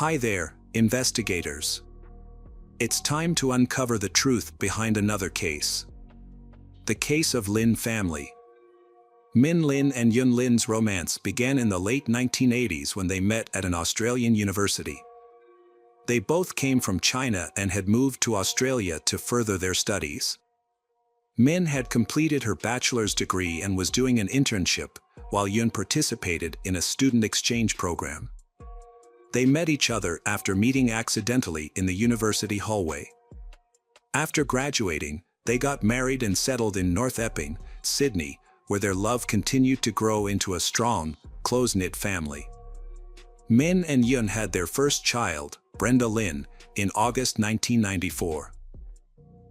Hi there, investigators. It's time to uncover the truth behind another case. The case of Lin family. Lin and Yun Lin's romance began in the late 1980s when they met at an Australian university. They both came from China and had moved to Australia to further their studies. Min had completed her bachelor's degree and was doing an internship, while Yun participated in a student exchange program. They met each other after meeting accidentally in the university hallway. After graduating, they got married and settled in North Epping, Sydney, where their love continued to grow into a strong, close-knit family. Min and Yun had their first child, Brenda Lin, in August 1994.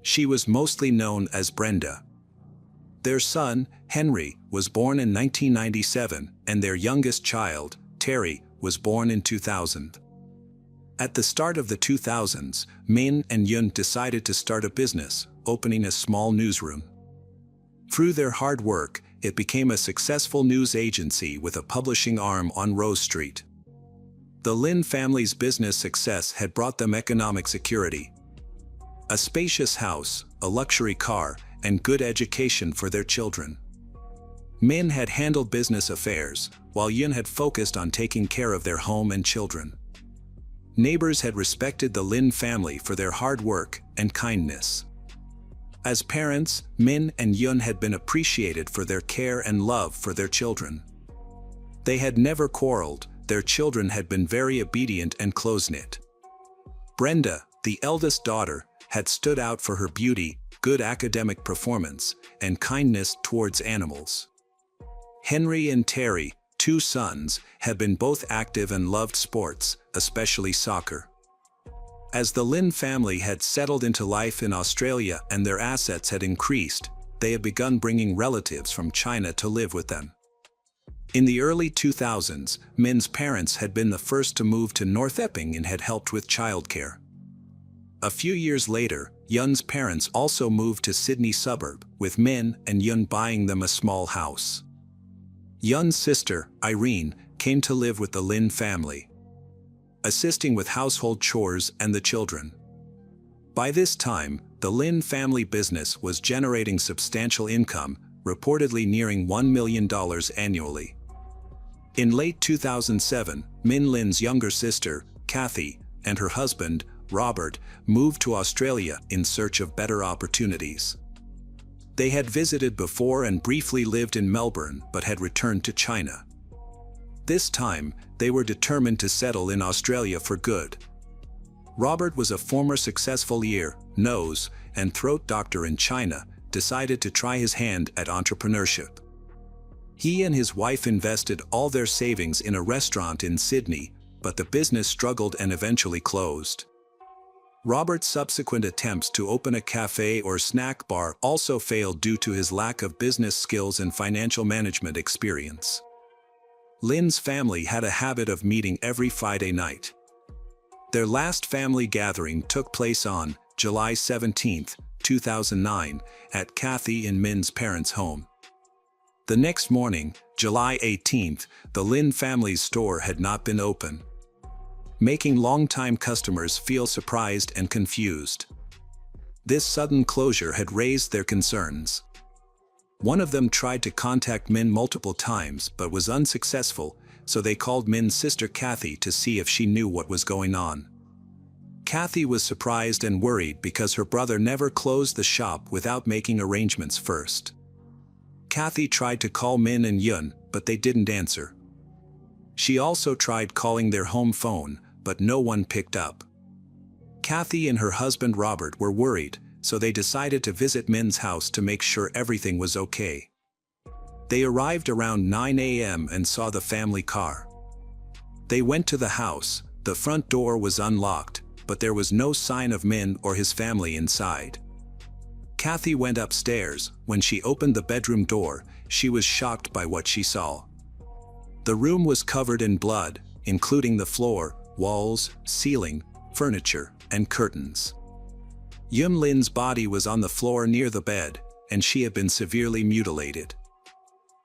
She was mostly known as Brenda. Their son, Henry, was born in 1997, and their youngest child, Terry, was born in 2000. At the start of the 2000s, Min and Yun decided to start a business, opening a small newsroom. Through their hard work, it became a successful news agency with a publishing arm on Rose Street. The Lin family's business success had brought them economic security. A spacious house, a luxury car, and good education for their children. Min had handled business affairs, while Yun had focused on taking care of their home and children. Neighbors had respected the Lin family for their hard work and kindness. As parents, Min and Yun had been appreciated for their care and love for their children. They had never quarreled, their children had been very obedient and close-knit. Brenda, the eldest daughter, had stood out for her beauty, good academic performance, and kindness towards animals. Henry and Terry, two sons, had been both active and loved sports, especially soccer. As the Lin family had settled into life in Australia and their assets had increased, they had begun bringing relatives from China to live with them. In the early 2000s, Min's parents had been the first to move to North Epping and had helped with childcare. A few years later, Yun's parents also moved to Sydney suburb, with Min and Yun buying them a small house. Yun's sister, Irene, came to live with the Lin family, assisting with household chores and the children. By this time, the Lin family business was generating substantial income, reportedly nearing $1 million annually. In late 2007, Min Lin's younger sister, Kathy, and her husband, Robert, moved to Australia in search of better opportunities. They had visited before and briefly lived in Melbourne but had returned to China. This time, they were determined to settle in Australia for good. Robert was a former successful ear, nose, and throat doctor in China, decided to try his hand at entrepreneurship. He and his wife invested all their savings in a restaurant in Sydney, but the business struggled and eventually closed. Robert's subsequent attempts to open a cafe or snack bar also failed due to his lack of business skills and financial management experience. Lin's family had a habit of meeting every Friday night. Their last family gathering took place on July 17, 2009, at Kathy and Min's parents' home. The next morning, July 18, the Lin family's store had not been open, making longtime customers feel surprised and confused. This sudden closure had raised their concerns. One of them tried to contact Min multiple times but was unsuccessful, so they called Min's sister Kathy to see if she knew what was going on. Kathy was surprised and worried because her brother never closed the shop without making arrangements first. Kathy tried to call Min and Yun, but they didn't answer. She also tried calling their home phone, but no one picked up. Kathy and her husband Robert were worried, so they decided to visit Min's house to make sure everything was okay. They arrived around 9 a.m. and saw the family car. They went to the house. The front door was unlocked, but there was no sign of Min or his family inside. Kathy went upstairs. When she opened the bedroom door, she was shocked by what she saw. The room was covered in blood, including the floor, walls, ceiling, furniture, and curtains. Yun Lin's body was on the floor near the bed, and she had been severely mutilated.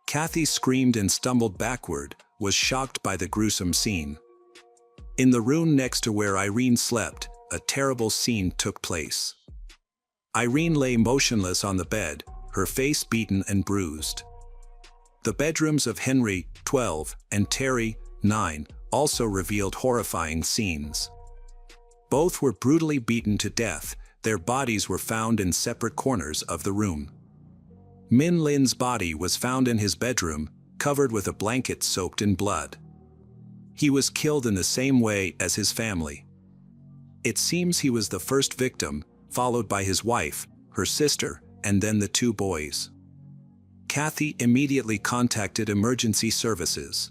Kathy screamed and stumbled backward, was shocked by the gruesome scene. In the room next to where Irene slept, a terrible scene took place. Irene lay motionless on the bed, her face beaten and bruised. The bedrooms of Henry, 12, and Terry, 9, also revealed horrifying scenes. Both were brutally beaten to death. Their bodies were found in separate corners of the room. Min Lin's body was found in his bedroom, covered with a blanket soaked in blood. He was killed in the same way as his family. It seems he was the first victim, followed by his wife, her sister, and then the two boys. Kathy immediately contacted emergency services.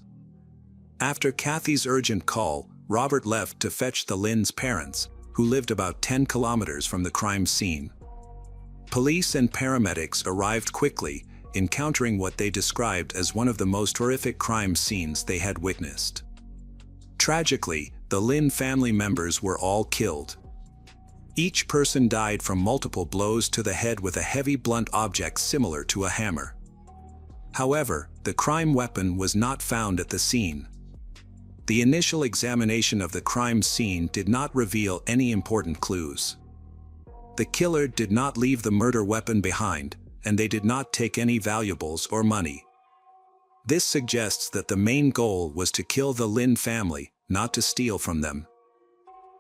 After Kathy's urgent call, Robert left to fetch the Lin's parents, who lived about 10 kilometers from the crime scene. Police and paramedics arrived quickly, encountering what they described as one of the most horrific crime scenes they had witnessed. Tragically, the Lin family members were all killed. Each person died from multiple blows to the head with a heavy blunt object similar to a hammer. However, the crime weapon was not found at the scene. The initial examination of the crime scene did not reveal any important clues. The killer did not leave the murder weapon behind, and they did not take any valuables or money. This suggests that the main goal was to kill the Lin family, not to steal from them.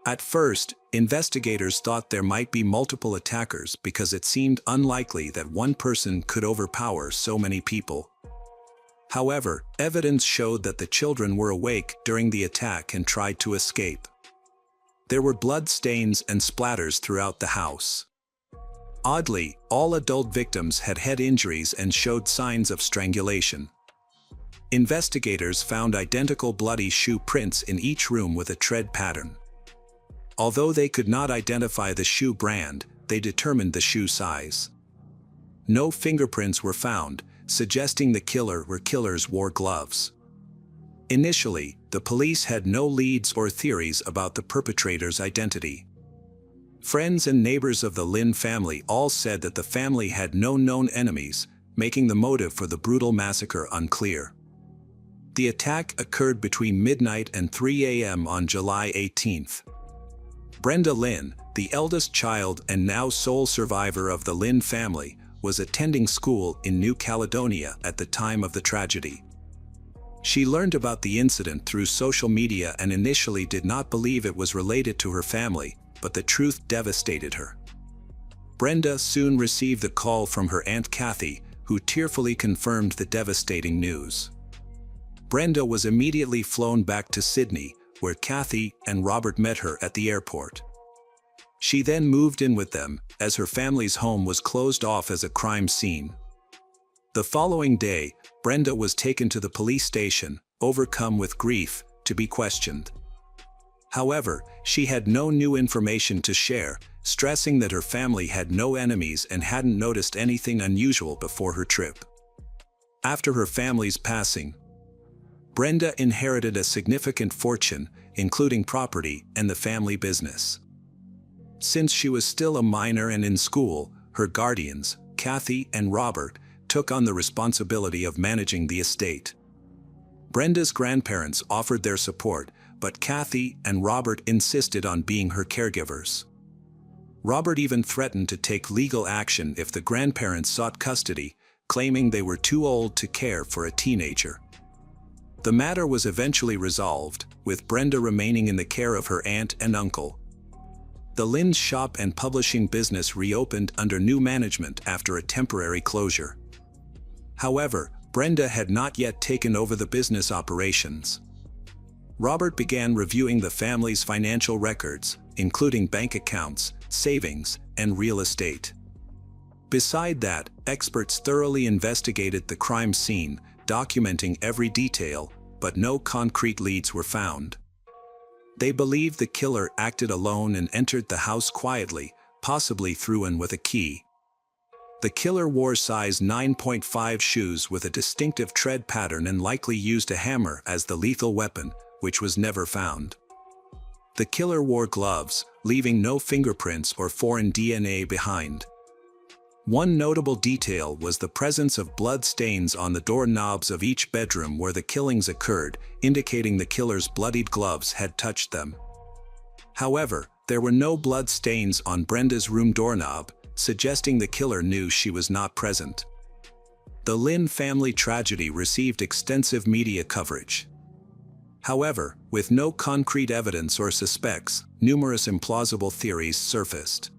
At first, investigators thought there might be multiple attackers because it seemed unlikely that one person could overpower so many people. However, evidence showed that the children were awake during the attack and tried to escape. There were blood stains and splatters throughout the house. Oddly, all adult victims had head injuries and showed signs of strangulation. Investigators found identical bloody shoe prints in each room with a tread pattern. Although they could not identify the shoe brand, they determined the shoe size. No fingerprints were found, suggesting the killers wore gloves. Initially, the police had no leads or theories about the perpetrator's identity. Friends and neighbors of the Lin family all said that the family had no known enemies, making the motive for the brutal massacre unclear. The attack occurred between midnight and 3 a.m. on July 18th. Brenda Lin, the eldest child and now sole survivor of the Lin family, was attending school in New Caledonia at the time of the tragedy. She learned about the incident through social media and initially did not believe it was related to her family, but the truth devastated her. Brenda soon received a call from her Aunt Kathy, who tearfully confirmed the devastating news. Brenda was immediately flown back to Sydney, where Kathy and Robert met her at the airport. She then moved in with them, as her family's home was closed off as a crime scene. The following day, Brenda was taken to the police station, overcome with grief, to be questioned. However, she had no new information to share, stressing that her family had no enemies and hadn't noticed anything unusual before her trip. After her family's passing, Brenda inherited a significant fortune, including property and the family business. Since she was still a minor and in school, her guardians, Kathy and Robert, took on the responsibility of managing the estate. Brenda's grandparents offered their support, but Kathy and Robert insisted on being her caregivers. Robert even threatened to take legal action if the grandparents sought custody, claiming they were too old to care for a teenager. The matter was eventually resolved, with Brenda remaining in the care of her aunt and uncle. The Lin's shop and publishing business reopened under new management after a temporary closure. However, Brenda had not yet taken over the business operations. Robert began reviewing the family's financial records, including bank accounts, savings, and real estate. Beside that, experts thoroughly investigated the crime scene, documenting every detail, but no concrete leads were found. They believed the killer acted alone and entered the house quietly, possibly through and with a key. The killer wore size 9.5 shoes with a distinctive tread pattern and likely used a hammer as the lethal weapon, which was never found. The killer wore gloves, leaving no fingerprints or foreign DNA behind. One notable detail was the presence of blood stains on the doorknobs of each bedroom where the killings occurred, indicating the killer's bloodied gloves had touched them. However, there were no blood stains on Brenda's room doorknob, suggesting the killer knew she was not present. The Lin family tragedy received extensive media coverage. However, with no concrete evidence or suspects, numerous implausible theories surfaced.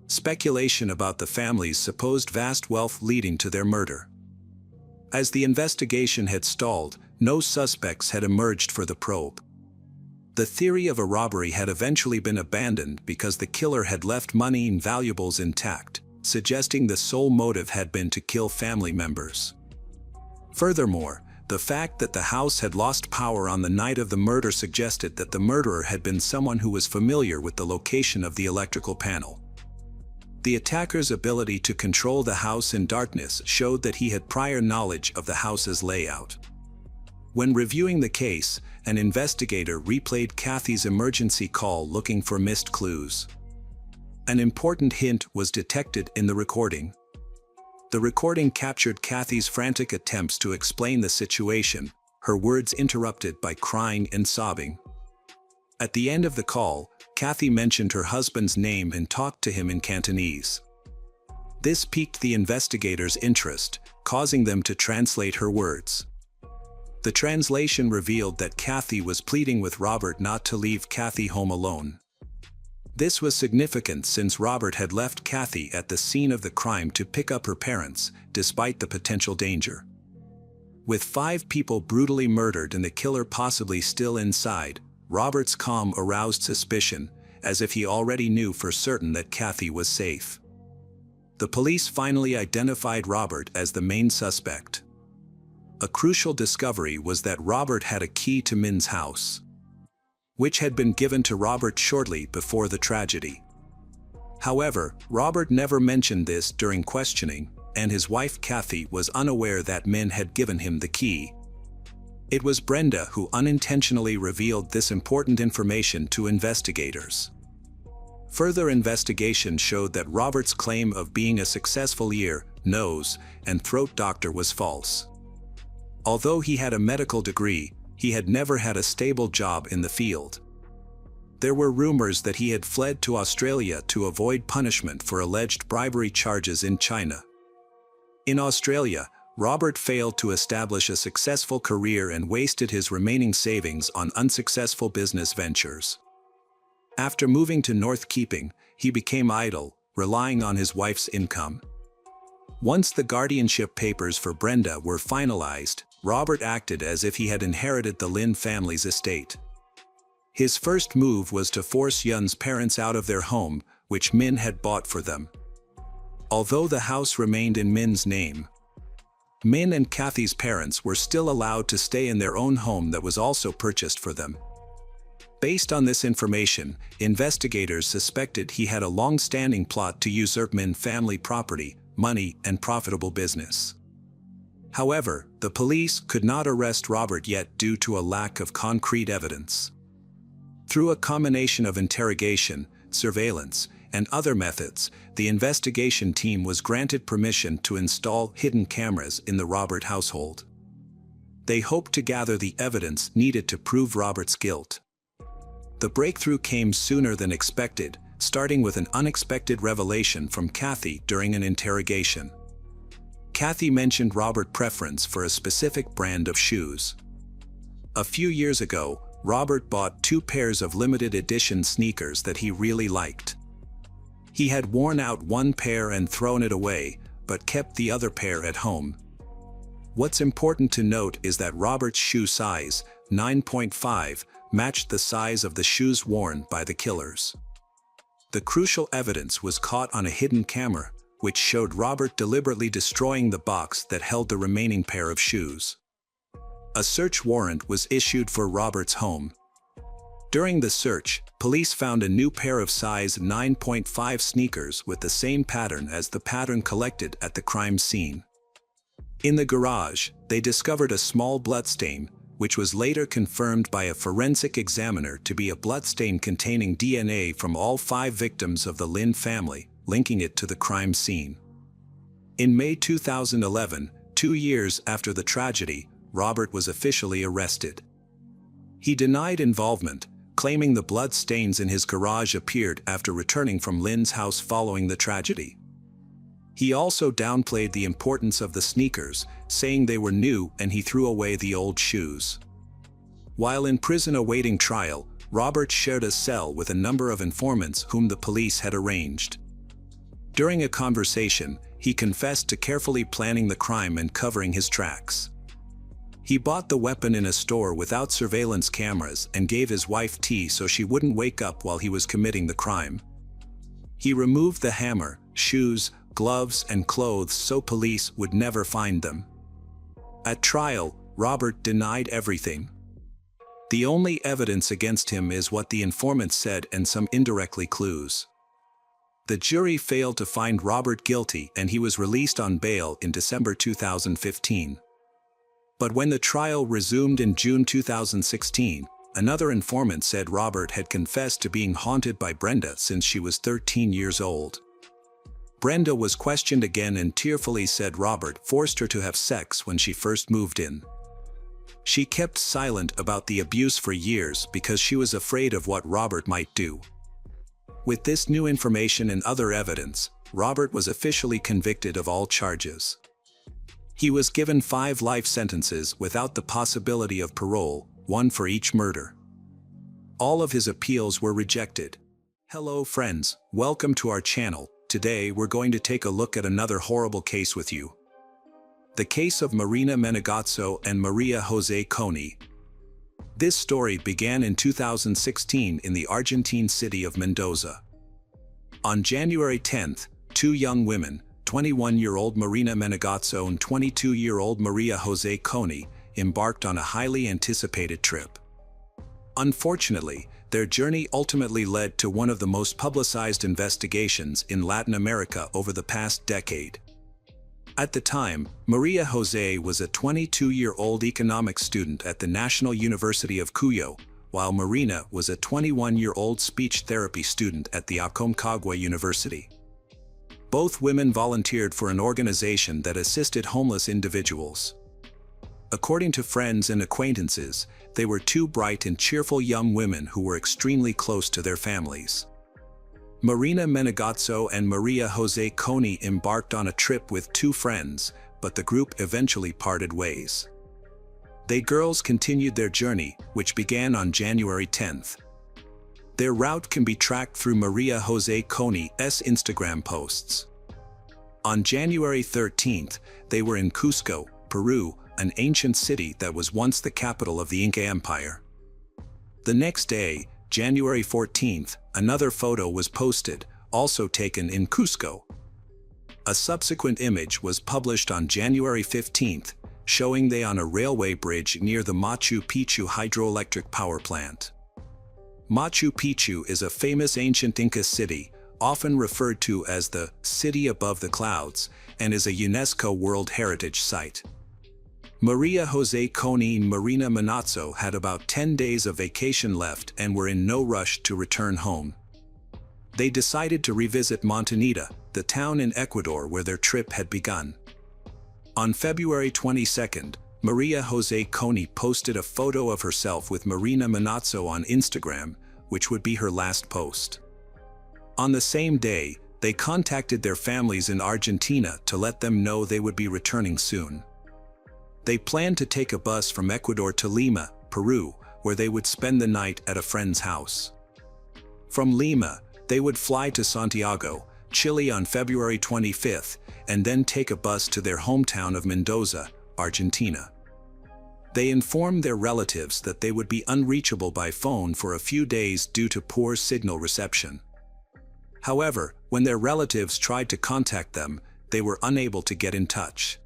Speculation about the family's supposed vast wealth leading to their murder. As the investigation had stalled, no suspects had emerged for the probe. The theory of a robbery had eventually been abandoned because the killer had left money and valuables intact, suggesting the sole motive had been to kill family members. Furthermore, the fact that the house had lost power on the night of the murder suggested that the murderer had been someone who was familiar with the location of the electrical panel. The attacker's ability to control the house in darkness showed that he had prior knowledge of the house's layout. When reviewing the case, an investigator replayed Kathy's emergency call looking for missed clues. An important hint was detected in the recording. The recording captured Kathy's frantic attempts to explain the situation, her words interrupted by crying and sobbing. At the end of the call, Kathy mentioned her husband's name and talked to him in Cantonese. This piqued the investigators' interest, causing them to translate her words. The translation revealed that Kathy was pleading with Robert not to leave Kathy home alone. This was significant since Robert had left Kathy at the scene of the crime to pick up her parents, despite the potential danger. With 5 people brutally murdered and the killer possibly still inside, Robert's calm aroused suspicion, as if he already knew for certain that Kathy was safe. The police finally identified Robert as the main suspect. A crucial discovery was that Robert had a key to Min's house, which had been given to Robert shortly before the tragedy. However, Robert never mentioned this during questioning, and his wife Kathy was unaware that Min had given him the key. It was Brenda who unintentionally revealed this important information to investigators. Further investigation showed that Robert's claim of being a successful ear, nose, and throat doctor was false. Although he had a medical degree, he had never had a stable job in the field. There were rumors that he had fled to Australia to avoid punishment for alleged bribery charges in China. In Australia, Robert failed to establish a successful career and wasted his remaining savings on unsuccessful business ventures. After moving to North Epping, he became idle, relying on his wife's income. Once the guardianship papers for Brenda were finalized, Robert acted as if he had inherited the Lin family's estate. His first move was to force Yun's parents out of their home, which Min had bought for them. Although the house remained in Min's name, Min and Kathy's parents were still allowed to stay in their own home that was also purchased for them. Based on this information, investigators suspected he had a long-standing plot to usurp Min family property, money, and profitable business. However, the police could not arrest Robert yet due to a lack of concrete evidence. Through a combination of interrogation, surveillance, and other methods, the investigation team was granted permission to install hidden cameras in the Robert household. They hoped to gather the evidence needed to prove Robert's guilt. The breakthrough came sooner than expected, starting with an unexpected revelation from Kathy during an interrogation. Kathy mentioned Robert's preference for a specific brand of shoes. A few years ago, Robert bought 2 pairs of limited edition sneakers that he really liked. He had worn out one pair and thrown it away, but kept the other pair at home. What's important to note is that Robert's shoe size, 9.5, matched the size of the shoes worn by the killers. The crucial evidence was caught on a hidden camera, which showed Robert deliberately destroying the box that held the remaining pair of shoes. A search warrant was issued for Robert's home. During the search, police found a new pair of size 9.5 sneakers with the same pattern as the pattern collected at the crime scene. In the garage, they discovered a small bloodstain, which was later confirmed by a forensic examiner to be a bloodstain containing DNA from all 5 victims of the Lin family, linking it to the crime scene. In May 2011, 2 years after the tragedy, Robert was officially arrested. He denied involvement, claiming the blood stains in his garage appeared after returning from Lin's house following the tragedy. He also downplayed the importance of the sneakers, saying they were new and he threw away the old shoes. While in prison awaiting trial, Robert shared a cell with a number of informants whom the police had arranged. During a conversation, he confessed to carefully planning the crime and covering his tracks. He bought the weapon in a store without surveillance cameras and gave his wife tea so she wouldn't wake up while he was committing the crime. He removed the hammer, shoes, gloves, and clothes so police would never find them. At trial, Robert denied everything. The only evidence against him is what the informant said and some indirectly clues. The jury failed to find Robert guilty and he was released on bail in December 2015. But when the trial resumed in June 2016, another informant said Robert had confessed to being haunted by Brenda since she was 13 years old. Brenda was questioned again and tearfully said Robert forced her to have sex when she first moved in. She kept silent about the abuse for years because she was afraid of what Robert might do. With this new information and other evidence, Robert was officially convicted of all charges. He was given 5 life sentences without the possibility of parole, 1 for each murder. All of his appeals were rejected. Hello friends, welcome to our channel. Today we're going to take a look at another horrible case with you. The case of Marina Menegazzo and Maria Jose Coni. This story began in 2016 in the Argentine city of Mendoza. On January 10th, 2 young women, 21-year-old Marina Menegazzo and 22-year-old Maria Jose Coni, embarked on a highly anticipated trip. Unfortunately, their journey ultimately led to one of the most publicized investigations in Latin America over the past decade. At the time, Maria Jose was a 22-year-old economics student at the National University of Cuyo, while Marina was a 21-year-old speech therapy student at the Aconcagua University. Both women volunteered for an organization that assisted homeless individuals. According to friends and acquaintances, they were 2 bright and cheerful young women who were extremely close to their families. Marina Menegazzo and Maria Jose Coni embarked on a trip with 2 friends, but the group eventually parted ways. They girls continued their journey, which began on January 10th. Their route can be tracked through Maria Jose Coni's Instagram posts. On January 13th, they were in Cusco, Peru, an ancient city that was once the capital of the Inca Empire. The next day, January 14th, another photo was posted, also taken in Cusco. A subsequent image was published on January 15th, showing they on a railway bridge near the Machu Picchu hydroelectric power plant. Machu Picchu is a famous ancient Inca city, often referred to as the City Above the Clouds, and is a UNESCO World Heritage Site. Maria Jose Coni and Marina Menegazzo had about 10 days of vacation left and were in no rush to return home. They decided to revisit Montañita, the town in Ecuador where their trip had begun. On February 22nd, Maria Jose Coni posted a photo of herself with Marina Menegazzo on Instagram, which would be her last post. On the same day, they contacted their families in Argentina to let them know they would be returning soon. They planned to take a bus from Ecuador to Lima, Peru, where they would spend the night at a friend's house. From Lima, they would fly to Santiago, Chile on February 25th, and then take a bus to their hometown of Mendoza, Argentina. They informed their relatives that they would be unreachable by phone for a few days due to poor signal reception. However, when their relatives tried to contact them, they were unable to get in touch.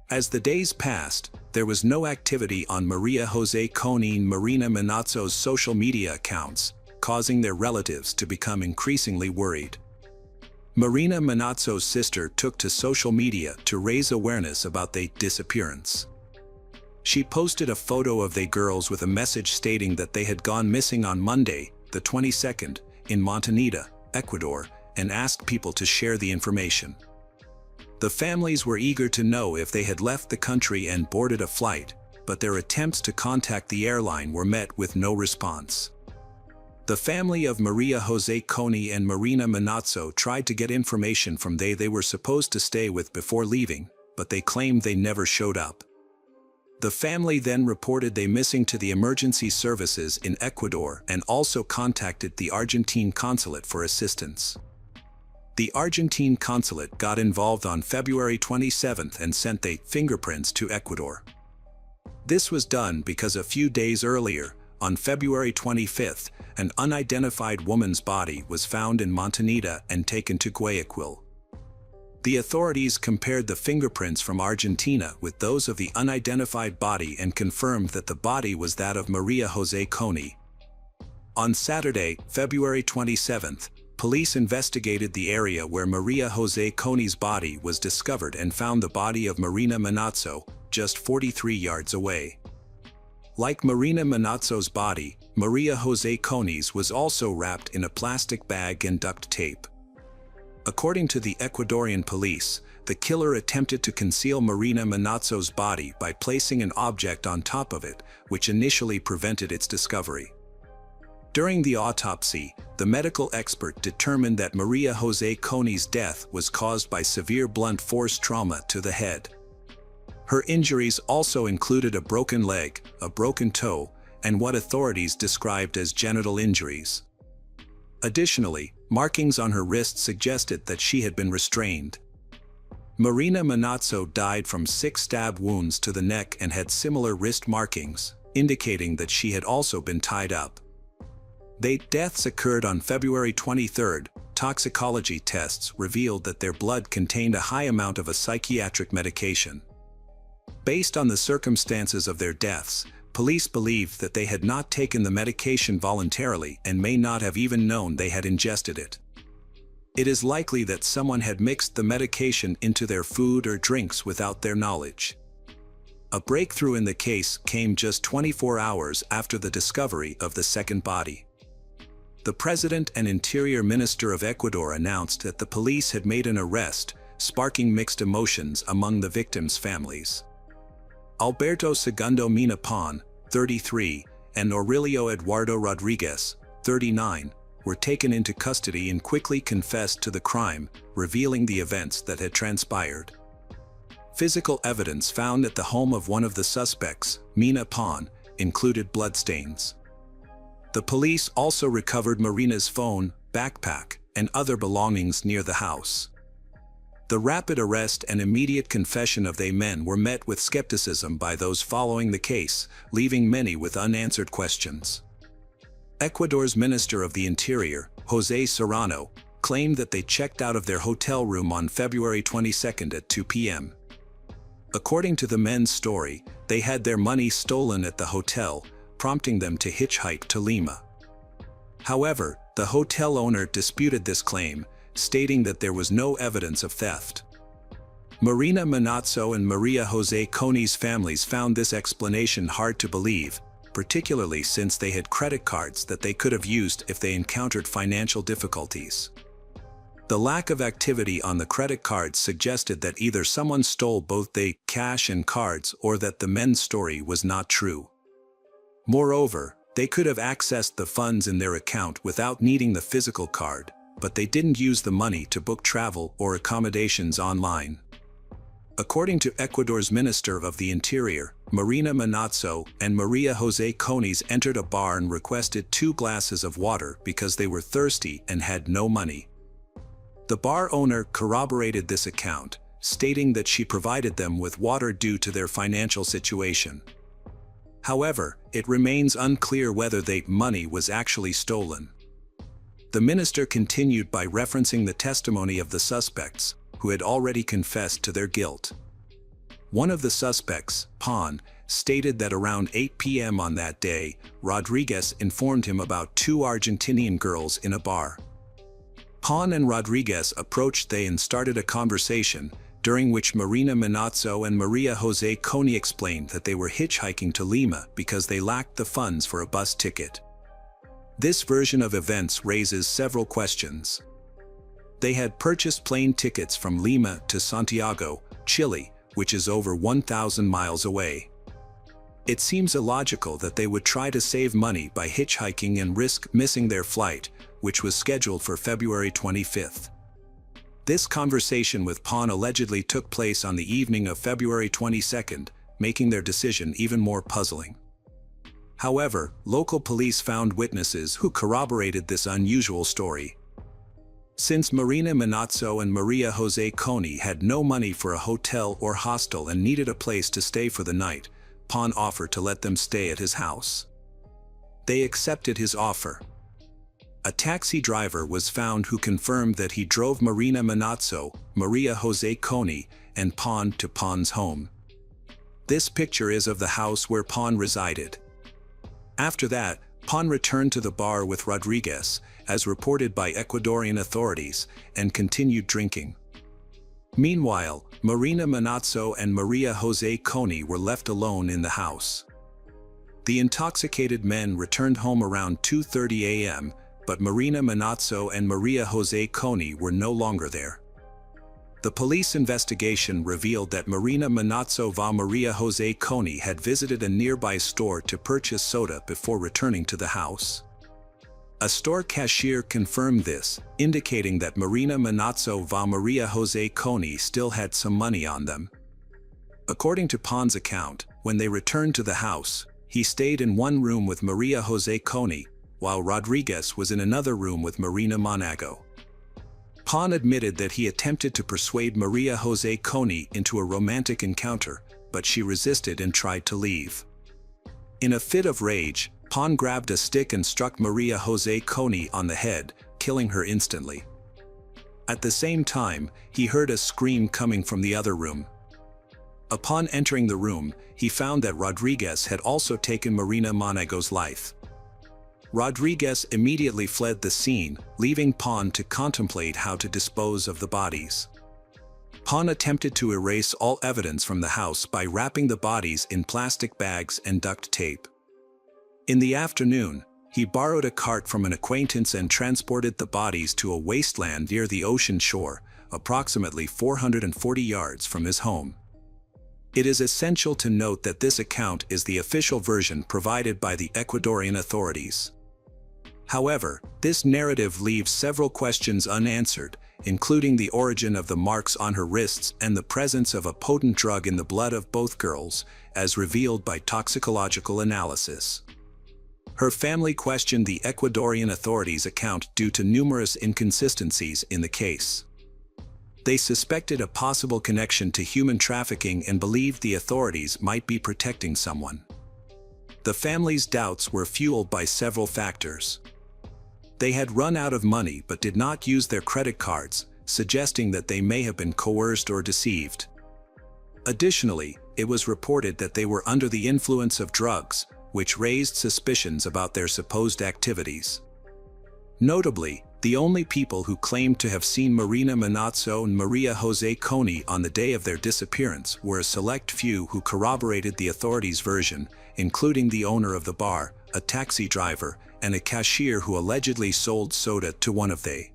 As the days passed, there was no activity on Maria Jose Coni and Marina Menegazzo's social media accounts, causing their relatives to become increasingly worried. Marina Menegazzo's sister took to social media to raise awareness about their disappearance. She posted a photo of they girls with a message stating that they had gone missing on Monday, the 22nd, in Montañita, Ecuador, and asked people to share the information. The families were eager to know if they had left the country and boarded a flight, but their attempts to contact the airline were met with no response. The family of Maria Jose Coney and Marina Manazzo tried to get information from they were supposed to stay with before leaving, but they claimed they never showed up. The family then reported they missing to the emergency services in Ecuador and also contacted the Argentine consulate for assistance. The Argentine consulate got involved on February 27th and sent the fingerprints to Ecuador. This was done because a few days earlier, on February 25th, an unidentified woman's body was found in Monteñita and taken to Guayaquil. The authorities compared the fingerprints from Argentina with those of the unidentified body and confirmed that the body was that of Maria Jose Coney. On Saturday, February 27th, police investigated the area where Maria Jose Coney's body was discovered and found the body of Marina Manazzo just 43 yards away. Like Marina Manazzo's body, Maria Jose Coney's was also wrapped in a plastic bag and duct tape. According to the Ecuadorian police, the killer attempted to conceal Marina Manazzo's body by placing an object on top of it, which initially prevented its discovery. During the autopsy, the medical expert determined that Maria Jose Coney's death was caused by severe blunt force trauma to the head. Her injuries also included a broken leg, a broken toe, and what authorities described as genital injuries. Additionally, markings on her wrist suggested that she had been restrained. Marina Manazzo died from 6 stab wounds to the neck and had similar wrist markings, indicating that she had also been tied up. The deaths occurred on February 23rd. Toxicology tests revealed that their blood contained a high amount of a psychiatric medication. Based on the circumstances of their deaths, police believed that they had not taken the medication voluntarily and may not have even known they had ingested it. It is likely that someone had mixed the medication into their food or drinks without their knowledge. A breakthrough in the case came just 24 hours after the discovery of the second body. The President and Interior Minister of Ecuador announced that the police had made an arrest, sparking mixed emotions among the victims' families. Alberto Segundo Mina Pon, 33, and Aurelio Eduardo Rodriguez, 39, were taken into custody and quickly confessed to the crime, revealing the events that had transpired. Physical evidence found at the home of one of the suspects, Mina Pon, included bloodstains. The police also recovered Marina's phone, backpack, and other belongings near the house. The rapid arrest and immediate confession of the men were met with skepticism by those following the case, leaving many with unanswered questions. Ecuador's Minister of the Interior, José Serrano, claimed that they checked out of their hotel room on February 22 at 2 p.m. According to the men's story, they had their money stolen at the hotel, prompting them to hitchhike to Lima. However, the hotel owner disputed this claim, stating that there was no evidence of theft. Marina Manazzo and Maria Jose Coney's families found this explanation hard to believe, particularly since they had credit cards that they could have used if they encountered financial difficulties. The lack of activity on the credit cards suggested that either someone stole both the cash and cards or that the men's story was not true. Moreover, they could have accessed the funds in their account without needing the physical card, but they didn't use the money to book travel or accommodations online. According to Ecuador's Minister of the Interior, Marina Manazzo and Maria Jose Coney's entered a bar and requested 2 glasses of water because they were thirsty and had no money. The bar owner corroborated this account, stating that she provided them with water due to their financial situation. However, it remains unclear whether the money was actually stolen. The minister continued by referencing the testimony of the suspects, who had already confessed to their guilt. One of the suspects, Pon, stated that around 8 p.m. on that day, Rodriguez informed him about 2 Argentinian girls in a bar. Pon and Rodriguez approached they and started a conversation, during which Marina Manazzo and Maria Jose Coney explained that they were hitchhiking to Lima because they lacked the funds for a bus ticket. This version of events raises several questions. They had purchased plane tickets from Lima to Santiago, Chile, which is over 1,000 miles away. It seems illogical that they would try to save money by hitchhiking and risk missing their flight, which was scheduled for February 25th. This conversation with Pan allegedly took place on the evening of February 22nd, making their decision even more puzzling. However, local police found witnesses who corroborated this unusual story. Since Marina Manazzo and Maria Jose Coney had no money for a hotel or hostel and needed a place to stay for the night, Pan offered to let them stay at his house. They accepted his offer. A taxi driver was found who confirmed that he drove Marina Manazzo, Maria Jose Coney, and Pan to Pan's home. This picture is of the house where Pan resided. After that, Pan returned to the bar with Rodriguez, as reported by Ecuadorian authorities, and continued drinking. Meanwhile, Marina Manazzo and Maria Jose Coney were left alone in the house. The intoxicated men returned home around 2:30 a.m., but Marina Manazzo and Maria Jose Coney were no longer there. The police investigation revealed that Marina Manazzo va Maria Jose Coney had visited a nearby store to purchase soda before returning to the house. A store cashier confirmed this, indicating that Marina Manazzo va Maria Jose Coney still had some money on them. According to Pan's account, when they returned to the house, he stayed in one room with Maria Jose Coney, while Rodriguez was in another room with Marina Manazzo. Pan admitted that he attempted to persuade Maria Jose Coney into a romantic encounter, but she resisted and tried to leave. In a fit of rage, Pan grabbed a stick and struck Maria Jose Coney on the head, killing her instantly. At the same time, he heard a scream coming from the other room. Upon entering the room, he found that Rodriguez had also taken Marina Manazzo's life. Rodriguez immediately fled the scene, leaving Pan to contemplate how to dispose of the bodies. Pan attempted to erase all evidence from the house by wrapping the bodies in plastic bags and duct tape. In the afternoon, he borrowed a cart from an acquaintance and transported the bodies to a wasteland near the ocean shore, approximately 440 yards from his home. It is essential to note that this account is the official version provided by the Ecuadorian authorities. However, this narrative leaves several questions unanswered, including the origin of the marks on her wrists and the presence of a potent drug in the blood of both girls, as revealed by toxicological analysis. Her family questioned the Ecuadorian authorities' account due to numerous inconsistencies in the case. They suspected a possible connection to human trafficking and believed the authorities might be protecting someone. The family's doubts were fueled by several factors. They had run out of money but did not use their credit cards, suggesting that they may have been coerced or deceived. Additionally, it was reported that they were under the influence of drugs, which raised suspicions about their supposed activities. Notably, the only people who claimed to have seen Marina Manazzo and Maria Jose Coney on the day of their disappearance were a select few who corroborated the authorities' version, including the owner of the bar, a taxi driver, and a cashier who allegedly sold soda to one of they.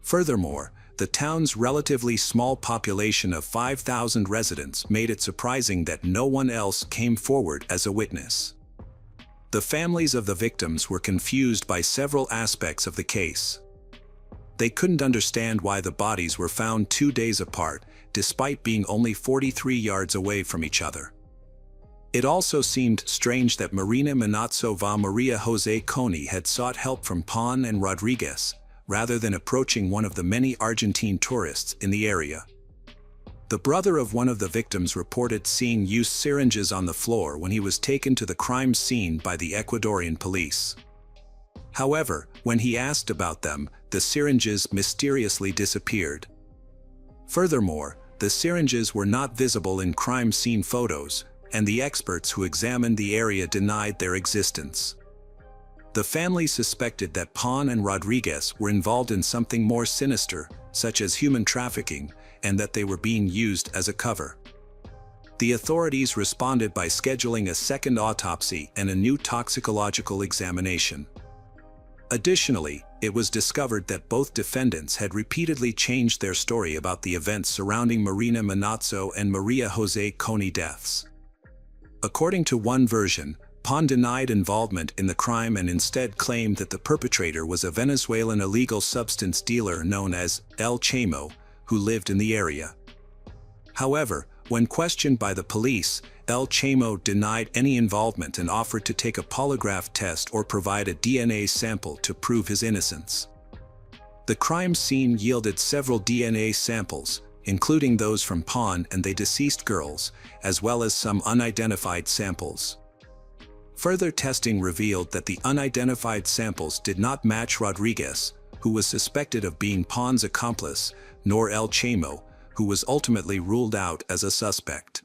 Furthermore, the town's relatively small population of 5,000 residents made it surprising that no one else came forward as a witness. The families of the victims were confused by several aspects of the case. They couldn't understand why the bodies were found 2 days apart, despite being only 43 yards away from each other. It also seemed strange that Marina Manazzo va Maria Jose Coney had sought help from Pan and Rodriguez, rather than approaching one of the many Argentine tourists in the area. The brother of one of the victims reported seeing used syringes on the floor when he was taken to the crime scene by the Ecuadorian police. However, when he asked about them, the syringes mysteriously disappeared. Furthermore, the syringes were not visible in crime scene photos, and the experts who examined the area denied their existence. The family suspected that Pan and Rodriguez were involved in something more sinister, such as human trafficking, and that they were being used as a cover. The authorities responded by scheduling a second autopsy and a new toxicological examination. Additionally, it was discovered that both defendants had repeatedly changed their story about the events surrounding Marina Manozzo and Maria Jose Coney deaths. According to one version, Pon denied involvement in the crime and instead claimed that the perpetrator was a Venezuelan illegal substance dealer known as El Chamo, who lived in the area. However, when questioned by the police, El Chamo denied any involvement and offered to take a polygraph test or provide a DNA sample to prove his innocence. The crime scene yielded several DNA samples, including those from Pon and the deceased girls, as well as some unidentified samples. Further testing revealed that the unidentified samples did not match Rodriguez, who was suspected of being Pon's accomplice, nor El Chamo, who was ultimately ruled out as a suspect.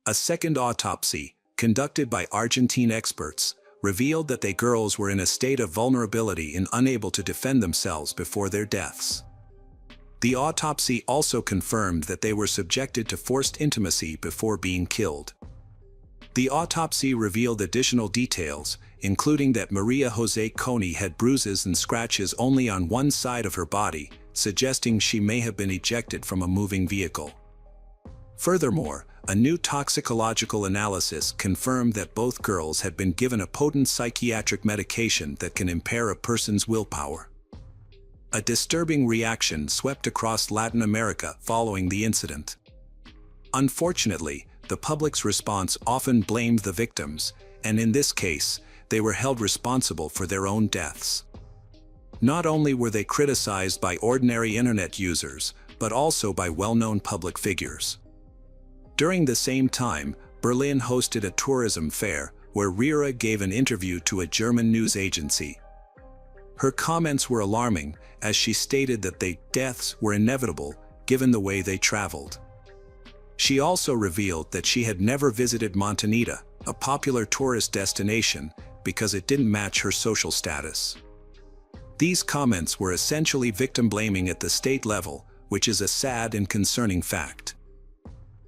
A second autopsy, conducted by Argentine experts, revealed that the girls were in a state of vulnerability and unable to defend themselves before their deaths. The autopsy also confirmed that they were subjected to forced intimacy before being killed. The autopsy revealed additional details, including that Maria Jose Coney had bruises and scratches only on one side of her body, suggesting she may have been ejected from a moving vehicle. Furthermore, a new toxicological analysis confirmed that both girls had been given a potent psychiatric medication that can impair a person's willpower. A disturbing reaction swept across Latin America following the incident. Unfortunately, the public's response often blamed the victims, and in this case, they were held responsible for their own deaths. Not only were they criticized by ordinary internet users, but also by well-known public figures. During the same time, Berlin hosted a tourism fair where Rira gave an interview to a German news agency. Her comments were alarming, as she stated that the deaths were inevitable, given the way they traveled. She also revealed that she had never visited Montanita, a popular tourist destination, because it didn't match her social status. These comments were essentially victim-blaming at the state level, which is a sad and concerning fact.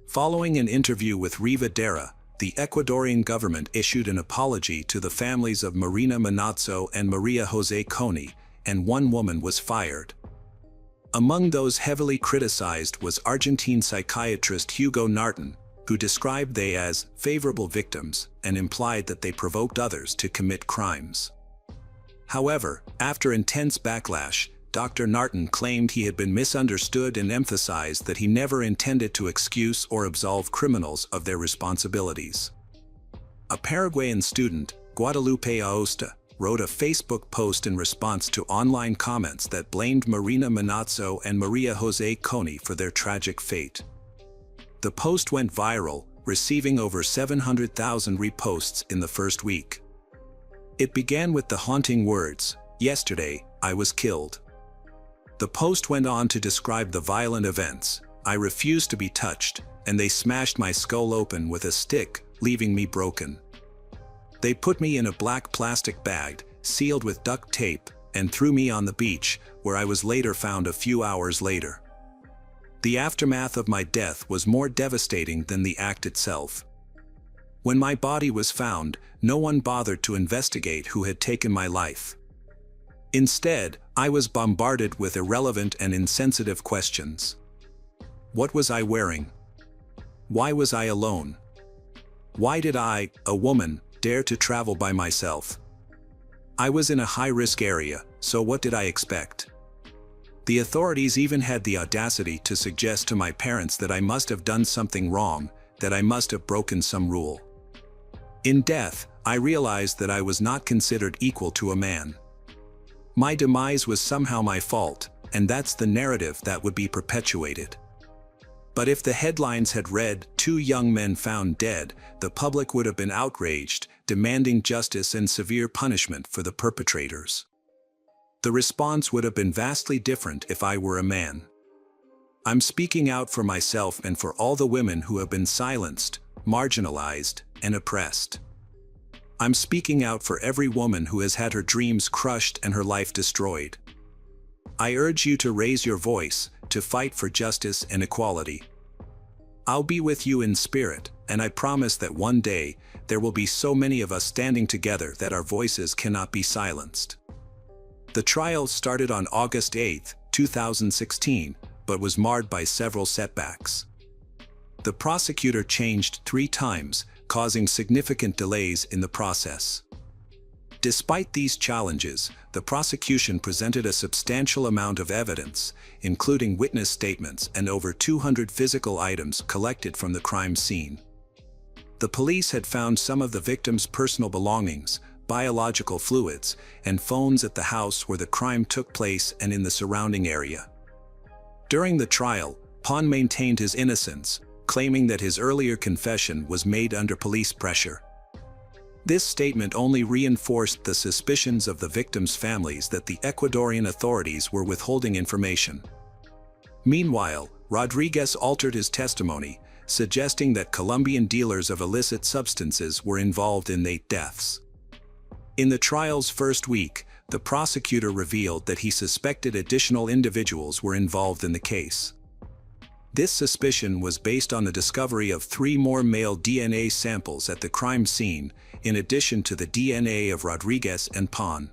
Following an interview with Riva Dera, the Ecuadorian government issued an apology to the families of Marina Manozzo and Maria Jose Coney, and one woman was fired. Among those heavily criticized was Argentine psychiatrist Hugo Narton, who described they as favorable victims and implied that they provoked others to commit crimes. However, after intense backlash, Dr. Narton claimed he had been misunderstood and emphasized that he never intended to excuse or absolve criminals of their responsibilities. A Paraguayan student, Guadalupe Aosta, wrote a Facebook post in response to online comments that blamed Marina Manozzo and Maria Jose Coney for their tragic fate. The post went viral, receiving over 700,000 reposts in the first week. It began with the haunting words, "Yesterday, I was killed." The post went on to describe the violent events. "I refused to be touched, and they smashed my skull open with a stick, leaving me broken. They put me in a black plastic bag, sealed with duct tape, and threw me on the beach, where I was later found a few hours later. The aftermath of my death was more devastating than the act itself. When my body was found, no one bothered to investigate who had taken my life. Instead, I was bombarded with irrelevant and insensitive questions. What was I wearing? Why was I alone? Why did I, a woman, dare to travel by myself? I was in a high-risk area, so what did I expect? The authorities even had the audacity to suggest to my parents that I must have done something wrong, that I must have broken some rule. In death, I realized that I was not considered equal to a man. My demise was somehow my fault, and that's the narrative that would be perpetuated. But if the headlines had read, 2 young men found dead, the public would have been outraged, demanding justice and severe punishment for the perpetrators. The response would have been vastly different if I were a man. I'm speaking out for myself and for all the women who have been silenced, marginalized, and oppressed. I'm speaking out for every woman who has had her dreams crushed and her life destroyed. I urge you to raise your voice, to fight for justice and equality. I'll be with you in spirit, and I promise that one day, there will be so many of us standing together that our voices cannot be silenced. The trial started on August 8, 2016, but was marred by several setbacks. The prosecutor changed 3 times, causing significant delays in the process. Despite these challenges, the prosecution presented a substantial amount of evidence, including witness statements and over 200 physical items collected from the crime scene. The police had found some of the victim's personal belongings, biological fluids, and phones at the house where the crime took place and in the surrounding area. During the trial, Pan maintained his innocence, claiming that his earlier confession was made under police pressure. This statement only reinforced the suspicions of the victims' families that the Ecuadorian authorities were withholding information. Meanwhile, Rodriguez altered his testimony, suggesting that Colombian dealers of illicit substances were involved in 8 deaths. In the trial's first week, the prosecutor revealed that he suspected additional individuals were involved in the case. This suspicion was based on the discovery of 3 more male DNA samples at the crime scene, in addition to the DNA of Rodriguez and Pan.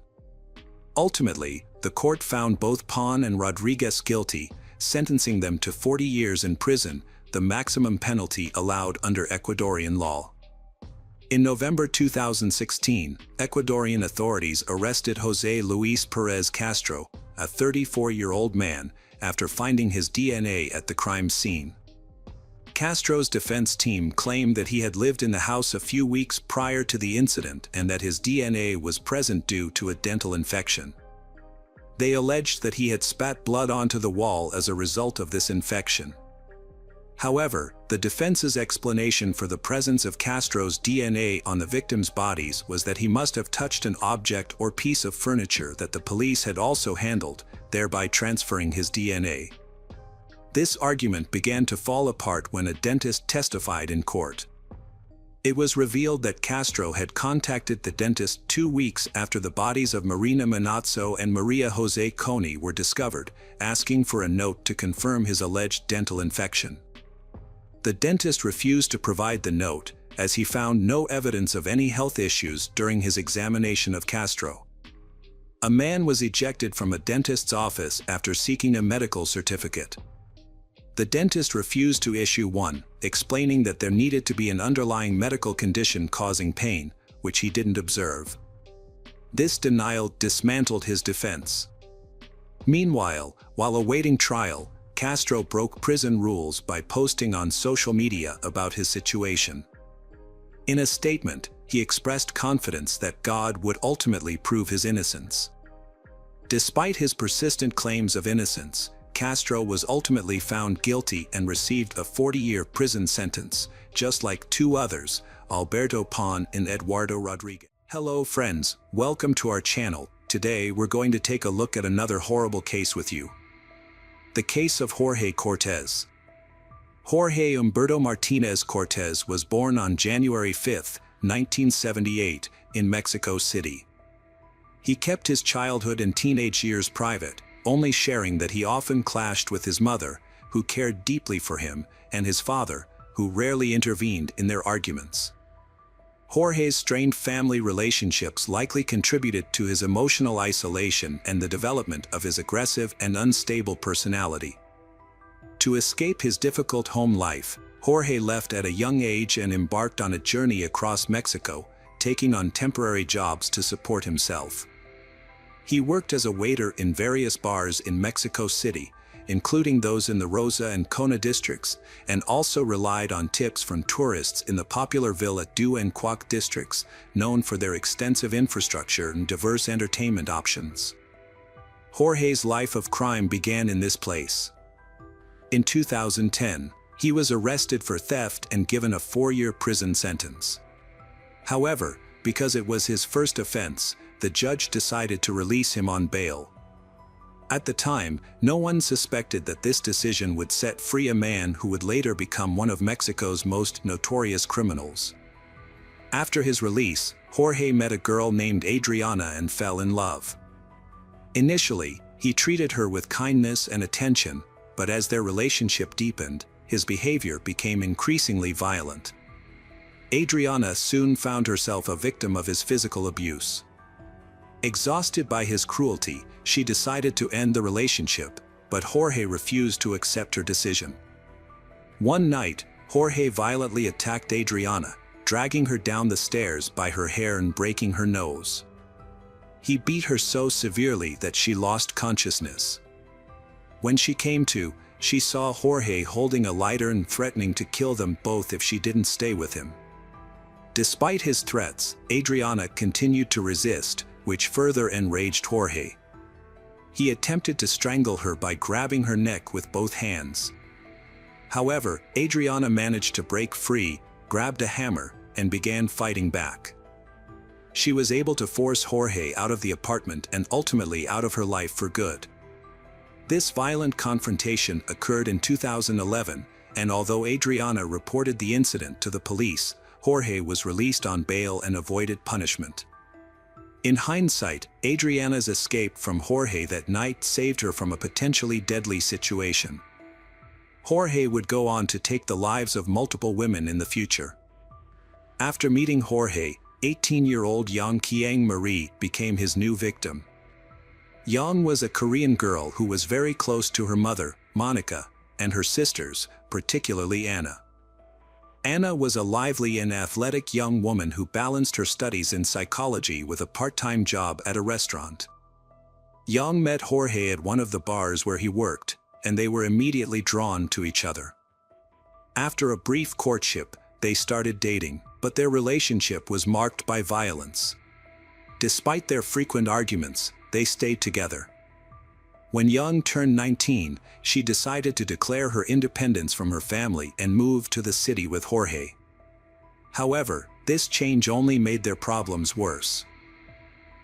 Ultimately, the court found both Pan and Rodriguez guilty, sentencing them to 40 years in prison, the maximum penalty allowed under Ecuadorian law. In November 2016, Ecuadorian authorities arrested José Luis Pérez Castro, a 34-year-old man, after finding his DNA at the crime scene. Castro's defense team claimed that he had lived in the house a few weeks prior to the incident and that his DNA was present due to a dental infection. They alleged that he had spat blood onto the wall as a result of this infection. However, the defense's explanation for the presence of Castro's DNA on the victims' bodies was that he must have touched an object or piece of furniture that the police had also handled, thereby transferring his DNA. This argument began to fall apart when a dentist testified in court. It was revealed that Castro had contacted the dentist 2 weeks after the bodies of Marina Manazzo and Maria Jose Coney were discovered, asking for a note to confirm his alleged dental infection. The dentist refused to provide the note, as he found no evidence of any health issues during his examination of Castro. A man was ejected from a dentist's office after seeking a medical certificate. The dentist refused to issue one, explaining that there needed to be an underlying medical condition causing pain, which he didn't observe. This denial dismantled his defense. Meanwhile, while awaiting trial, Castro broke prison rules by posting on social media about his situation. In a statement, he expressed confidence that God would ultimately prove his innocence. Despite his persistent claims of innocence, Castro was ultimately found guilty and received a 40-year prison sentence, just like 2 others, Alberto Pan and Eduardo Rodriguez. Hello friends, welcome to our channel. Today we're going to take a look at another horrible case with you. The case of Jorge Cortez. Jorge Humberto Martinez Cortez was born on January 5, 1978, in Mexico City. He kept his childhood and teenage years private, only sharing that he often clashed with his mother, who cared deeply for him, and his father, who rarely intervened in their arguments. Jorge's strained family relationships likely contributed to his emotional isolation and the development of his aggressive and unstable personality. To escape his difficult home life, Jorge left at a young age and embarked on a journey across Mexico, taking on temporary jobs to support himself. He worked as a waiter in various bars in Mexico City, including those in the Rosa and Cona districts, and also relied on tips from tourists in the popular Villa du and Cuac districts, known for their extensive infrastructure and diverse entertainment options. Jorge's life of crime began in this place. In 2010, he was arrested for theft and given a 4-year prison sentence. However, because it was his first offense, the judge decided to release him on bail. At the time, no one suspected that this decision would set free a man who would later become one of Mexico's most notorious criminals. After his release, Jorge met a girl named Adriana and fell in love. Initially, he treated her with kindness and attention, but as their relationship deepened, his behavior became increasingly violent. Adriana soon found herself a victim of his physical abuse. Exhausted by his cruelty, she decided to end the relationship, but Jorge refused to accept her decision. One night, Jorge violently attacked Adriana, dragging her down the stairs by her hair and breaking her nose. He beat her so severely that she lost consciousness. When she came to, she saw Jorge holding a lighter and threatening to kill them both if she didn't stay with him. Despite his threats, Adriana continued to resist, which further enraged Jorge. He attempted to strangle her by grabbing her neck with both hands. However, Adriana managed to break free, grabbed a hammer, and began fighting back. She was able to force Jorge out of the apartment and ultimately out of her life for good. This violent confrontation occurred in 2011, and although Adriana reported the incident to the police, Jorge was released on bail and avoided punishment. In hindsight, Adriana's escape from Jorge that night saved her from a potentially deadly situation. Jorge would go on to take the lives of multiple women in the future. After meeting Jorge, 18-year-old Yang Kiang Marie became his new victim. Yang was a Korean girl who was very close to her mother, Monica, and her sisters, particularly Anna. Anna was a lively and athletic young woman who balanced her studies in psychology with a part-time job at a restaurant. Yang met Jorge at one of the bars where he worked, and they were immediately drawn to each other. After a brief courtship, they started dating, but their relationship was marked by violence. Despite their frequent arguments, they stayed together. When Yang turned 19, she decided to declare her independence from her family and move to the city with Jorge. However, this change only made their problems worse.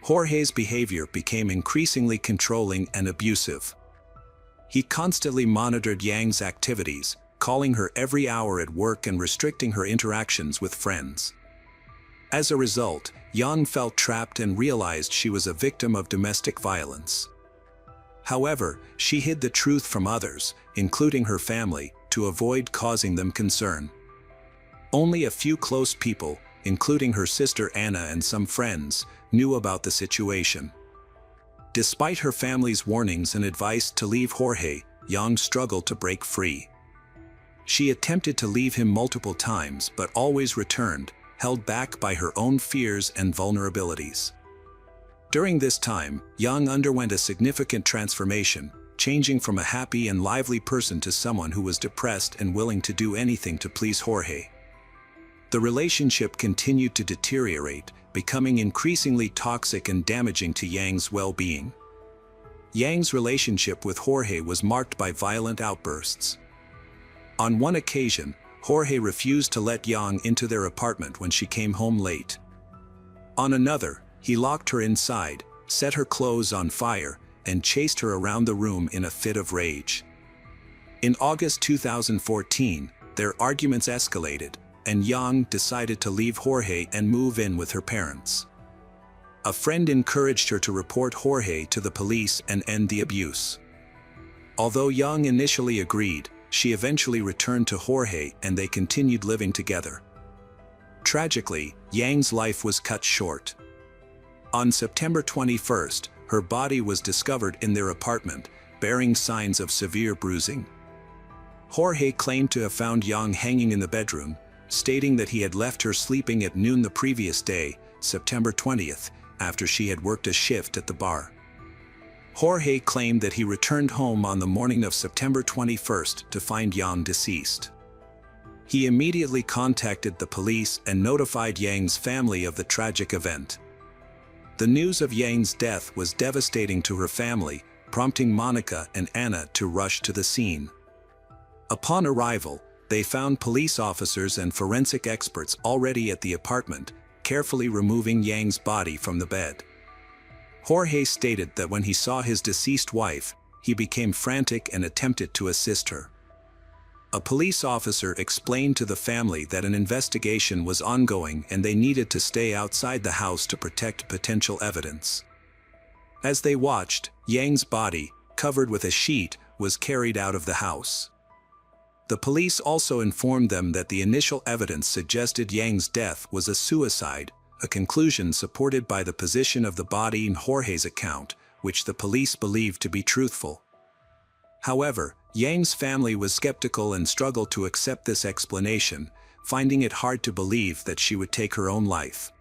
Jorge's behavior became increasingly controlling and abusive. He constantly monitored Yang's activities, calling her every hour at work and restricting her interactions with friends. As a result, Yang felt trapped and realized she was a victim of domestic violence. However, she hid the truth from others, including her family, to avoid causing them concern. Only a few close people, including her sister Anna and some friends, knew about the situation. Despite her family's warnings and advice to leave Jorge, Yang struggled to break free. She attempted to leave him multiple times but always returned, held back by her own fears and vulnerabilities. During this time, Yang underwent a significant transformation, changing from a happy and lively person to someone who was depressed and willing to do anything to please Jorge. The relationship continued to deteriorate, becoming increasingly toxic and damaging to Yang's well-being. Yang's relationship with Jorge was marked by violent outbursts. On one occasion, Jorge refused to let Yang into their apartment when she came home late. On another, he locked her inside, set her clothes on fire, and chased her around the room in a fit of rage. In August 2014, their arguments escalated, and Yang decided to leave Jorge and move in with her parents. A friend encouraged her to report Jorge to the police and end the abuse. Although Yang initially agreed, she eventually returned to Jorge and they continued living together. Tragically, Yang's life was cut short. On September 21st, her body was discovered in their apartment, bearing signs of severe bruising. Jorge claimed to have found Yang hanging in the bedroom, stating that he had left her sleeping at noon the previous day, September 20th, after she had worked a shift at the bar. Jorge claimed that he returned home on the morning of September 21st to find Yang deceased. He immediately contacted the police and notified Yang's family of the tragic event. The news of Yang's death was devastating to her family, prompting Monica and Anna to rush to the scene. Upon arrival, they found police officers and forensic experts already at the apartment, carefully removing Yang's body from the bed. Jorge stated that when he saw his deceased wife, he became frantic and attempted to assist her. A police officer explained to the family that an investigation was ongoing and they needed to stay outside the house to protect potential evidence. As they watched, Yang's body, covered with a sheet, was carried out of the house. The police also informed them that the initial evidence suggested Yang's death was a suicide, a conclusion supported by the position of the body in Jorge's account, which the police believed to be truthful. However, Yang's family was skeptical and struggled to accept this explanation, finding it hard to believe that she would take her own life.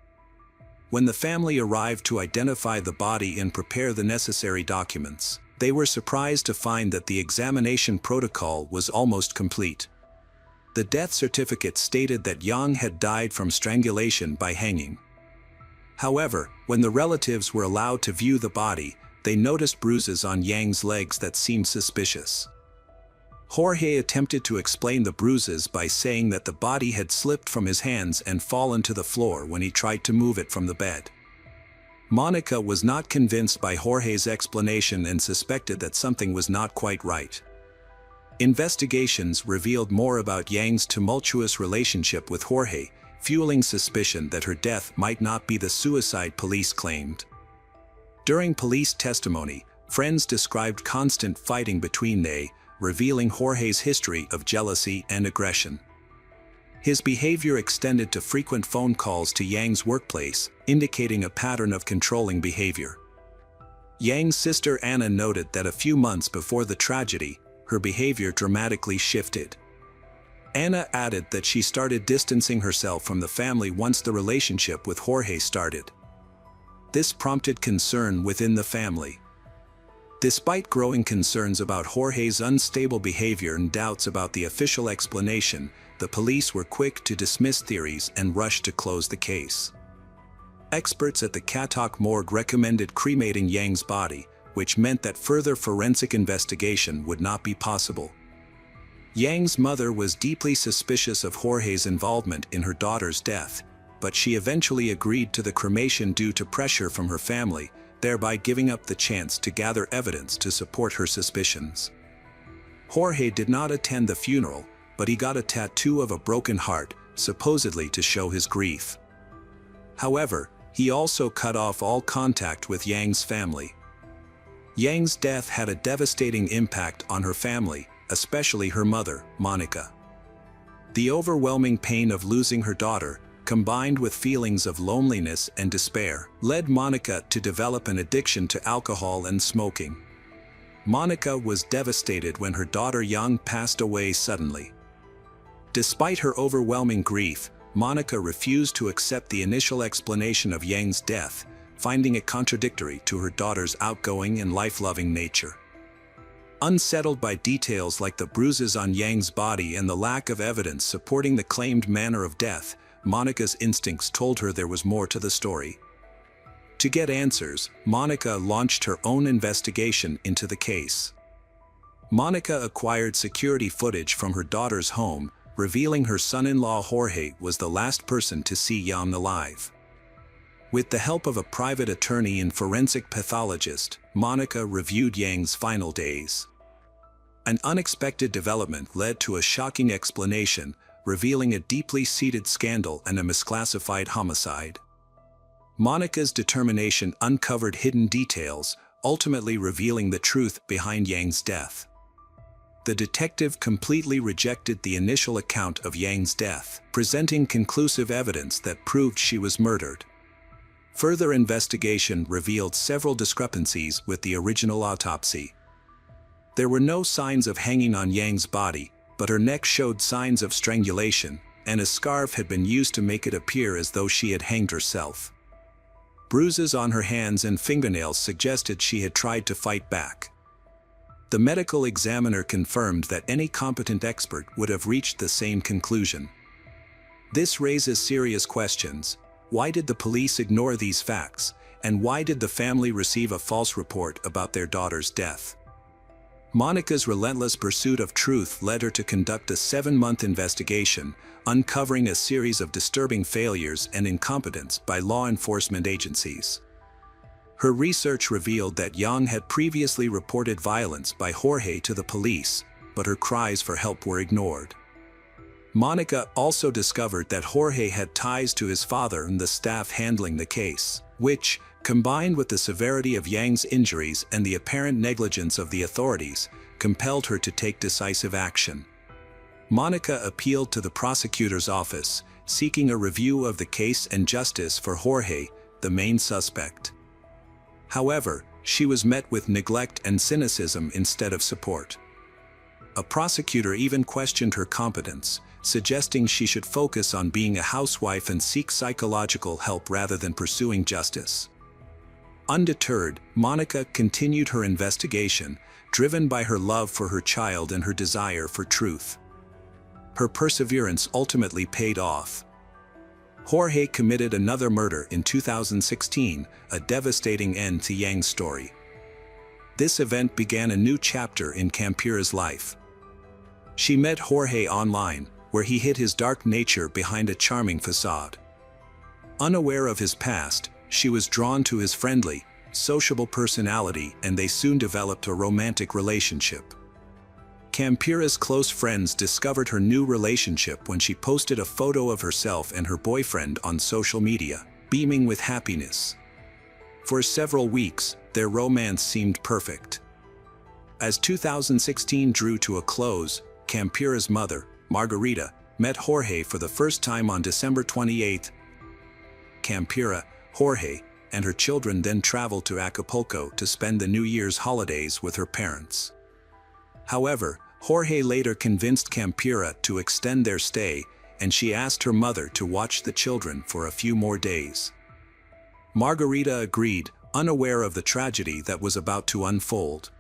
When the family arrived to identify the body and prepare the necessary documents, they were surprised to find that the examination protocol was almost complete. The death certificate stated that Yang had died from strangulation by hanging. However, when the relatives were allowed to view the body, they noticed bruises on Yang's legs that seemed suspicious. Jorge attempted to explain the bruises by saying that the body had slipped from his hands and fallen to the floor when he tried to move it from the bed. Monica was not convinced by Jorge's explanation and suspected that something was not quite right. Investigations revealed more about Yang's tumultuous relationship with Jorge, fueling suspicion that her death might not be the suicide police claimed. During police testimony, friends described constant fighting between they, revealing Jorge's history of jealousy and aggression. His behavior extended to frequent phone calls to Yang's workplace, indicating a pattern of controlling behavior. Yang's sister Anna noted that a few months before the tragedy, her behavior dramatically shifted. Anna added that she started distancing herself from the family once the relationship with Jorge started. This prompted concern within the family. Despite growing concerns about Jorge's unstable behavior and doubts about the official explanation, the police were quick to dismiss theories and rushed to close the case. Experts at the Katok morgue recommended cremating Yang's body, which meant that further forensic investigation would not be possible. Yang's mother was deeply suspicious of Jorge's involvement in her daughter's death, but she eventually agreed to the cremation due to pressure from her family, thereby giving up the chance to gather evidence to support her suspicions. Jorge did not attend the funeral, but he got a tattoo of a broken heart, supposedly to show his grief. However, he also cut off all contact with Yang's family. Yang's death had a devastating impact on her family, especially her mother, Monica. The overwhelming pain of losing her daughter, combined with feelings of loneliness and despair, led Monica to develop an addiction to alcohol and smoking. Monica was devastated when her daughter Yang passed away suddenly. Despite her overwhelming grief, Monica refused to accept the initial explanation of Yang's death, finding it contradictory to her daughter's outgoing and life-loving nature. Unsettled by details like the bruises on Yang's body and the lack of evidence supporting the claimed manner of death, Monica's instincts told her there was more to the story. To get answers, Monica launched her own investigation into the case. Monica acquired security footage from her daughter's home, revealing her son-in-law Jorge was the last person to see Yang alive. With the help of a private attorney and forensic pathologist, Monica reviewed Yang's final days. An unexpected development led to a shocking explanation, revealing a deeply seated scandal and a misclassified homicide. Monica's determination uncovered hidden details, ultimately revealing the truth behind Yang's death. The detective completely rejected the initial account of Yang's death, presenting conclusive evidence that proved she was murdered. Further investigation revealed several discrepancies with the original autopsy. There were no signs of hanging on Yang's body, but her neck showed signs of strangulation, and a scarf had been used to make it appear as though she had hanged herself. Bruises on her hands and fingernails suggested she had tried to fight back. The medical examiner confirmed that any competent expert would have reached the same conclusion. This raises serious questions. Why did the police ignore these facts, and why did the family receive a false report about their daughter's death? Monica's relentless pursuit of truth led her to conduct a 7-month investigation, uncovering a series of disturbing failures and incompetence by law enforcement agencies. Her research revealed that Yang had previously reported violence by Jorge to the police, but her cries for help were ignored. Monica also discovered that Jorge had ties to his father and the staff handling the case, which, combined with the severity of Yang's injuries and the apparent negligence of the authorities, compelled her to take decisive action. Monica appealed to the prosecutor's office, seeking a review of the case and justice for Jorge, the main suspect. However, she was met with neglect and cynicism instead of support. A prosecutor even questioned her competence, suggesting she should focus on being a housewife and seek psychological help rather than pursuing justice. Undeterred, Monica continued her investigation, driven by her love for her child and her desire for truth. Her perseverance ultimately paid off. Jorge committed another murder in 2016, a devastating end to Yang's story. This event began a new chapter in Campira's life. She met Jorge online, where he hid his dark nature behind a charming facade. Unaware of his past, she was drawn to his friendly, sociable personality, and they soon developed a romantic relationship. Campira's close friends discovered her new relationship when she posted a photo of herself and her boyfriend on social media, beaming with happiness. For several weeks, their romance seemed perfect. As 2016 drew to a close, Campira's mother, Margarita, met Jorge for the first time on December 28. Campira, Jorge, and her children then traveled to Acapulco to spend the New Year's holidays with her parents. However, Jorge later convinced Campira to extend their stay, and she asked her mother to watch the children for a few more days. Margarita agreed, unaware of the tragedy that was about to unfold.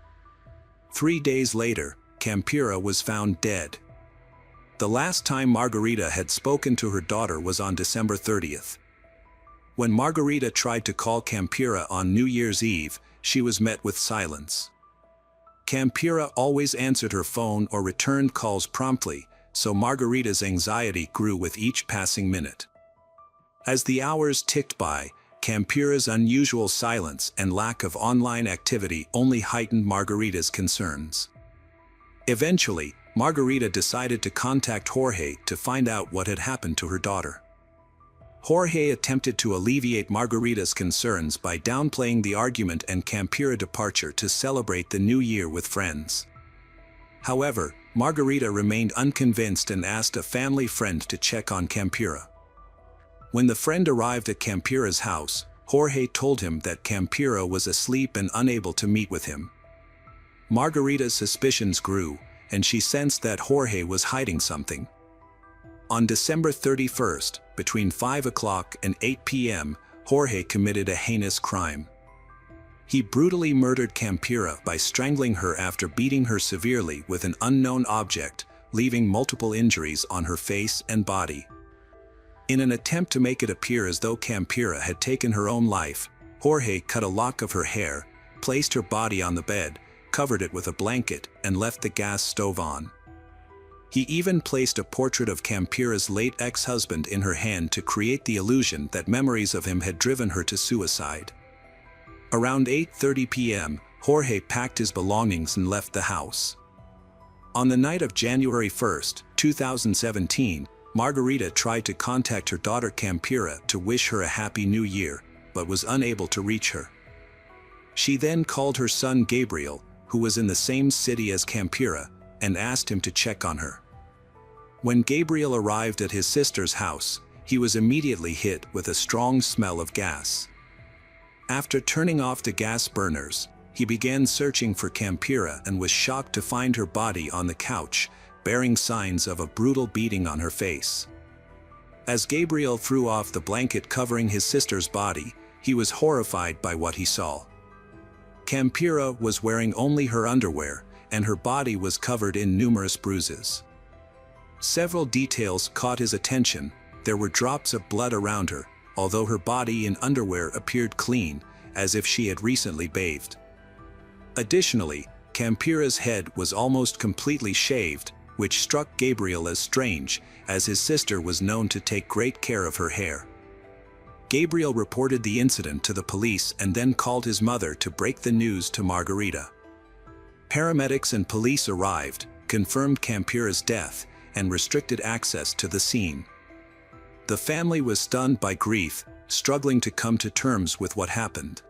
3 days later, Campira was found dead. The last time Margarita had spoken to her daughter was on December 30th. When Margarita tried to call Campira on New Year's Eve, she was met with silence. Campira always answered her phone or returned calls promptly, so Margarita's anxiety grew with each passing minute. As the hours ticked by, Campira's unusual silence and lack of online activity only heightened Margarita's concerns. Eventually, Margarita decided to contact Jorge to find out what had happened to her daughter. Jorge attempted to alleviate Margarita's concerns by downplaying the argument and Campira departure to celebrate the new year with friends. However, Margarita remained unconvinced and asked a family friend to check on Campira. When the friend arrived at Campira's house, Jorge told him that Campira was asleep and unable to meet with him. Margarita's suspicions grew, and she sensed that Jorge was hiding something. On December 31st, between 5 o'clock and 8 p.m., Jorge committed a heinous crime. He brutally murdered Campira by strangling her after beating her severely with an unknown object, leaving multiple injuries on her face and body. In an attempt to make it appear as though Campira had taken her own life, Jorge cut a lock of her hair, placed her body on the bed, covered it with a blanket, and left the gas stove on. He even placed a portrait of Campira's late ex-husband in her hand to create the illusion that memories of him had driven her to suicide. Around 8:30 p.m., Jorge packed his belongings and left the house. On the night of January 1, 2017, Margarita tried to contact her daughter Campira to wish her a happy new year, but was unable to reach her. She then called her son Gabriel, who was in the same city as Campira, and asked him to check on her. When Gabriel arrived at his sister's house, he was immediately hit with a strong smell of gas. After turning off the gas burners, he began searching for Campira and was shocked to find her body on the couch, bearing signs of a brutal beating on her face. As Gabriel threw off the blanket covering his sister's body, he was horrified by what he saw. Campira was wearing only her underwear, and her body was covered in numerous bruises. Several details caught his attention. There were drops of blood around her, although her body in underwear appeared clean, as if she had recently bathed. Additionally, Campira's head was almost completely shaved, which struck Gabriel as strange, as his sister was known to take great care of her hair. Gabriel reported the incident to the police and then called his mother to break the news to Margarita. Paramedics and police arrived, confirmed Campira's death, and restricted access to the scene. The family was stunned by grief, struggling to come to terms with what happened.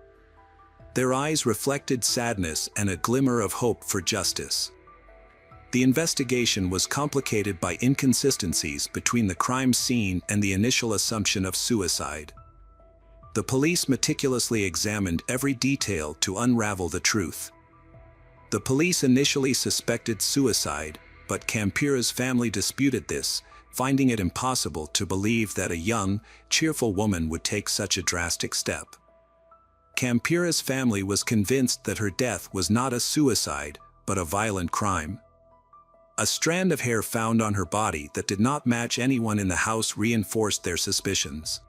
Their eyes reflected sadness and a glimmer of hope for justice. The investigation was complicated by inconsistencies between the crime scene and the initial assumption of suicide. The police meticulously examined every detail to unravel the truth. The police initially suspected suicide, but Campira's family disputed this, finding it impossible to believe that a young, cheerful woman would take such a drastic step. Campira's family was convinced that her death was not a suicide, but a violent crime. A strand of hair found on her body that did not match anyone in the house reinforced their suspicions.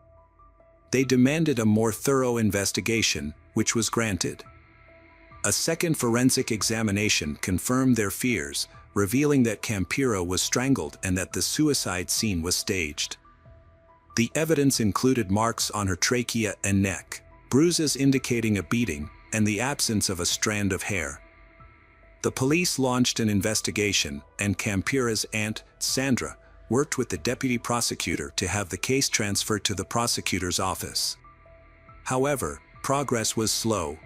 They demanded a more thorough investigation, which was granted. A second forensic examination confirmed their fears, revealing that Campira was strangled and that the suicide scene was staged. The evidence included marks on her trachea and neck, bruises indicating a beating, and the absence of a strand of hair. The police launched an investigation, and Campira's aunt, Sandra, worked with the deputy prosecutor to have the case transferred to the prosecutor's office. However, progress was slow.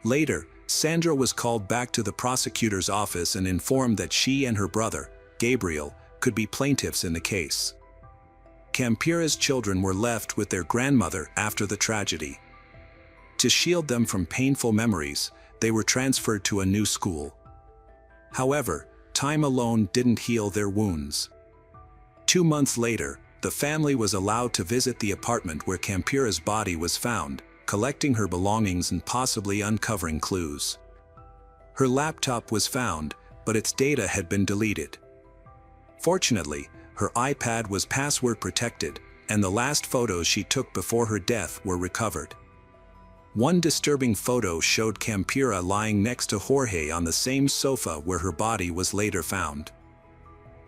Later, Sandra was called back to the prosecutor's office and informed that she and her brother, Gabriel, could be plaintiffs in the case. Campira's children were left with their grandmother after the tragedy. To shield them from painful memories, they were transferred to a new school. However, time alone didn't heal their wounds. 2 months later, the family was allowed to visit the apartment where Campira's body was found, collecting her belongings and possibly uncovering clues. Her laptop was found, but its data had been deleted. Fortunately, her iPad was password protected, and the last photos she took before her death were recovered. One disturbing photo showed Campira lying next to Jorge on the same sofa where her body was later found.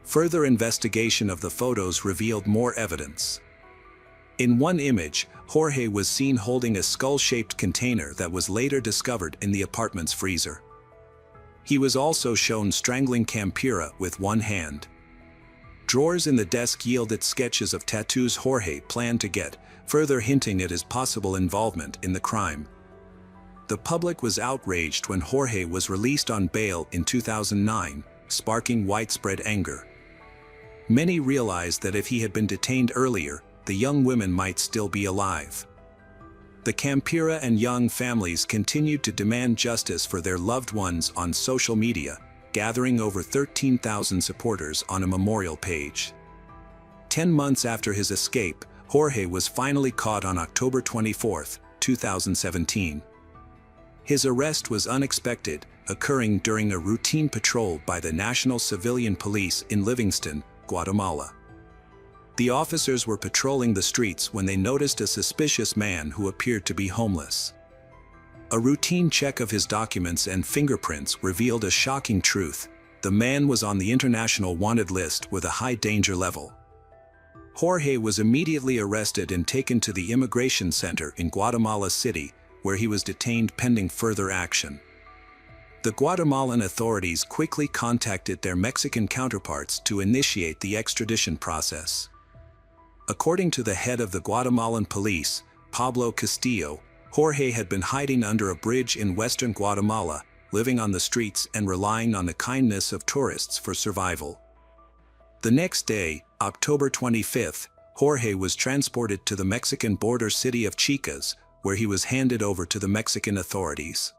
Further investigation of the photos revealed more evidence. In one image, Jorge was seen holding a skull-shaped container that was later discovered in the apartment's freezer. He was also shown strangling Campira with one hand. Drawers in the desk yielded sketches of tattoos Jorge planned to get, further hinting at his possible involvement in the crime. The public was outraged when Jorge was released on bail in 2009, sparking widespread anger. Many realized that if he had been detained earlier, the young women might still be alive. The Campira and Young families continued to demand justice for their loved ones on social media, gathering over 13,000 supporters on a memorial page. 10 months after his escape, Jorge was finally caught on October 24, 2017. His arrest was unexpected, occurring during a routine patrol by the National Civilian Police in Livingston, Guatemala. The officers were patrolling the streets when they noticed a suspicious man who appeared to be homeless. A routine check of his documents and fingerprints revealed a shocking truth: the man was on the international wanted list with a high danger level. Jorge was immediately arrested and taken to the immigration center in Guatemala City, where he was detained pending further action. The Guatemalan authorities quickly contacted their Mexican counterparts to initiate the extradition process. According to the head of the Guatemalan police, Pablo Castillo, Jorge had been hiding under a bridge in western Guatemala, living on the streets and relying on the kindness of tourists for survival. The next day, October 25, Jorge was transported to the Mexican border city of Chicas, where he was handed over to the Mexican authorities.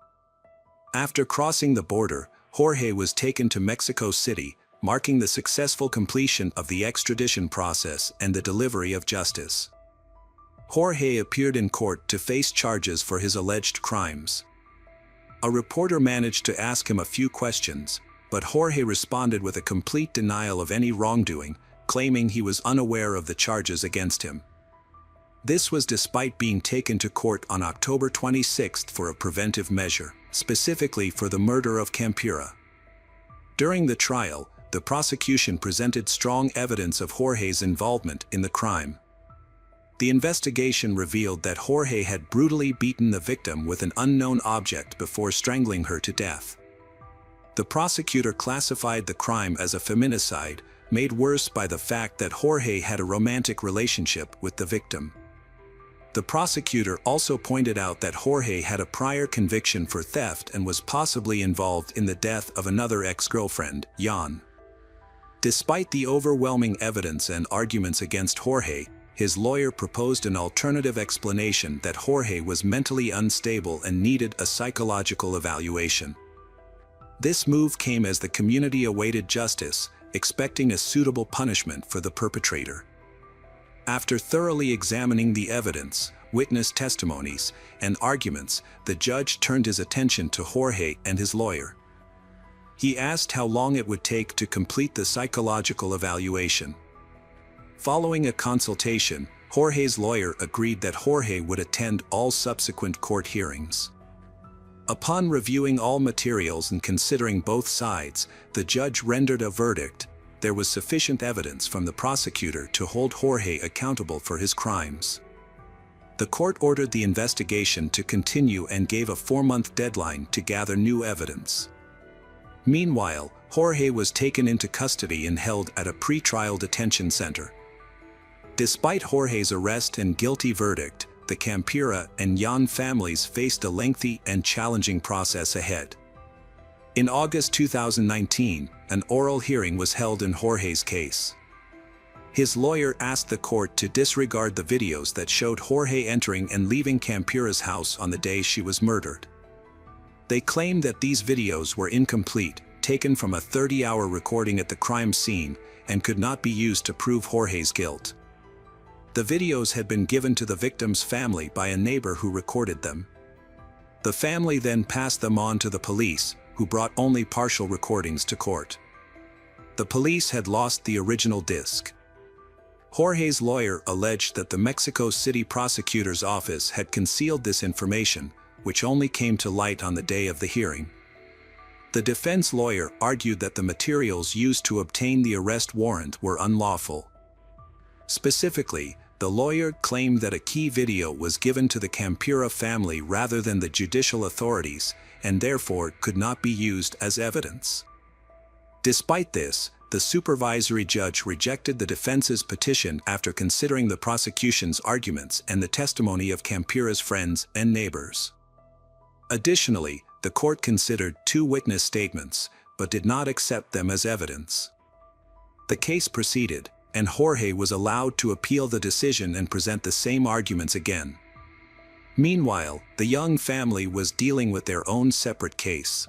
After crossing the border, Jorge was taken to Mexico City, marking the successful completion of the extradition process and the delivery of justice. Jorge appeared in court to face charges for his alleged crimes. A reporter managed to ask him a few questions, but Jorge responded with a complete denial of any wrongdoing, claiming he was unaware of the charges against him. This was despite being taken to court on October 26 for a preventive measure, specifically for the murder of Campira. During the trial, the prosecution presented strong evidence of Jorge's involvement in the crime. The investigation revealed that Jorge had brutally beaten the victim with an unknown object before strangling her to death. The prosecutor classified the crime as a feminicide, made worse by the fact that Jorge had a romantic relationship with the victim. The prosecutor also pointed out that Jorge had a prior conviction for theft and was possibly involved in the death of another ex-girlfriend, Yun. Despite the overwhelming evidence and arguments against Jorge, his lawyer proposed an alternative explanation that Jorge was mentally unstable and needed a psychological evaluation. This move came as the community awaited justice, expecting a suitable punishment for the perpetrator. After thoroughly examining the evidence, witness testimonies, and arguments, the judge turned his attention to Jorge and his lawyer. He asked how long it would take to complete the psychological evaluation. Following a consultation, Jorge's lawyer agreed that Jorge would attend all subsequent court hearings. Upon reviewing all materials and considering both sides, the judge rendered a verdict. There was sufficient evidence from the prosecutor to hold Jorge accountable for his crimes. The court ordered the investigation to continue and gave a 4-month deadline to gather new evidence. Meanwhile, Jorge was taken into custody and held at a pre-trial detention center. Despite Jorge's arrest and guilty verdict, the Campira and Yun families faced a lengthy and challenging process ahead. In August 2019, an oral hearing was held in Jorge's case. His lawyer asked the court to disregard the videos that showed Jorge entering and leaving Campira's house on the day she was murdered. They claimed that these videos were incomplete, taken from a 30-hour recording at the crime scene, and could not be used to prove Jorge's guilt. The videos had been given to the victim's family by a neighbor who recorded them. The family then passed them on to the police, who brought only partial recordings to court. The police had lost the original disc. Jorge's lawyer alleged that the Mexico City prosecutor's office had concealed this information, which only came to light on the day of the hearing. The defense lawyer argued that the materials used to obtain the arrest warrant were unlawful. Specifically, the lawyer claimed that a key video was given to the Campira family rather than the judicial authorities, and therefore could not be used as evidence. Despite this, the supervisory judge rejected the defense's petition after considering the prosecution's arguments and the testimony of Campira's friends and neighbors. Additionally, the court considered 2 witness statements, but did not accept them as evidence. The case proceeded, and Jorge was allowed to appeal the decision and present the same arguments again. Meanwhile, the Yun family was dealing with their own separate case.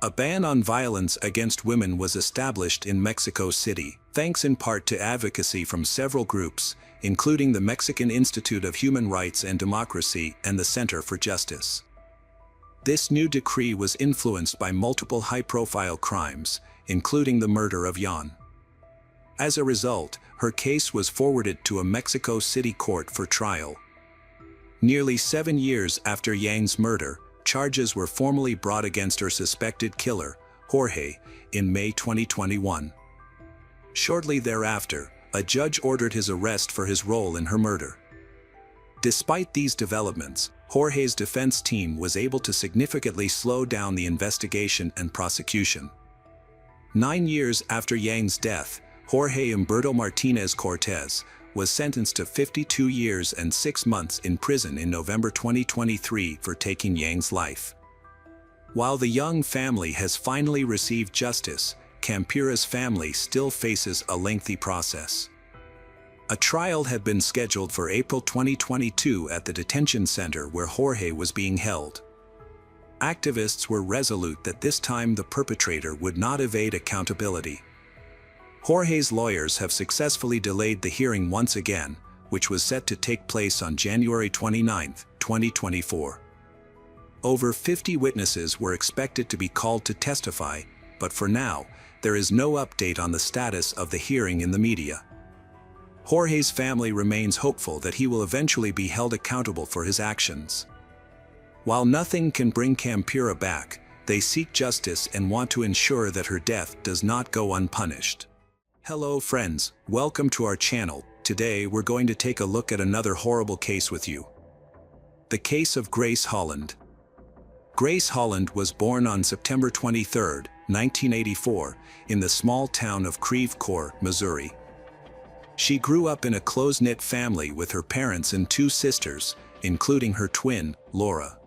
A ban on violence against women was established in Mexico City, thanks in part to advocacy from several groups, including the Mexican Institute of Human Rights and Democracy and the Center for Justice. This new decree was influenced by multiple high-profile crimes, including the murder of Yun. As a result, her case was forwarded to a Mexico City court for trial. Nearly 7 years after Yun's murder, charges were formally brought against her suspected killer, Jorge, in May 2021. Shortly thereafter, a judge ordered his arrest for his role in her murder. Despite these developments, Jorge's defense team was able to significantly slow down the investigation and prosecution. 9 years after Yun's death, Jorge Humberto Martinez Cortez was sentenced to 52 years and 6 months in prison in November 2023 for taking Yun's life. While the Yun family has finally received justice, Campira's family still faces a lengthy process. A trial had been scheduled for April 2022 at the detention center where Jorge was being held. Activists were resolute that this time the perpetrator would not evade accountability. Jorge's lawyers have successfully delayed the hearing once again, which was set to take place on January 29, 2024. Over 50 witnesses were expected to be called to testify, but for now, there is no update on the status of the hearing in the media. Jorge's family remains hopeful that he will eventually be held accountable for his actions. While nothing can bring Campira back, they seek justice and want to ensure that her death does not go unpunished. Hello friends, welcome to our channel. Today we're going to take a look at another horrible case with you. The case of Grace Holland. Grace Holland was born on September 23, 1984, in the small town of Creve Coeur, Missouri. She grew up in a close-knit family with her parents and two sisters, including her twin, Laura.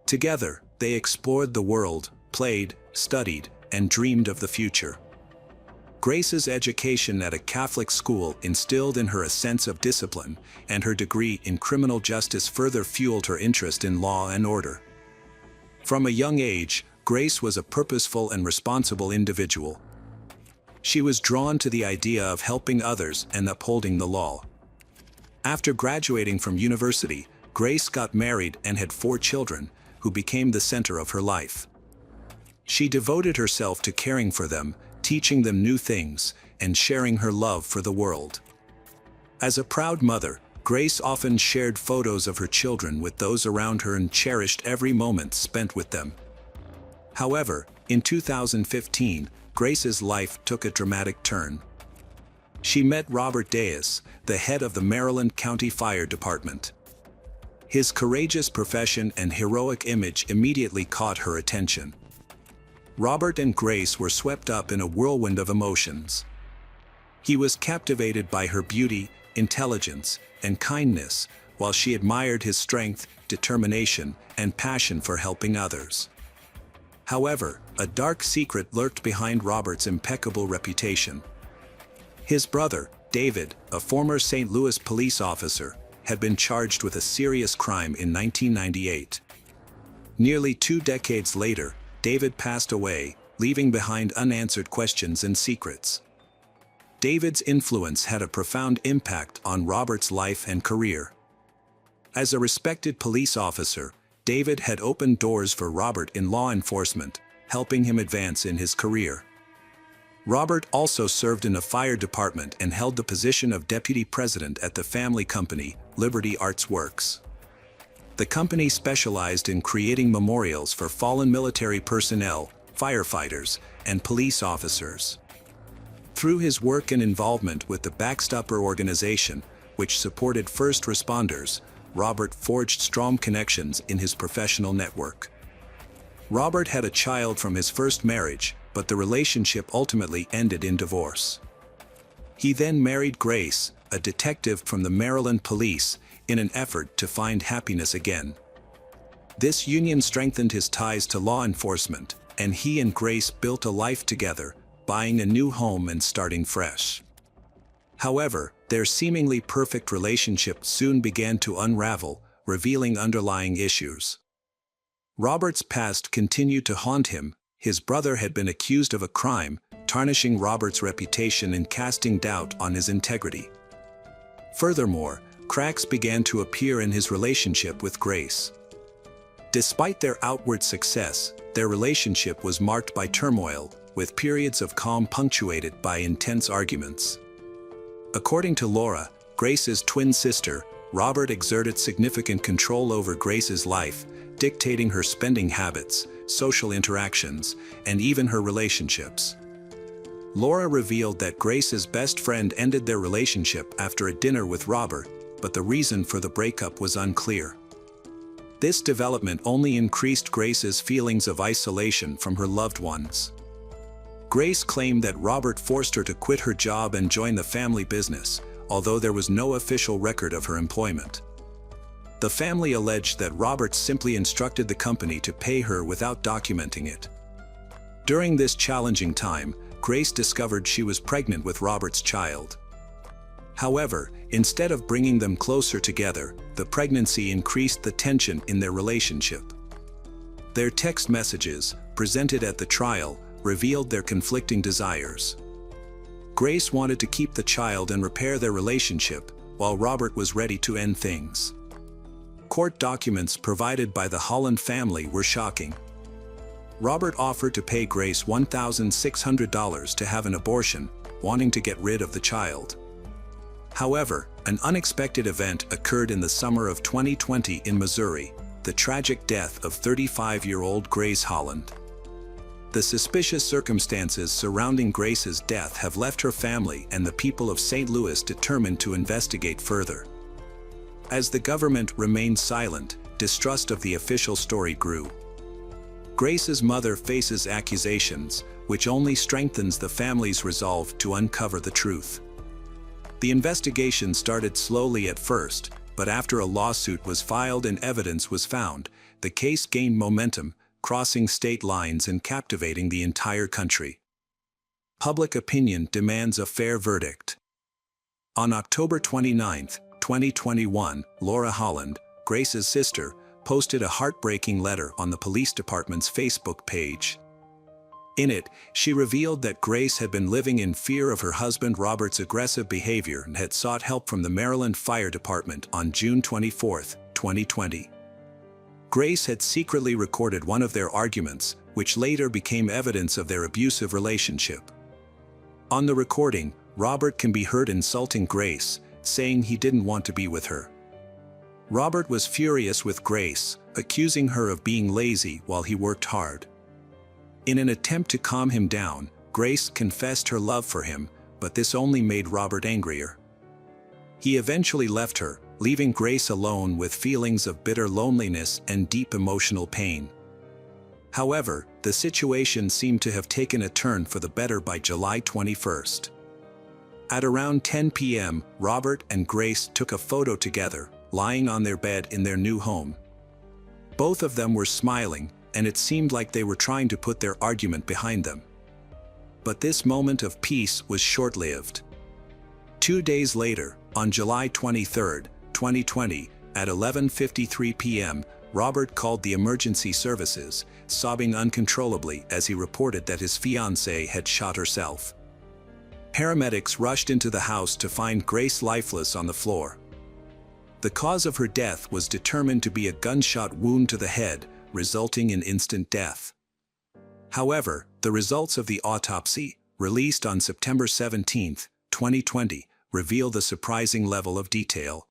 Together, they explored the world, played, studied, and dreamed of the future. Grace's education at a Catholic school instilled in her a sense of discipline, and her degree in criminal justice further fueled her interest in law and order. From a young age, Grace was a purposeful and responsible individual. She was drawn to the idea of helping others and upholding the law. After graduating from university, Grace got married and had 4 children, who became the center of her life. She devoted herself to caring for them, teaching them new things, and sharing her love for the world. As a proud mother, Grace often shared photos of her children with those around her and cherished every moment spent with them. However, in 2015, Grace's life took a dramatic turn. She met Robert Diaz, the head of the Maryland County Fire Department. His courageous profession and heroic image immediately caught her attention. Robert and Grace were swept up in a whirlwind of emotions. He was captivated by her beauty, intelligence, and kindness, while she admired his strength, determination, and passion for helping others. However, a dark secret lurked behind Robert's impeccable reputation. His brother, David, a former St. Louis police officer, had been charged with a serious crime in 1998. Nearly 2 decades later, David passed away, leaving behind unanswered questions and secrets. David's influence had a profound impact on Robert's life and career. As a respected police officer, David had opened doors for Robert in law enforcement, helping him advance in his career. Robert also served in a fire department and held the position of deputy president at the family company, Liberty Arts Works. The company specialized in creating memorials for fallen military personnel, firefighters, and police officers. Through his work and involvement with the Backstopper organization, which supported first responders, Robert forged strong connections in his professional network. Robert had a child from his first marriage, but the relationship ultimately ended in divorce. He then married Grace, a detective from the Maryland Police, in an effort to find happiness again. This union strengthened his ties to law enforcement, and he and Grace built a life together, buying a new home and starting fresh. However, their seemingly perfect relationship soon began to unravel, revealing underlying issues. Robert's past continued to haunt him. His brother had been accused of a crime, tarnishing Robert's reputation and casting doubt on his integrity. Furthermore, cracks began to appear in his relationship with Grace. Despite their outward success, their relationship was marked by turmoil, with periods of calm punctuated by intense arguments. According to Laura, Grace's twin sister, Robert exerted significant control over Grace's life, dictating her spending habits, social interactions, and even her relationships. Laura revealed that Grace's best friend ended their relationship after a dinner with Robert, but the reason for the breakup was unclear. This development only increased Grace's feelings of isolation from her loved ones. Grace claimed that Robert forced her to quit her job and join the family business, although there was no official record of her employment. The family alleged that Robert simply instructed the company to pay her without documenting it. During this challenging time, Grace discovered she was pregnant with Robert's child. However, instead of bringing them closer together, the pregnancy increased the tension in their relationship. Their text messages, presented at the trial, revealed their conflicting desires. Grace wanted to keep the child and repair their relationship, while Robert was ready to end things. Court documents provided by the Holland family were shocking. Robert offered to pay Grace $1,600 to have an abortion, wanting to get rid of the child. However, an unexpected event occurred in the summer of 2020 in Missouri, the tragic death of 35-year-old Grace Holland. The suspicious circumstances surrounding Grace's death have left her family and the people of St. Louis determined to investigate further. As the government remained silent, distrust of the official story grew. Grace's mother faces accusations, which only strengthens the family's resolve to uncover the truth. The investigation started slowly at first, but after a lawsuit was filed and evidence was found, the case gained momentum, crossing state lines and captivating the entire country. Public opinion demands a fair verdict. On October 29, 2021, Laura Holland, Grace's sister, posted a heartbreaking letter on the police department's Facebook page. In it, she revealed that Grace had been living in fear of her husband Robert's aggressive behavior and had sought help from the Maryland Fire Department on June 24, 2020. Grace had secretly recorded one of their arguments, which later became evidence of their abusive relationship. On the recording, Robert can be heard insulting Grace, saying he didn't want to be with her. Robert was furious with Grace, accusing her of being lazy while he worked hard. In an attempt to calm him down, Grace confessed her love for him, but this only made Robert angrier. He eventually left her, leaving Grace alone with feelings of bitter loneliness and deep emotional pain. However, the situation seemed to have taken a turn for the better by July 21st. At around 10 p.m., Robert and Grace took a photo together, lying on their bed in their new home. Both of them were smiling, and it seemed like they were trying to put their argument behind them. But this moment of peace was short-lived. 2 days later, on July 23, 2020, at 11:53 p.m., Robert called the emergency services, sobbing uncontrollably as he reported that his fiancée had shot herself. Paramedics rushed into the house to find Grace lifeless on the floor. The cause of her death was determined to be a gunshot wound to the head, resulting in instant death. However, the results of the autopsy, released on September 17, 2020, reveal the surprising level of detail.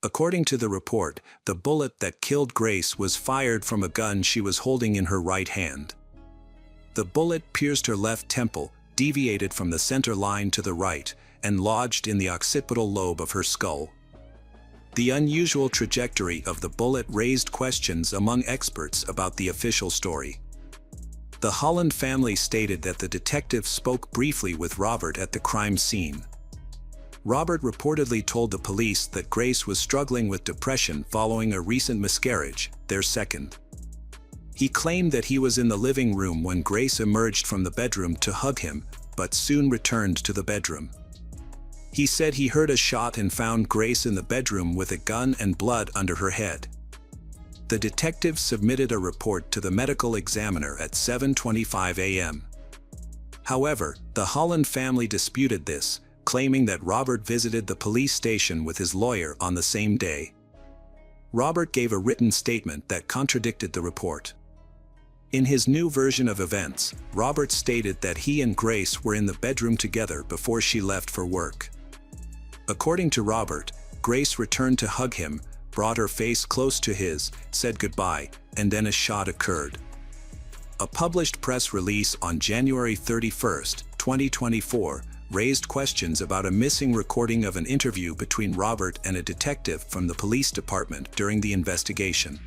According to the report, the bullet that killed Grace was fired from a gun she was holding in her right hand. The bullet pierced her left temple, deviated from the center line to the right, and lodged in the occipital lobe of her skull. The unusual trajectory of the bullet raised questions among experts about the official story. The Holland family stated that the detective spoke briefly with Robert at the crime scene. Robert reportedly told the police that Grace was struggling with depression following a recent miscarriage, their second. He claimed that he was in the living room when Grace emerged from the bedroom to hug him, but soon returned to the bedroom. He said he heard a shot and found Grace in the bedroom with a gun and blood under her head. The detective submitted a report to the medical examiner at 7:25 a.m. However, the Holland family disputed this, claiming that Robert visited the police station with his lawyer on the same day. Robert gave a written statement that contradicted the report. In his new version of events, Robert stated that he and Grace were in the bedroom together before she left for work. According to Robert, Grace returned to hug him, brought her face close to his, said goodbye, and then a shot occurred. A published press release on January 31, 2024, raised questions about a missing recording of an interview between Robert and a detective from the police department during the investigation.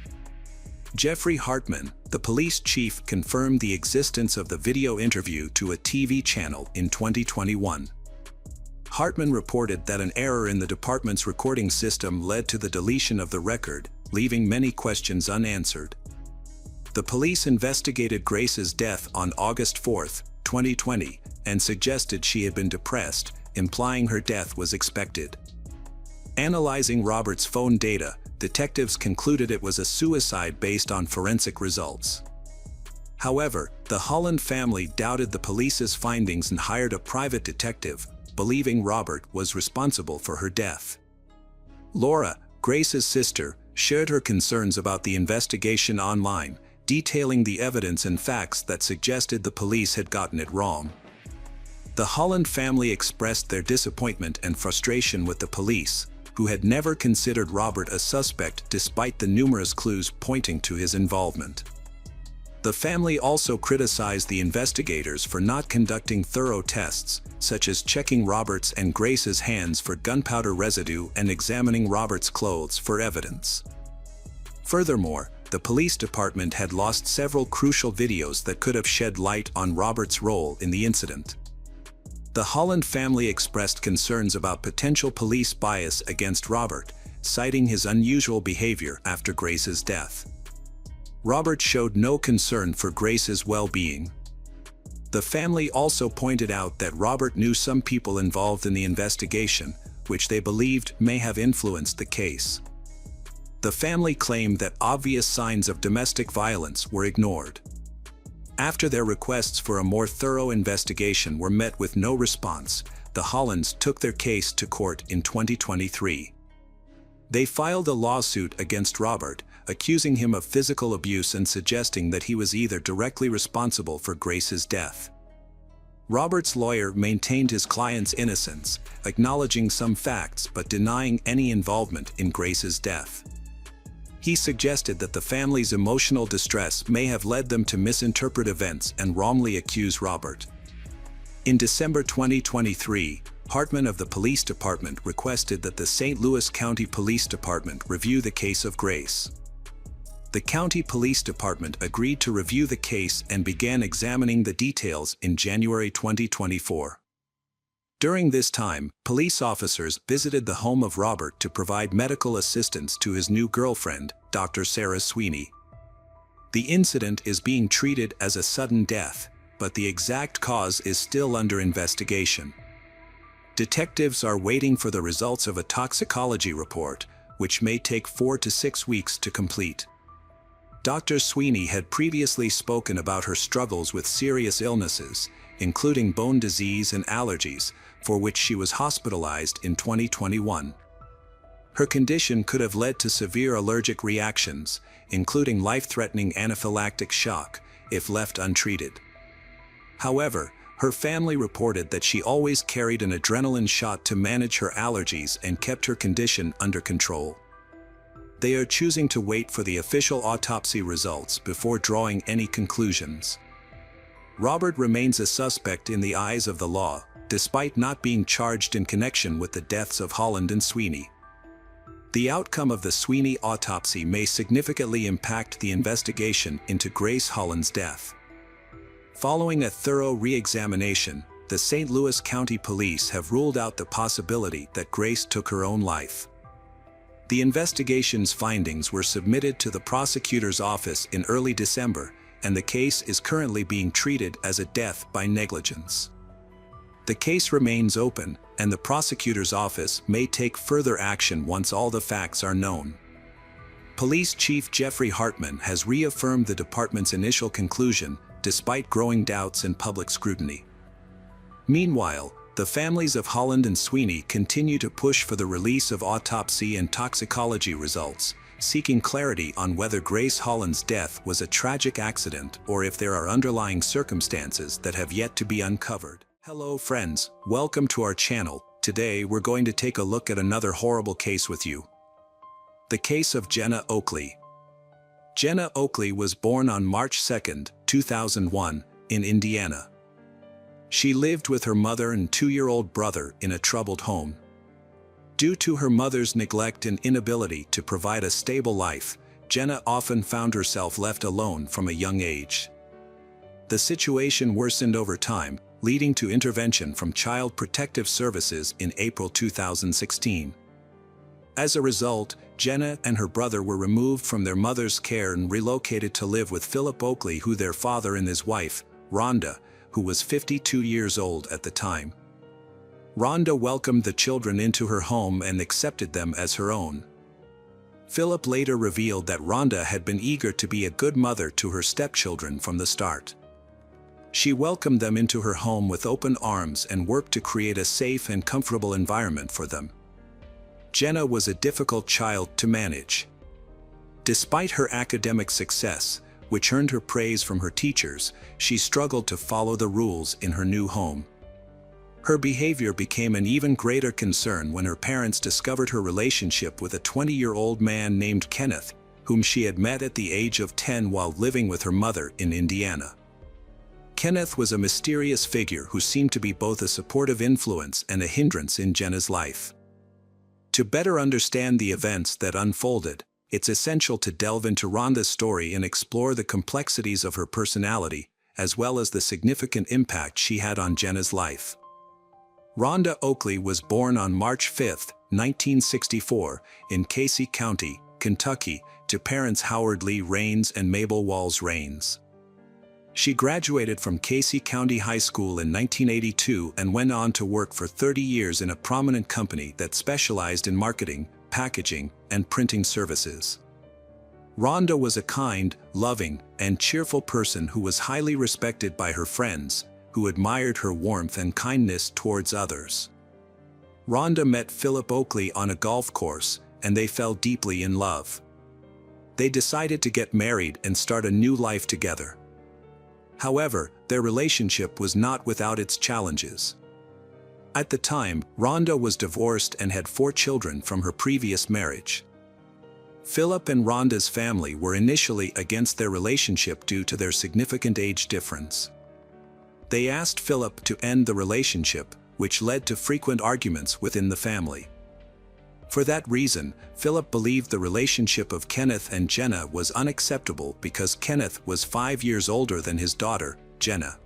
Jeffrey Hartman, the police chief, confirmed the existence of the video interview to a TV channel in 2021. Hartman reported that an error in the department's recording system led to the deletion of the record, leaving many questions unanswered. The police investigated Grace's death on August 4, 2020, and suggested she had been depressed, implying her death was expected. Analyzing Robert's phone data, detectives concluded it was a suicide based on forensic results. However, the Holland family doubted the police's findings and hired a private detective, believing Robert was responsible for her death. Laura, Grace's sister, shared her concerns about the investigation online, detailing the evidence and facts that suggested the police had gotten it wrong. The Holland family expressed their disappointment and frustration with the police, who had never considered Robert a suspect despite the numerous clues pointing to his involvement. The family also criticized the investigators for not conducting thorough tests, such as checking Robert's and Grace's hands for gunpowder residue and examining Robert's clothes for evidence. Furthermore, the police department had lost several crucial videos that could have shed light on Robert's role in the incident. The Holland family expressed concerns about potential police bias against Robert, citing his unusual behavior after Grace's death. Robert showed no concern for Grace's well-being. The family also pointed out that Robert knew some people involved in the investigation, which they believed may have influenced the case. The family claimed that obvious signs of domestic violence were ignored. After their requests for a more thorough investigation were met with no response, the Hollands took their case to court in 2023. They filed a lawsuit against Robert, accusing him of physical abuse and suggesting that he was either directly responsible for Grace's death. Robert's lawyer maintained his client's innocence, acknowledging some facts but denying any involvement in Grace's death. He suggested that the family's emotional distress may have led them to misinterpret events and wrongly accuse Robert. In December 2023, Hartman of the police department requested that the St. Louis County Police Department review the case of Grace. The county police department agreed to review the case and began examining the details in January 2024. During this time, police officers visited the home of Robert to provide medical assistance to his new girlfriend, Dr. Sarah Sweeney. The incident is being treated as a sudden death, but the exact cause is still under investigation. Detectives are waiting for the results of a toxicology report, which may take 4 to 6 weeks to complete. Dr. Sweeney had previously spoken about her struggles with serious illnesses, including bone disease and allergies, for which she was hospitalized in 2021. Her condition could have led to severe allergic reactions, including life-threatening anaphylactic shock, if left untreated. However, her family reported that she always carried an adrenaline shot to manage her allergies and kept her condition under control. They are choosing to wait for the official autopsy results before drawing any conclusions. Robert remains a suspect in the eyes of the law, despite not being charged in connection with the deaths of Holland and Sweeney. The outcome of the Sweeney autopsy may significantly impact the investigation into Grace Holland's death. Following a thorough re-examination, the St. Louis County Police have ruled out the possibility that Grace took her own life. The investigation's findings were submitted to the prosecutor's office in early December, and the case is currently being treated as a death by negligence. The case remains open, and the prosecutor's office may take further action once all the facts are known. Police Chief Jeffrey Hartman has reaffirmed the department's initial conclusion, despite growing doubts and public scrutiny. Meanwhile, the families of Holland and Sweeney continue to push for the release of autopsy and toxicology results, seeking clarity on whether Grace Holland's death was a tragic accident or if there are underlying circumstances that have yet to be uncovered. Hello friends, welcome to our channel. Today we're going to take a look at another horrible case with you. The case of Jenna Oakley. Jenna Oakley was born on March 2, 2001, in Indiana. She lived with her mother and 2-year-old brother in a troubled home. Due to her mother's neglect and inability to provide a stable life, Jenna often found herself left alone from a young age. The situation worsened over time, leading to intervention from Child Protective Services in April 2016. As a result, Jenna and her brother were removed from their mother's care and relocated to live with Philip Oakley, who their father and his wife, Rhonda, who was 52 years old at the time. Rhonda welcomed the children into her home and accepted them as her own. Philip later revealed that Rhonda had been eager to be a good mother to her stepchildren from the start. She welcomed them into her home with open arms and worked to create a safe and comfortable environment for them. Jenna was a difficult child to manage. Despite her academic success, which earned her praise from her teachers, she struggled to follow the rules in her new home. Her behavior became an even greater concern when her parents discovered her relationship with a 20-year-old man named Kenneth, whom she had met at the age of 10 while living with her mother in Indiana. Kenneth was a mysterious figure who seemed to be both a supportive influence and a hindrance in Jenna's life. To better understand the events that unfolded, it's essential to delve into Rhonda's story and explore the complexities of her personality, as well as the significant impact she had on Jenna's life. Rhonda Oakley was born on March 5, 1964, in Casey County, Kentucky, to parents Howard Lee Raines and Mabel Walls Raines. She graduated from Casey County High School in 1982 and went on to work for 30 years in a prominent company that specialized in marketing, packaging, and printing services. Rhonda was a kind, loving, and cheerful person who was highly respected by her friends, who admired her warmth and kindness towards others. Rhonda met Philip Oakley on a golf course, and they fell deeply in love. They decided to get married and start a new life together. However, their relationship was not without its challenges. At the time, Rhonda was divorced and had 4 children from her previous marriage. Philip and Rhonda's family were initially against their relationship due to their significant age difference. They asked Philip to end the relationship, which led to frequent arguments within the family. For that reason, Philip believed the relationship of Kenneth and Jenna was unacceptable because Kenneth was 5 years older than his daughter, Jenna.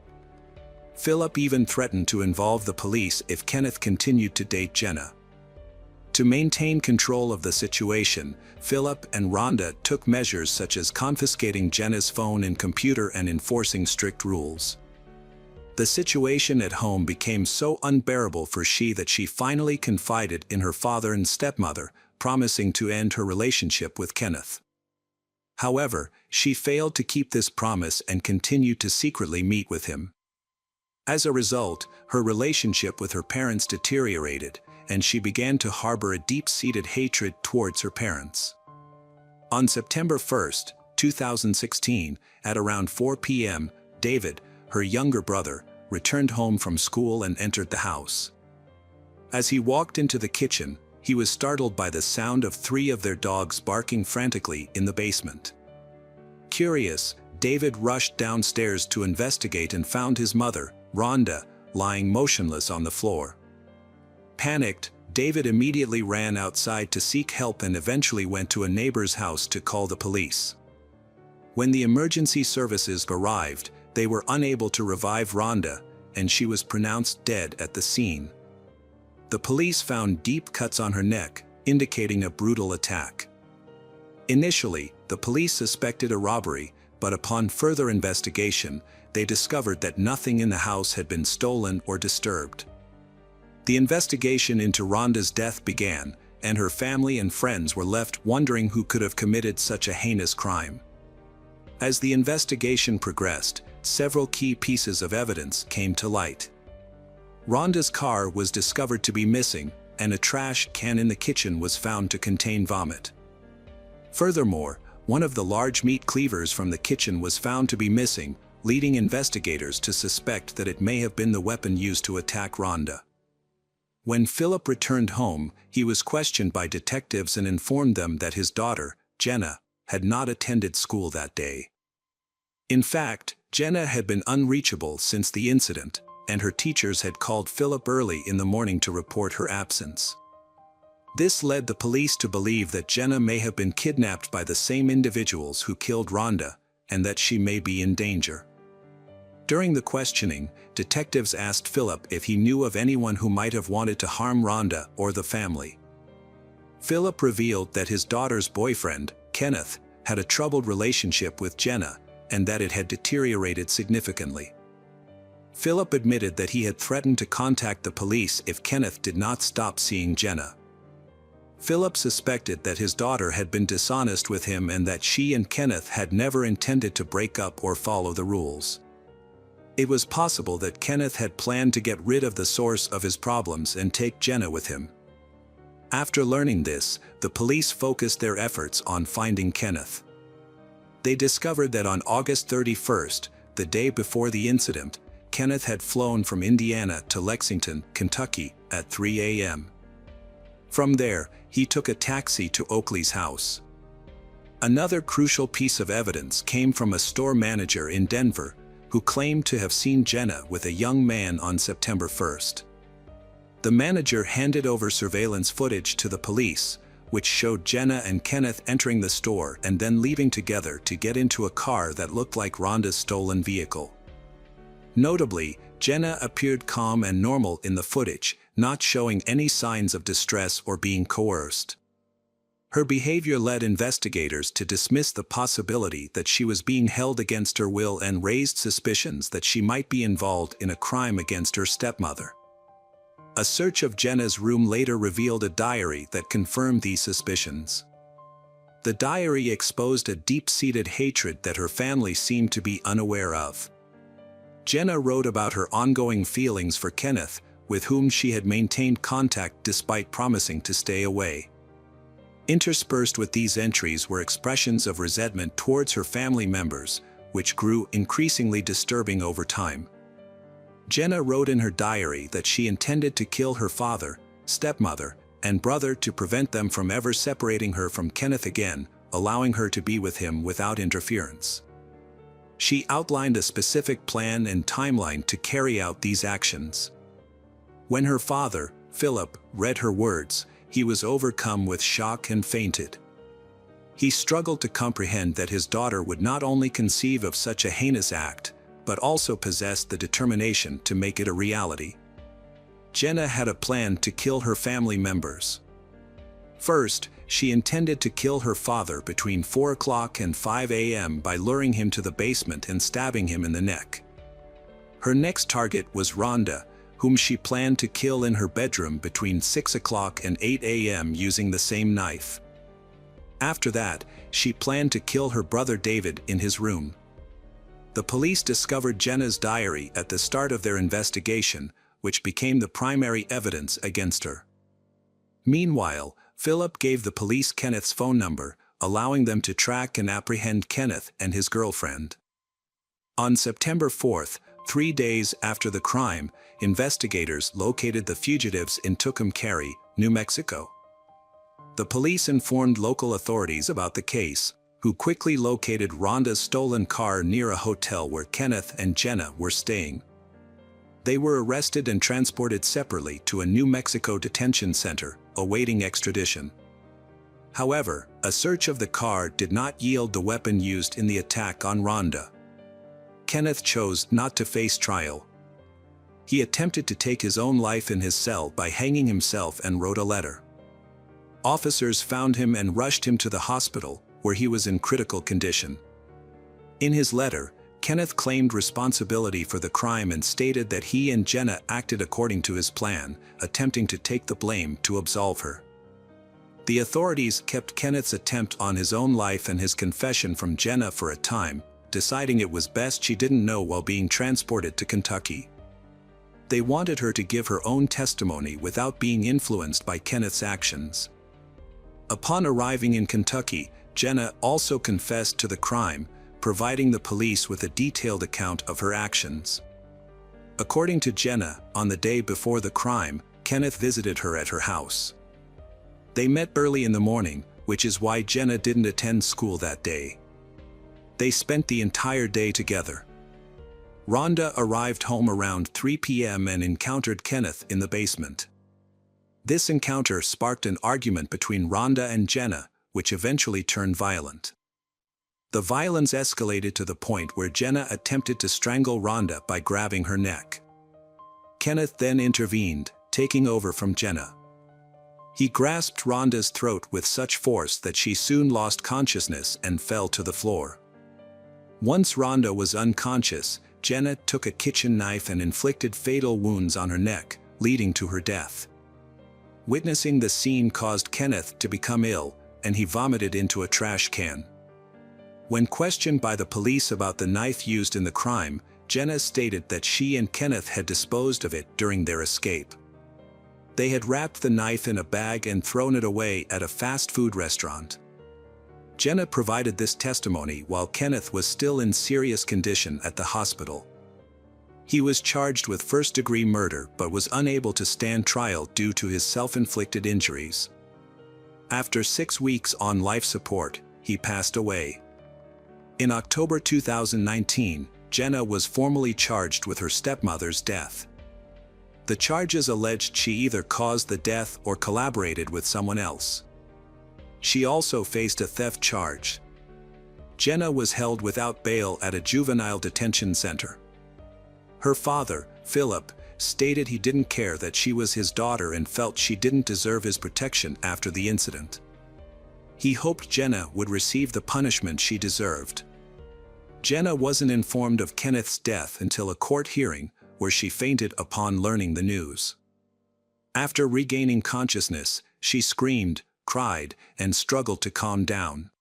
Philip even threatened to involve the police if Kenneth continued to date Jenna. To maintain control of the situation, Philip and Rhonda took measures such as confiscating Jenna's phone and computer and enforcing strict rules. The situation at home became so unbearable for she that she finally confided in her father and stepmother, promising to end her relationship with Kenneth. However, she failed to keep this promise and continued to secretly meet with him. As a result, her relationship with her parents deteriorated, and she began to harbor a deep-seated hatred towards her parents. On September 1, 2016, at around 4 p.m., David, her younger brother, returned home from school and entered the house. As he walked into the kitchen, he was startled by the sound of 3 of their dogs barking frantically in the basement. Curious, David rushed downstairs to investigate and found his mother, Rhonda, lying motionless on the floor. Panicked, David immediately ran outside to seek help and eventually went to a neighbor's house to call the police. When the emergency services arrived, they were unable to revive Rhonda, and she was pronounced dead at the scene. The police found deep cuts on her neck, indicating a brutal attack. Initially, the police suspected a robbery, but upon further investigation, they discovered that nothing in the house had been stolen or disturbed. The investigation into Rhonda's death began, and her family and friends were left wondering who could have committed such a heinous crime. As the investigation progressed, several key pieces of evidence came to light. Rhonda's car was discovered to be missing, and a trash can in the kitchen was found to contain vomit. Furthermore, one of the large meat cleavers from the kitchen was found to be missing, leading investigators to suspect that it may have been the weapon used to attack Rhonda. When Philip returned home, he was questioned by detectives and informed them that his daughter, Jenna, had not attended school that day. In fact, Jenna had been unreachable since the incident, and her teachers had called Philip early in the morning to report her absence. This led the police to believe that Jenna may have been kidnapped by the same individuals who killed Rhonda, and that she may be in danger. During the questioning, detectives asked Philip if he knew of anyone who might have wanted to harm Rhonda or the family. Philip revealed that his daughter's boyfriend, Kenneth, had a troubled relationship with Jenna, and that it had deteriorated significantly. Philip admitted that he had threatened to contact the police if Kenneth did not stop seeing Jenna. Philip suspected that his daughter had been dishonest with him and that she and Kenneth had never intended to break up or follow the rules. It was possible that Kenneth had planned to get rid of the source of his problems and take Jenna with him. After learning this, the police focused their efforts on finding Kenneth. They discovered that on August 31st, the day before the incident, Kenneth had flown from Indiana to Lexington, Kentucky, at 3 a.m. From there, he took a taxi to Oakley's house. Another crucial piece of evidence came from a store manager in Denver, who claimed to have seen Jenna with a young man on September 1st. The manager handed over surveillance footage to the police, which showed Jenna and Kenneth entering the store and then leaving together to get into a car that looked like Rhonda's stolen vehicle. Notably, Jenna appeared calm and normal in the footage, not showing any signs of distress or being coerced. Her behavior led investigators to dismiss the possibility that she was being held against her will and raised suspicions that she might be involved in a crime against her stepmother. A search of Jenna's room later revealed a diary that confirmed these suspicions. The diary exposed a deep-seated hatred that her family seemed to be unaware of. Jenna wrote about her ongoing feelings for Kenneth, with whom she had maintained contact despite promising to stay away. Interspersed with these entries were expressions of resentment towards her family members, which grew increasingly disturbing over time. Jenna wrote in her diary that she intended to kill her father, stepmother, and brother to prevent them from ever separating her from Kenneth again, allowing her to be with him without interference. She outlined a specific plan and timeline to carry out these actions. When her father, Philip, read her words, he was overcome with shock and fainted. He struggled to comprehend that his daughter would not only conceive of such a heinous act, but also possess the determination to make it a reality. Jenna had a plan to kill her family members. First, she intended to kill her father between 4 o'clock and 5 a.m. by luring him to the basement and stabbing him in the neck. Her next target was Rhonda, whom she planned to kill in her bedroom between 6 o'clock and 8 a.m. using the same knife. After that, she planned to kill her brother David in his room. The police discovered Jenna's diary at the start of their investigation, which became the primary evidence against her. Meanwhile, Philip gave the police Kenneth's phone number, allowing them to track and apprehend Kenneth and his girlfriend. On September 4th, 3 days after the crime, investigators located the fugitives in Tucumcari, New Mexico. The police informed local authorities about the case, who quickly located Rhonda's stolen car near a hotel where Kenneth and Jenna were staying. They were arrested and transported separately to a New Mexico detention center, awaiting extradition. However, a search of the car did not yield the weapon used in the attack on Rhonda. Kenneth chose not to face trial. He attempted to take his own life in his cell by hanging himself and wrote a letter. Officers found him and rushed him to the hospital, where he was in critical condition. In his letter, Kenneth claimed responsibility for the crime and stated that he and Jenna acted according to his plan, attempting to take the blame to absolve her. The authorities kept Kenneth's attempt on his own life and his confession from Jenna for a time, deciding it was best she didn't know while being transported to Kentucky. They wanted her to give her own testimony without being influenced by Kenneth's actions. Upon arriving in Kentucky, Jenna also confessed to the crime, providing the police with a detailed account of her actions. According to Jenna, on the day before the crime, Kenneth visited her at her house. They met early in the morning, which is why Jenna didn't attend school that day. They spent the entire day together. Rhonda arrived home around 3 p.m. and encountered Kenneth in the basement. This encounter sparked an argument between Rhonda and Jenna, which eventually turned violent. The violence escalated to the point where Jenna attempted to strangle Rhonda by grabbing her neck. Kenneth then intervened, taking over from Jenna. He grasped Rhonda's throat with such force that she soon lost consciousness and fell to the floor. Once Rhonda was unconscious, Jenna took a kitchen knife and inflicted fatal wounds on her neck, leading to her death. Witnessing the scene caused Kenneth to become ill, and he vomited into a trash can. When questioned by the police about the knife used in the crime, Jenna stated that she and Kenneth had disposed of it during their escape. They had wrapped the knife in a bag and thrown it away at a fast food restaurant. Jenna provided this testimony while Kenneth was still in serious condition at the hospital. He was charged with first-degree murder but was unable to stand trial due to his self-inflicted injuries. After 6 weeks on life support, he passed away. In October 2019, Jenna was formally charged with her stepmother's death. The charges alleged she either caused the death or collaborated with someone else. She also faced a theft charge. Jenna was held without bail at a juvenile detention center. Her father, Philip, stated he didn't care that she was his daughter and felt she didn't deserve his protection after the incident. He hoped Jenna would receive the punishment she deserved. Jenna wasn't informed of Kenneth's death until a court hearing, where she fainted upon learning the news. After regaining consciousness, she screamed, cried, and struggled to calm down.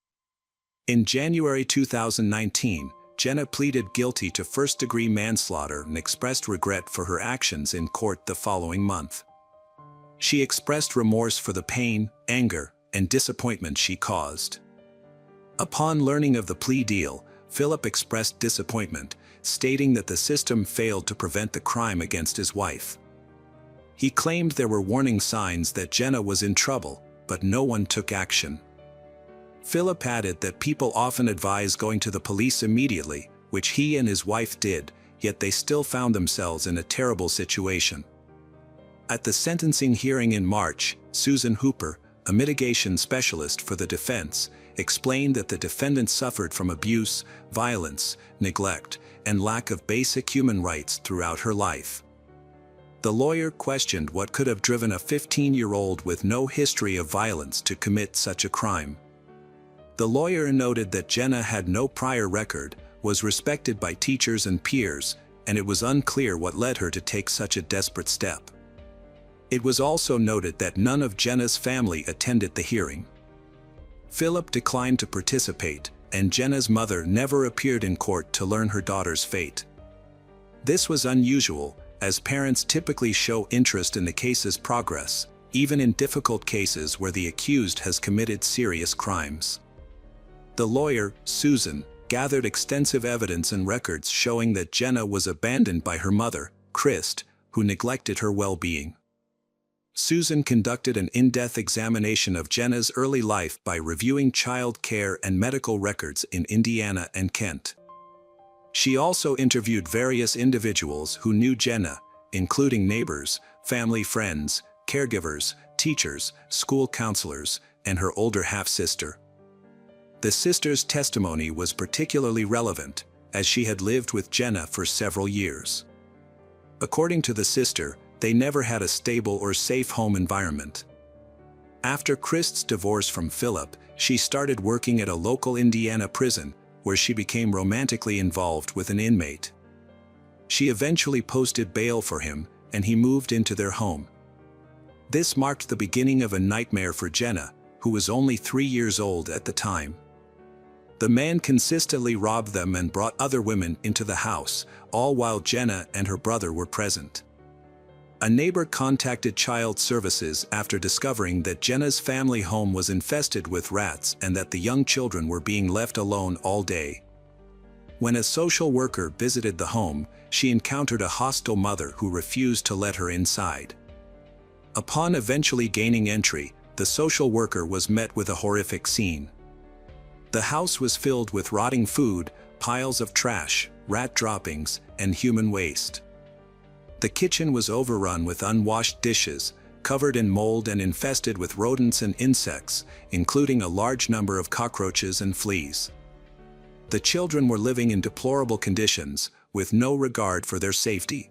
In January 2019, Jenna pleaded guilty to first-degree manslaughter and expressed regret for her actions in court the following month. She expressed remorse for the pain, anger, and disappointment she caused. Upon learning of the plea deal, Philip expressed disappointment, stating that the system failed to prevent the crime against his wife. He claimed there were warning signs that Jenna was in trouble, but no one took action. Philip added that people often advise going to the police immediately, which he and his wife did, yet they still found themselves in a terrible situation. At the sentencing hearing in March, Susan Hooper, a mitigation specialist for the defense, explained that the defendant suffered from abuse, violence, neglect, and lack of basic human rights throughout her life. The lawyer questioned what could have driven a 15-year-old with no history of violence to commit such a crime. The lawyer noted that Jenna had no prior record, was respected by teachers and peers, and it was unclear what led her to take such a desperate step. It was also noted that none of Jenna's family attended the hearing. Philip declined to participate, and Jenna's mother never appeared in court to learn her daughter's fate. This was unusual, as parents typically show interest in the case's progress, even in difficult cases where the accused has committed serious crimes. The lawyer, Susan, gathered extensive evidence and records showing that Jenna was abandoned by her mother, Christ, who neglected her well-being. Susan conducted an in-depth examination of Jenna's early life by reviewing child care and medical records in Indiana and Kent. She also interviewed various individuals who knew Jenna, including neighbors, family friends, caregivers, teachers, school counselors, and her older half-sister. The sister's testimony was particularly relevant, as she had lived with Jenna for several years. According to the sister, they never had a stable or safe home environment. After Christ's divorce from Philip, she started working at a local Indiana prison, where she became romantically involved with an inmate. She eventually posted bail for him, and he moved into their home. This marked the beginning of a nightmare for Jenna, who was only 3 years old at the time. The man consistently robbed them and brought other women into the house, all while Jenna and her brother were present. A neighbor contacted Child Services after discovering that Jenna's family home was infested with rats and that the young children were being left alone all day. When a social worker visited the home, she encountered a hostile mother who refused to let her inside. Upon eventually gaining entry, the social worker was met with a horrific scene. The house was filled with rotting food, piles of trash, rat droppings, and human waste. The kitchen was overrun with unwashed dishes, covered in mold and infested with rodents and insects, including a large number of cockroaches and fleas. The children were living in deplorable conditions, with no regard for their safety.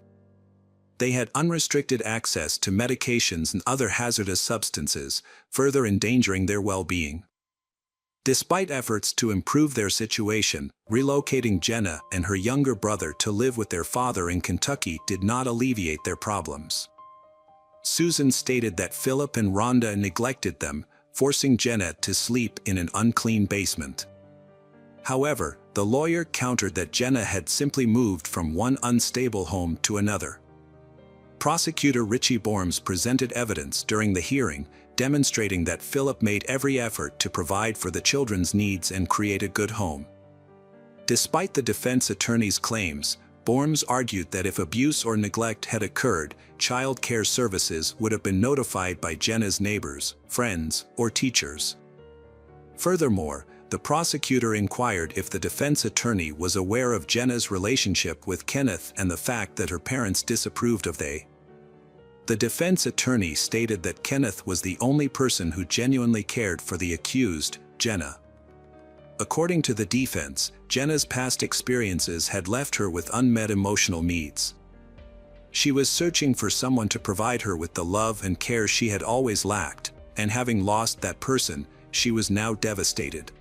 They had unrestricted access to medications and other hazardous substances, further endangering their well-being. Despite efforts to improve their situation, relocating Jenna and her younger brother to live with their father in Kentucky did not alleviate their problems. Susan stated that Philip and Rhonda neglected them, forcing Jenna to sleep in an unclean basement. However, the lawyer countered that Jenna had simply moved from one unstable home to another. Prosecutor Richie Borms presented evidence during the hearing, demonstrating that Philip made every effort to provide for the children's needs and create a good home. Despite the defense attorney's claims, Borms argued that if abuse or neglect had occurred, child care services would have been notified by Jenna's neighbors, friends, or teachers. Furthermore, the prosecutor inquired if the defense attorney was aware of Jenna's relationship with Kenneth and the fact that her parents disapproved of they. The defense attorney stated that Kenneth was the only person who genuinely cared for the accused, Jenna. According to the defense, Jenna's past experiences had left her with unmet emotional needs. She was searching for someone to provide her with the love and care she had always lacked, and having lost that person, she was now devastated.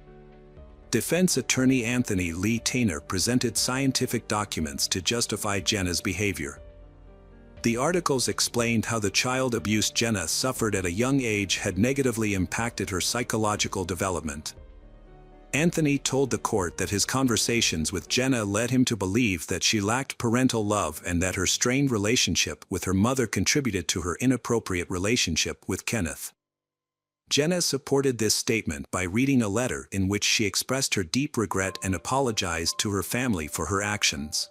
Defense attorney Anthony Lee Taylor presented scientific documents to justify Jenna's behavior. The articles explained how the child abuse Jenna suffered at a young age had negatively impacted her psychological development. Anthony told the court that his conversations with Jenna led him to believe that she lacked parental love and that her strained relationship with her mother contributed to her inappropriate relationship with Kenneth. Jenna supported this statement by reading a letter in which she expressed her deep regret and apologized to her family for her actions.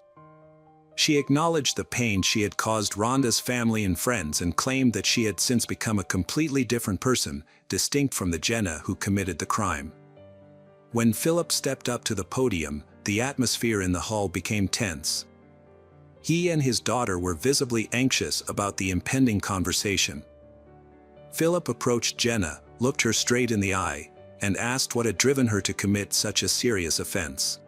She acknowledged the pain she had caused Rhonda's family and friends and claimed that she had since become a completely different person, distinct from the Jenna who committed the crime. When Philip stepped up to the podium, the atmosphere in the hall became tense. He and his daughter were visibly anxious about the impending conversation. Philip approached Jenna, looked her straight in the eye, and asked what had driven her to commit such a serious offense.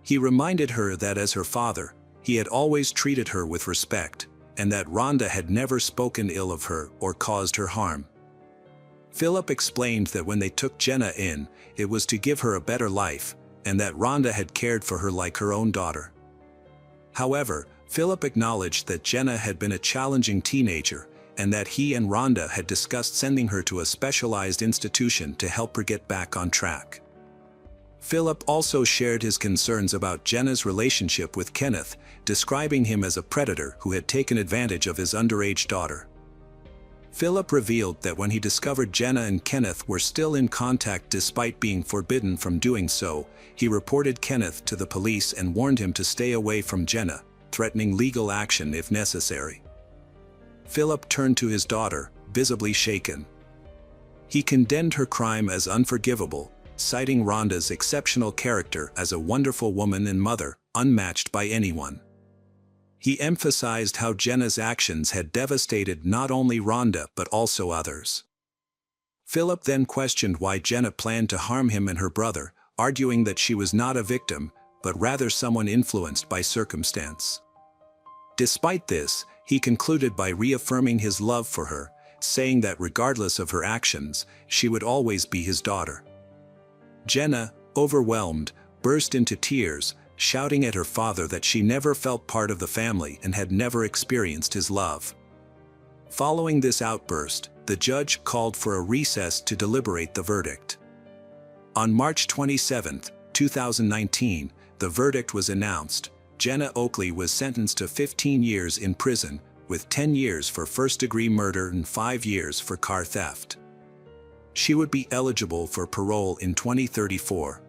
He reminded her that as her father, he had always treated her with respect, and that Rhonda had never spoken ill of her or caused her harm. Philip explained that when they took Jenna in, it was to give her a better life, and that Rhonda had cared for her like her own daughter. However, Philip acknowledged that Jenna had been a challenging teenager, and that he and Rhonda had discussed sending her to a specialized institution to help her get back on track. Philip also shared his concerns about Jenna's relationship with Kenneth, describing him as a predator who had taken advantage of his underage daughter. Philip revealed that when he discovered Jenna and Kenneth were still in contact despite being forbidden from doing so, he reported Kenneth to the police and warned him to stay away from Jenna, threatening legal action if necessary. Philip turned to his daughter, visibly shaken. He condemned her crime as unforgivable, citing Rhonda's exceptional character as a wonderful woman and mother, unmatched by anyone. He emphasized how Jenna's actions had devastated not only Rhonda but also others. Philip then questioned why Jenna planned to harm him and her brother, arguing that she was not a victim, but rather someone influenced by circumstance. Despite this, he concluded by reaffirming his love for her, saying that regardless of her actions, she would always be his daughter. Jenna, overwhelmed, burst into tears, shouting at her father that she never felt part of the family and had never experienced his love. Following this outburst, the judge called for a recess to deliberate the verdict. On March 27, 2019, the verdict was announced. Jenna Oakley was sentenced to 15 years in prison, with 10 years for first-degree murder and 5 years for car theft. She would be eligible for parole in 2034.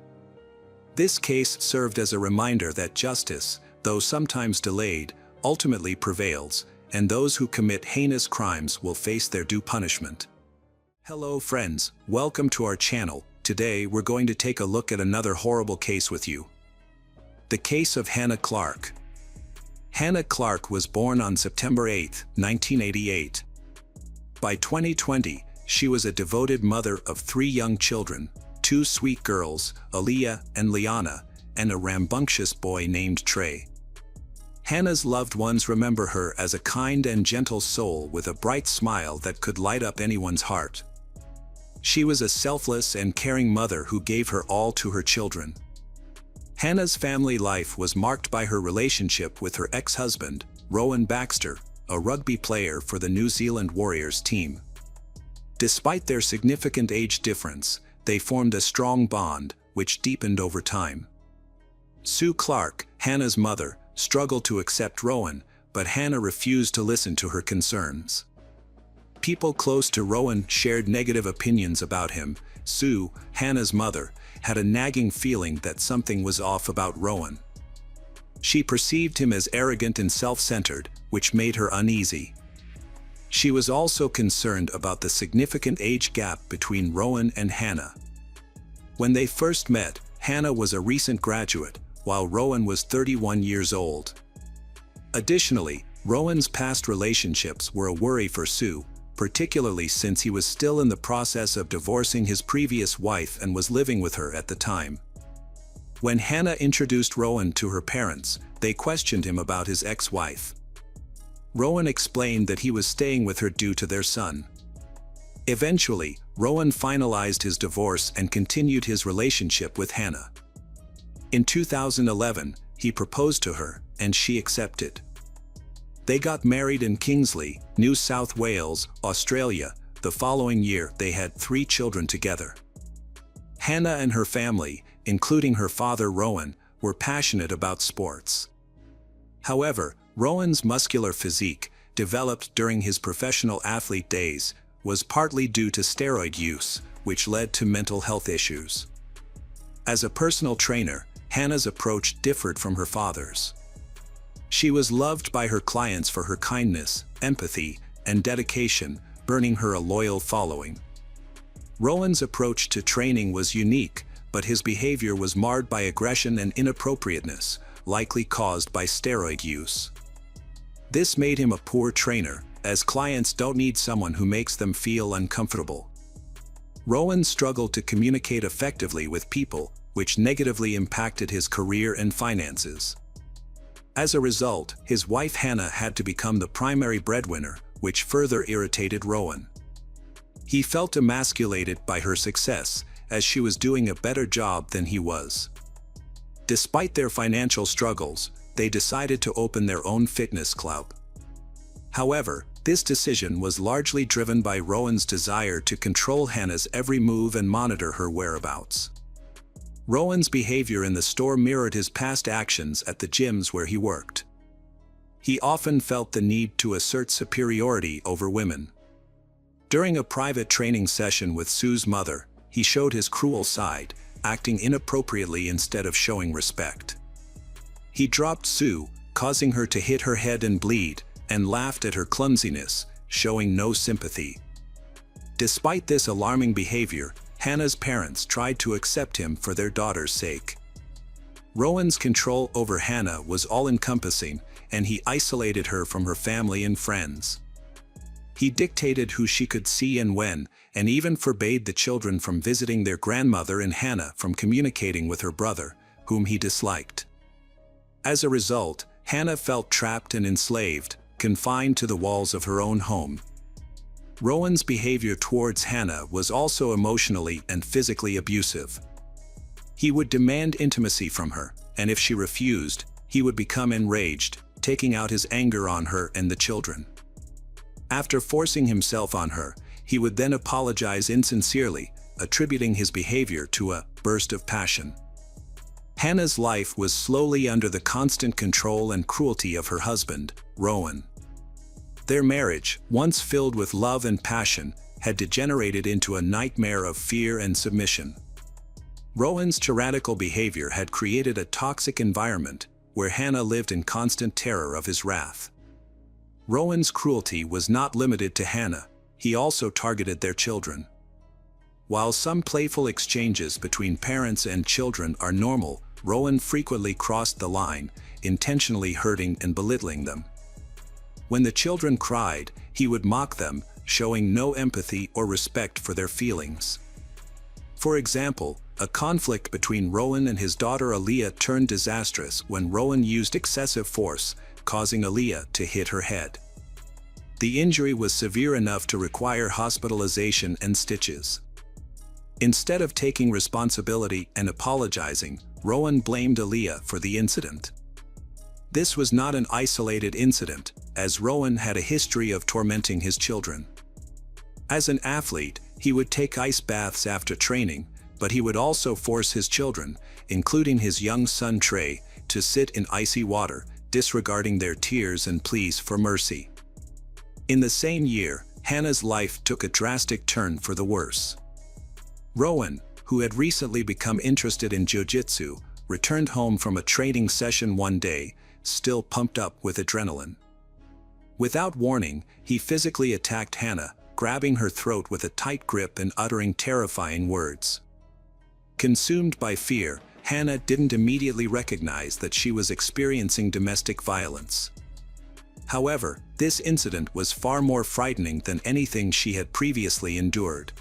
This case served as a reminder that justice, though sometimes delayed, ultimately prevails, and those who commit heinous crimes will face their due punishment. Hello friends, welcome to our channel. Today we're going to take a look at another horrible case with you. The case of Hannah Clark. Hannah Clark was born on September 8, 1988. By 2020, she was a devoted mother of 3 young children, 2 sweet girls, Aaliyah and Liana, and a rambunctious boy named Trey. Hannah's loved ones remember her as a kind and gentle soul with a bright smile that could light up anyone's heart. She was a selfless and caring mother who gave her all to her children. Hannah's family life was marked by her relationship with her ex-husband, Rowan Baxter, a rugby player for the New Zealand Warriors team. Despite their significant age difference, they formed a strong bond, which deepened over time. Sue Clark, Hannah's mother, struggled to accept Rowan, but Hannah refused to listen to her concerns. People close to Rowan shared negative opinions about him. Sue, Hannah's mother, had a nagging feeling that something was off about Rowan. She perceived him as arrogant and self-centered, which made her uneasy. She was also concerned about the significant age gap between Rowan and Hannah. When they first met, Hannah was a recent graduate, while Rowan was 31 years old. Additionally, Rowan's past relationships were a worry for Sue, particularly since he was still in the process of divorcing his previous wife and was living with her at the time. When Hannah introduced Rowan to her parents, they questioned him about his ex-wife. Rowan explained that he was staying with her due to their son. Eventually, Rowan finalized his divorce and continued his relationship with Hannah. In 2011, he proposed to her, and she accepted. They got married in Kingsley, New South Wales, Australia. The following year, they had 3 children together. Hannah and her family, including her father Rowan, were passionate about sports. However, Rowan's muscular physique, developed during his professional athlete days, was partly due to steroid use, which led to mental health issues. As a personal trainer, Hannah's approach differed from her father's. She was loved by her clients for her kindness, empathy, and dedication, earning her a loyal following. Rowan's approach to training was unique, but his behavior was marred by aggression and inappropriateness, likely caused by steroid use. This made him a poor trainer, as clients don't need someone who makes them feel uncomfortable. Rowan struggled to communicate effectively with people, which negatively impacted his career and finances. As a result, his wife Hannah had to become the primary breadwinner, which further irritated Rowan. He felt emasculated by her success, as she was doing a better job than he was. Despite their financial struggles, they decided to open their own fitness club. However, this decision was largely driven by Rowan's desire to control Hannah's every move and monitor her whereabouts. Rowan's behavior in the store mirrored his past actions at the gyms where he worked. He often felt the need to assert superiority over women. During a private training session with Sue's mother, he showed his cruel side, acting inappropriately instead of showing respect. He dropped Sue, causing her to hit her head and bleed, and laughed at her clumsiness, showing no sympathy. Despite this alarming behavior, Hannah's parents tried to accept him for their daughter's sake. Rowan's control over Hannah was all-encompassing, and he isolated her from her family and friends. He dictated who she could see and when, and even forbade the children from visiting their grandmother and Hannah from communicating with her brother, whom he disliked. As a result, Hannah felt trapped and enslaved, confined to the walls of her own home. Rowan's behavior towards Hannah was also emotionally and physically abusive. He would demand intimacy from her, and if she refused, he would become enraged, taking out his anger on her and the children. After forcing himself on her, he would then apologize insincerely, attributing his behavior to a burst of passion. Hannah's life was slowly under the constant control and cruelty of her husband, Rowan. Their marriage, once filled with love and passion, had degenerated into a nightmare of fear and submission. Rowan's tyrannical behavior had created a toxic environment, where Hannah lived in constant terror of his wrath. Rowan's cruelty was not limited to Hannah, he also targeted their children. While some playful exchanges between parents and children are normal, Rowan frequently crossed the line, intentionally hurting and belittling them. When the children cried, he would mock them, showing no empathy or respect for their feelings. For example, a conflict between Rowan and his daughter Aaliyah turned disastrous when Rowan used excessive force, causing Aaliyah to hit her head. The injury was severe enough to require hospitalization and stitches. Instead of taking responsibility and apologizing, Rowan blamed Aaliyah for the incident. This was not an isolated incident, as Rowan had a history of tormenting his children. As an athlete, he would take ice baths after training, but he would also force his children, including his young son Trey, to sit in icy water, disregarding their tears and pleas for mercy. In the same year, Hannah's life took a drastic turn for the worse. Rowan, who had recently become interested in jiu-jitsu, returned home from a training session one day, still pumped up with adrenaline. Without warning, he physically attacked Hannah, grabbing her throat with a tight grip and uttering terrifying words. Consumed by fear, Hannah didn't immediately recognize that she was experiencing domestic violence. However, this incident was far more frightening than anything she had previously endured.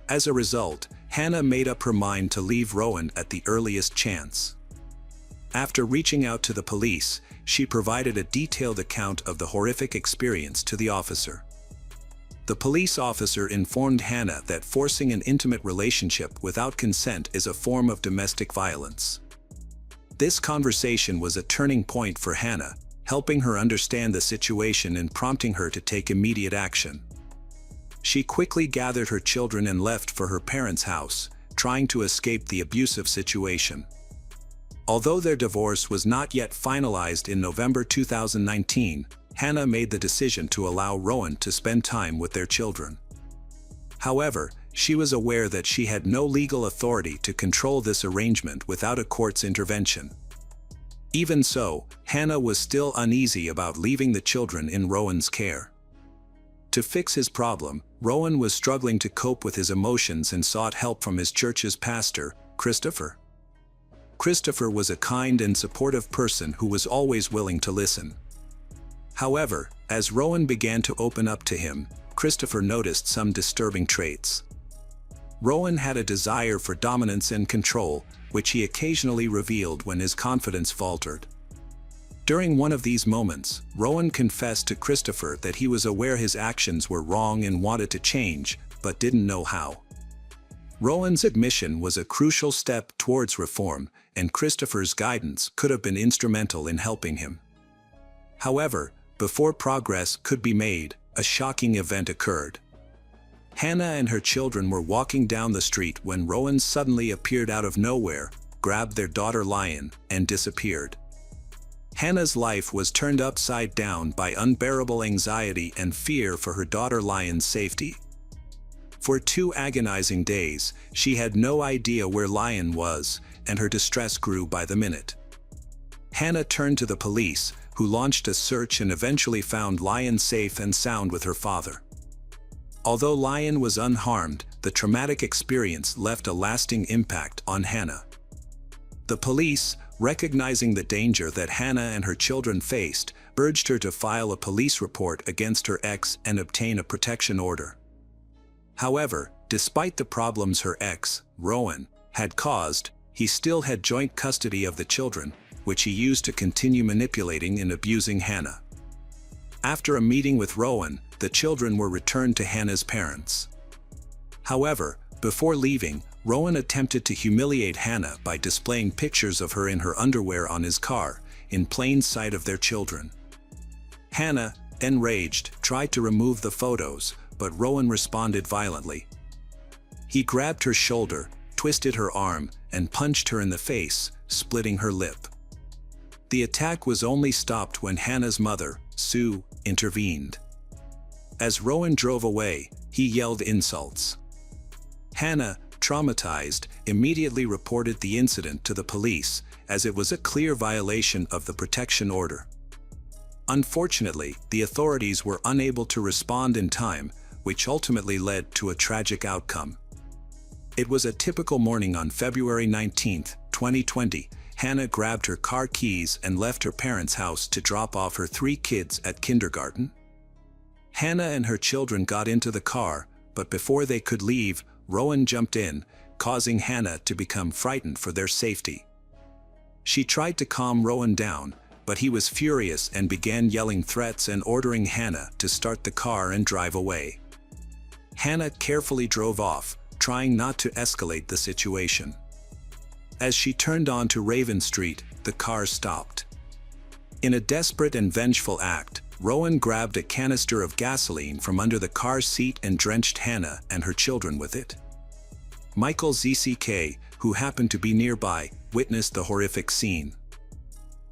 As a result, Hannah made up her mind to leave Rowan at the earliest chance. After reaching out to the police, she provided a detailed account of the horrific experience to the officer. The police officer informed Hannah that forcing an intimate relationship without consent is a form of domestic violence. This conversation was a turning point for Hannah, helping her understand the situation and prompting her to take immediate action. She quickly gathered her children and left for her parents' house, trying to escape the abusive situation. Although their divorce was not yet finalized in November 2019, Hannah made the decision to allow Rowan to spend time with their children. However, she was aware that she had no legal authority to control this arrangement without a court's intervention. Even so, Hannah was still uneasy about leaving the children in Rowan's care. To fix his problem, Rowan was struggling to cope with his emotions and sought help from his church's pastor, Christopher. Christopher was a kind and supportive person who was always willing to listen. However, as Rowan began to open up to him, Christopher noticed some disturbing traits. Rowan had a desire for dominance and control, which he occasionally revealed when his confidence faltered. During one of these moments, Rowan confessed to Christopher that he was aware his actions were wrong and wanted to change, but didn't know how. Rowan's admission was a crucial step towards reform, and Christopher's guidance could have been instrumental in helping him. However, before progress could be made, a shocking event occurred. Hannah and her children were walking down the street when Rowan suddenly appeared out of nowhere, grabbed their daughter Lion, and disappeared. Hannah's life was turned upside down by unbearable anxiety and fear for her daughter Lion's safety. For 2 agonizing days, she had no idea where Lion was, and her distress grew by the minute. Hannah turned to the police, who launched a search and eventually found Lion safe and sound with her father. Although Lion was unharmed, the traumatic experience left a lasting impact on Hannah. The police, recognizing the danger that Hannah and her children faced, urged her to file a police report against her ex and obtain a protection order. However, despite the problems her ex, Rowan, had caused, he still had joint custody of the children, which he used to continue manipulating and abusing Hannah. After a meeting with Rowan, the children were returned to Hannah's parents. However, before leaving, Rowan attempted to humiliate Hannah by displaying pictures of her in her underwear on his car, in plain sight of their children. Hannah, enraged, tried to remove the photos, but Rowan responded violently. He grabbed her shoulder, twisted her arm, and punched her in the face, splitting her lip. The attack was only stopped when Hannah's mother, Sue, intervened. As Rowan drove away, he yelled insults. Hannah, traumatized, immediately reported the incident to the police, as it was a clear violation of the protection order. Unfortunately, the authorities were unable to respond in time, which ultimately led to a tragic outcome. It was a typical morning on February 19, 2020. Hannah grabbed her car keys and left her parents' house to drop off her 3 kids at kindergarten. Hannah and her children got into the car, but before they could leave, Rowan jumped in, causing Hannah to become frightened for their safety. She tried to calm Rowan down, but he was furious and began yelling threats and ordering Hannah to start the car and drive away. Hannah carefully drove off, trying not to escalate the situation. As she turned onto Raven Street, the car stopped. In a desperate and vengeful act, Rowan grabbed a canister of gasoline from under the car seat and drenched Hannah and her children with it. Michael ZCK, who happened to be nearby, witnessed the horrific scene.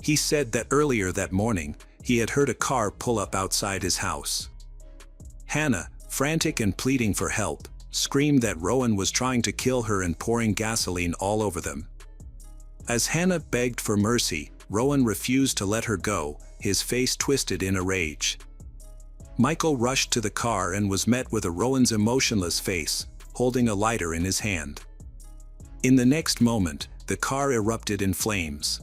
He said that earlier that morning, he had heard a car pull up outside his house. Hannah, frantic and pleading for help, screamed that Rowan was trying to kill her and pouring gasoline all over them. As Hannah begged for mercy, Rowan refused to let her go, his face twisted in a rage. Michael rushed to the car and was met with Rowan's emotionless face, holding a lighter in his hand. In the next moment, the car erupted in flames.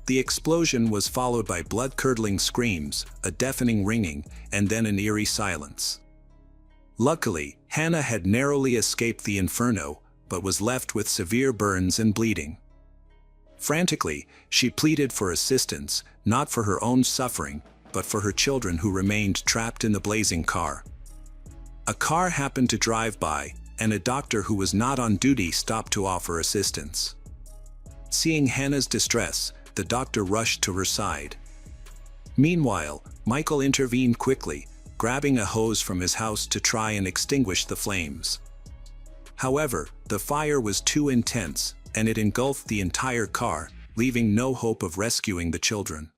The explosion was followed by blood-curdling screams, a deafening ringing, and then an eerie silence. Luckily, Hannah had narrowly escaped the inferno, but was left with severe burns and bleeding. Frantically, she pleaded for assistance, not for her own suffering, but for her children who remained trapped in the blazing car. A car happened to drive by, and a doctor who was not on duty stopped to offer assistance. Seeing Hannah's distress, the doctor rushed to her side. Meanwhile, Michael intervened quickly, grabbing a hose from his house to try and extinguish the flames. However, the fire was too intense, and it engulfed the entire car, leaving no hope of rescuing the children.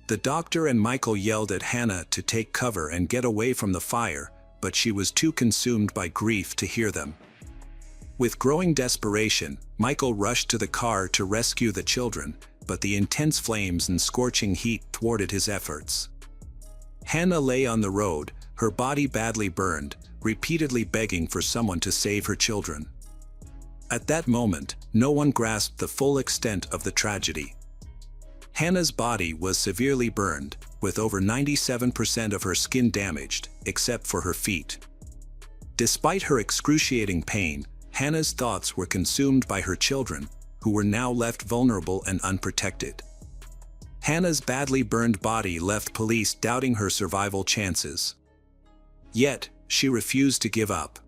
The doctor and Michael yelled at Hannah to take cover and get away from the fire, but she was too consumed by grief to hear them. With growing desperation, Michael rushed to the car to rescue the children, but the intense flames and scorching heat thwarted his efforts. Hannah lay on the road, her body badly burned, repeatedly begging for someone to save her children. At that moment, no one grasped the full extent of the tragedy. Hannah's body was severely burned, with over 97% of her skin damaged, except for her feet. Despite her excruciating pain, Hannah's thoughts were consumed by her children, who were now left vulnerable and unprotected. Hannah's badly burned body left police doubting her survival chances. Yet, she refused to give up.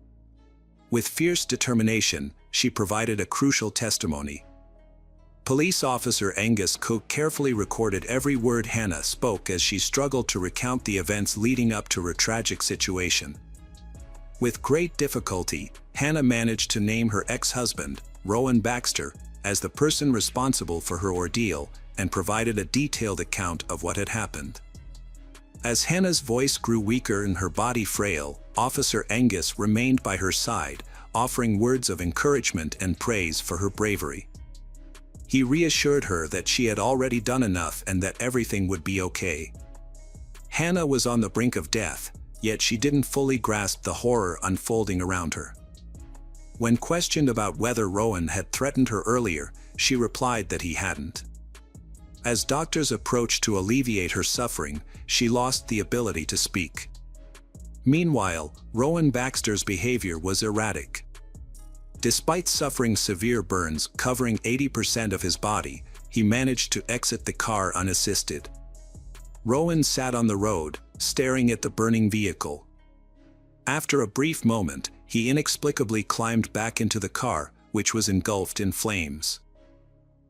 With fierce determination, she provided a crucial testimony. Police officer Angus Cook carefully recorded every word Hannah spoke as she struggled to recount the events leading up to her tragic situation. With great difficulty, Hannah managed to name her ex-husband, Rowan Baxter, as the person responsible for her ordeal, and provided a detailed account of what had happened. As Hannah's voice grew weaker and her body frail, Officer Angus remained by her side, offering words of encouragement and praise for her bravery. He reassured her that she had already done enough and that everything would be okay. Hannah was on the brink of death, yet she didn't fully grasp the horror unfolding around her. When questioned about whether Rowan had threatened her earlier, she replied that he hadn't. As doctors approached to alleviate her suffering, she lost the ability to speak. Meanwhile, Rowan Baxter's behavior was erratic. Despite suffering severe burns covering 80% of his body, he managed to exit the car unassisted. Rowan sat on the road, staring at the burning vehicle. After a brief moment, he inexplicably climbed back into the car, which was engulfed in flames.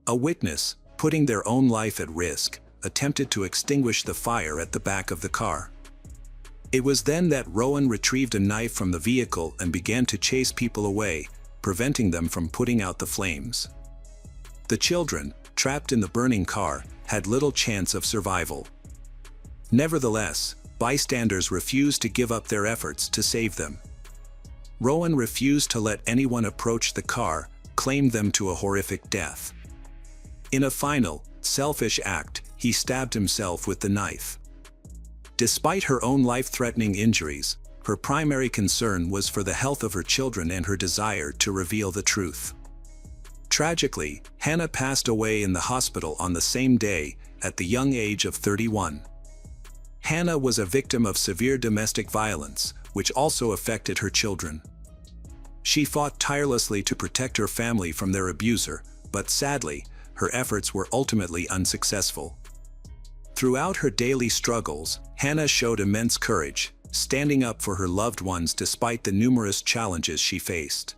A witness, putting their own life at risk, attempted to extinguish the fire at the back of the car. It was then that Rowan retrieved a knife from the vehicle and began to chase people away, preventing them from putting out the flames. The children, trapped in the burning car, had little chance of survival. Nevertheless, bystanders refused to give up their efforts to save them. Rowan refused to let anyone approach the car, claimed them to a horrific death. In a final, selfish act, he stabbed himself with the knife. Despite her own life-threatening injuries, her primary concern was for the health of her children and her desire to reveal the truth. Tragically, Hannah passed away in the hospital on the same day, at the young age of 31. Hannah was a victim of severe domestic violence, which also affected her children. She fought tirelessly to protect her family from their abuser, but sadly, her efforts were ultimately unsuccessful. Throughout her daily struggles, Hannah showed immense courage, standing up for her loved ones despite the numerous challenges she faced.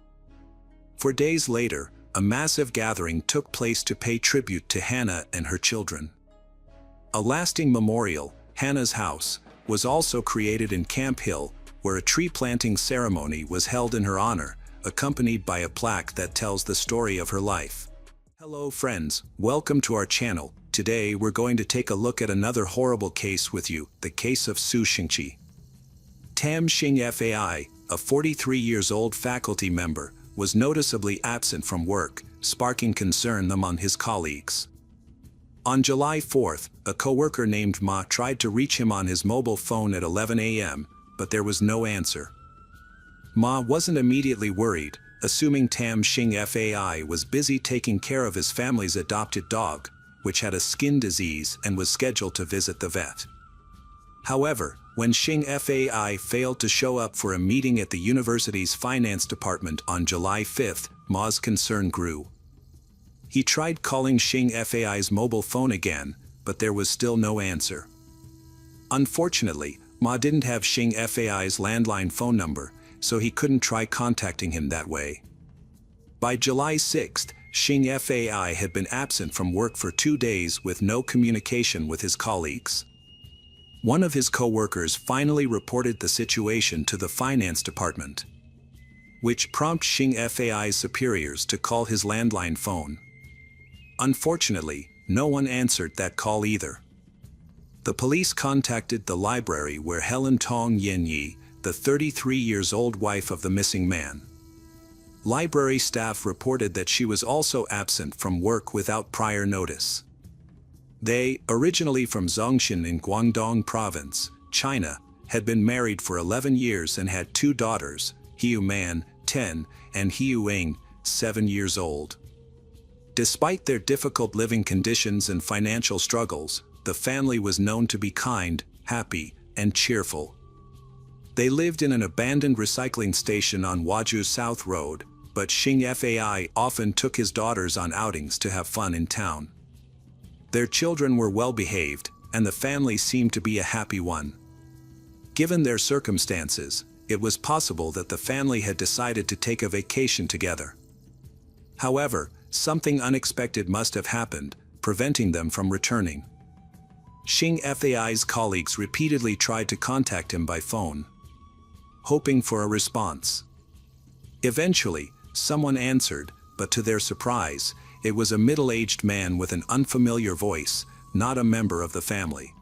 For days later, a massive gathering took place to pay tribute to Hannah and her children. A lasting memorial, Hannah's House, was also created in Camp Hill, where a tree planting ceremony was held in her honor, accompanied by a plaque that tells the story of her life. Hello friends, welcome to our channel. Today we're going to take a look at another horrible case with you, the case of Su Xingqi. Tam Xing Fai, a 43-years-old faculty member, was noticeably absent from work, sparking concern among his colleagues. On July 4th, a coworker named Ma tried to reach him on his mobile phone at 11 a.m., but there was no answer. Ma wasn't immediately worried, assuming Tam Xing Fai was busy taking care of his family's adopted dog, which had a skin disease and was scheduled to visit the vet. However, when Xing Fai failed to show up for a meeting at the university's finance department on July 5th, Ma's concern grew. He tried calling Xing Fai's mobile phone again, but there was still no answer. Unfortunately, Ma didn't have Xing Fai's landline phone number, so he couldn't try contacting him that way. By July 6th, Xing Fai had been absent from work for 2 days with no communication with his colleagues. One of his co-workers finally reported the situation to the finance department, which prompted Xing Fai's superiors to call his landline phone. Unfortunately, no one answered that call either. The police contacted the library where Helen Tong Yin-yi, the 33-year-old wife of the missing man. Library staff reported that she was also absent from work without prior notice. They, originally from Zhongshan in Guangdong Province, China, had been married for 11 years and had 2 daughters, Hiu Man, 10, and Hiu Ing, 7 years old. Despite their difficult living conditions and financial struggles, the family was known to be kind, happy, and cheerful. They lived in an abandoned recycling station on Waju South Road, but Xing Fai often took his daughters on outings to have fun in town. Their children were well behaved, and the family seemed to be a happy one. Given their circumstances, it was possible that the family had decided to take a vacation together. However, something unexpected must have happened, preventing them from returning. Xing Fai's colleagues repeatedly tried to contact him by phone, hoping for a response. Eventually, someone answered, but to their surprise, it was a middle-aged man with an unfamiliar voice, not a member of the family.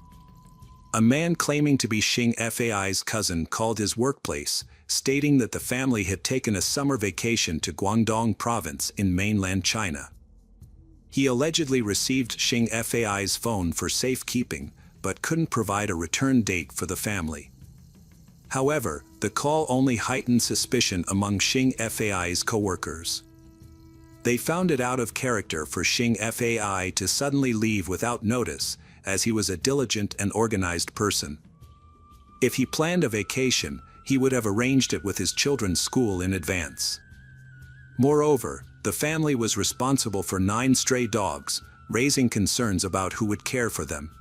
A man claiming to be Xing Fai's cousin called his workplace, stating that the family had taken a summer vacation to Guangdong Province in mainland China. He allegedly received Xing Fai's phone for safekeeping, but couldn't provide a return date for the family. However, the call only heightened suspicion among Xing Fai's co-workers. They found it out of character for Xing Fai to suddenly leave without notice, as he was a diligent and organized person. If he planned a vacation, he would have arranged it with his children's school in advance. Moreover, the family was responsible for 9 stray dogs, raising concerns about who would care for them.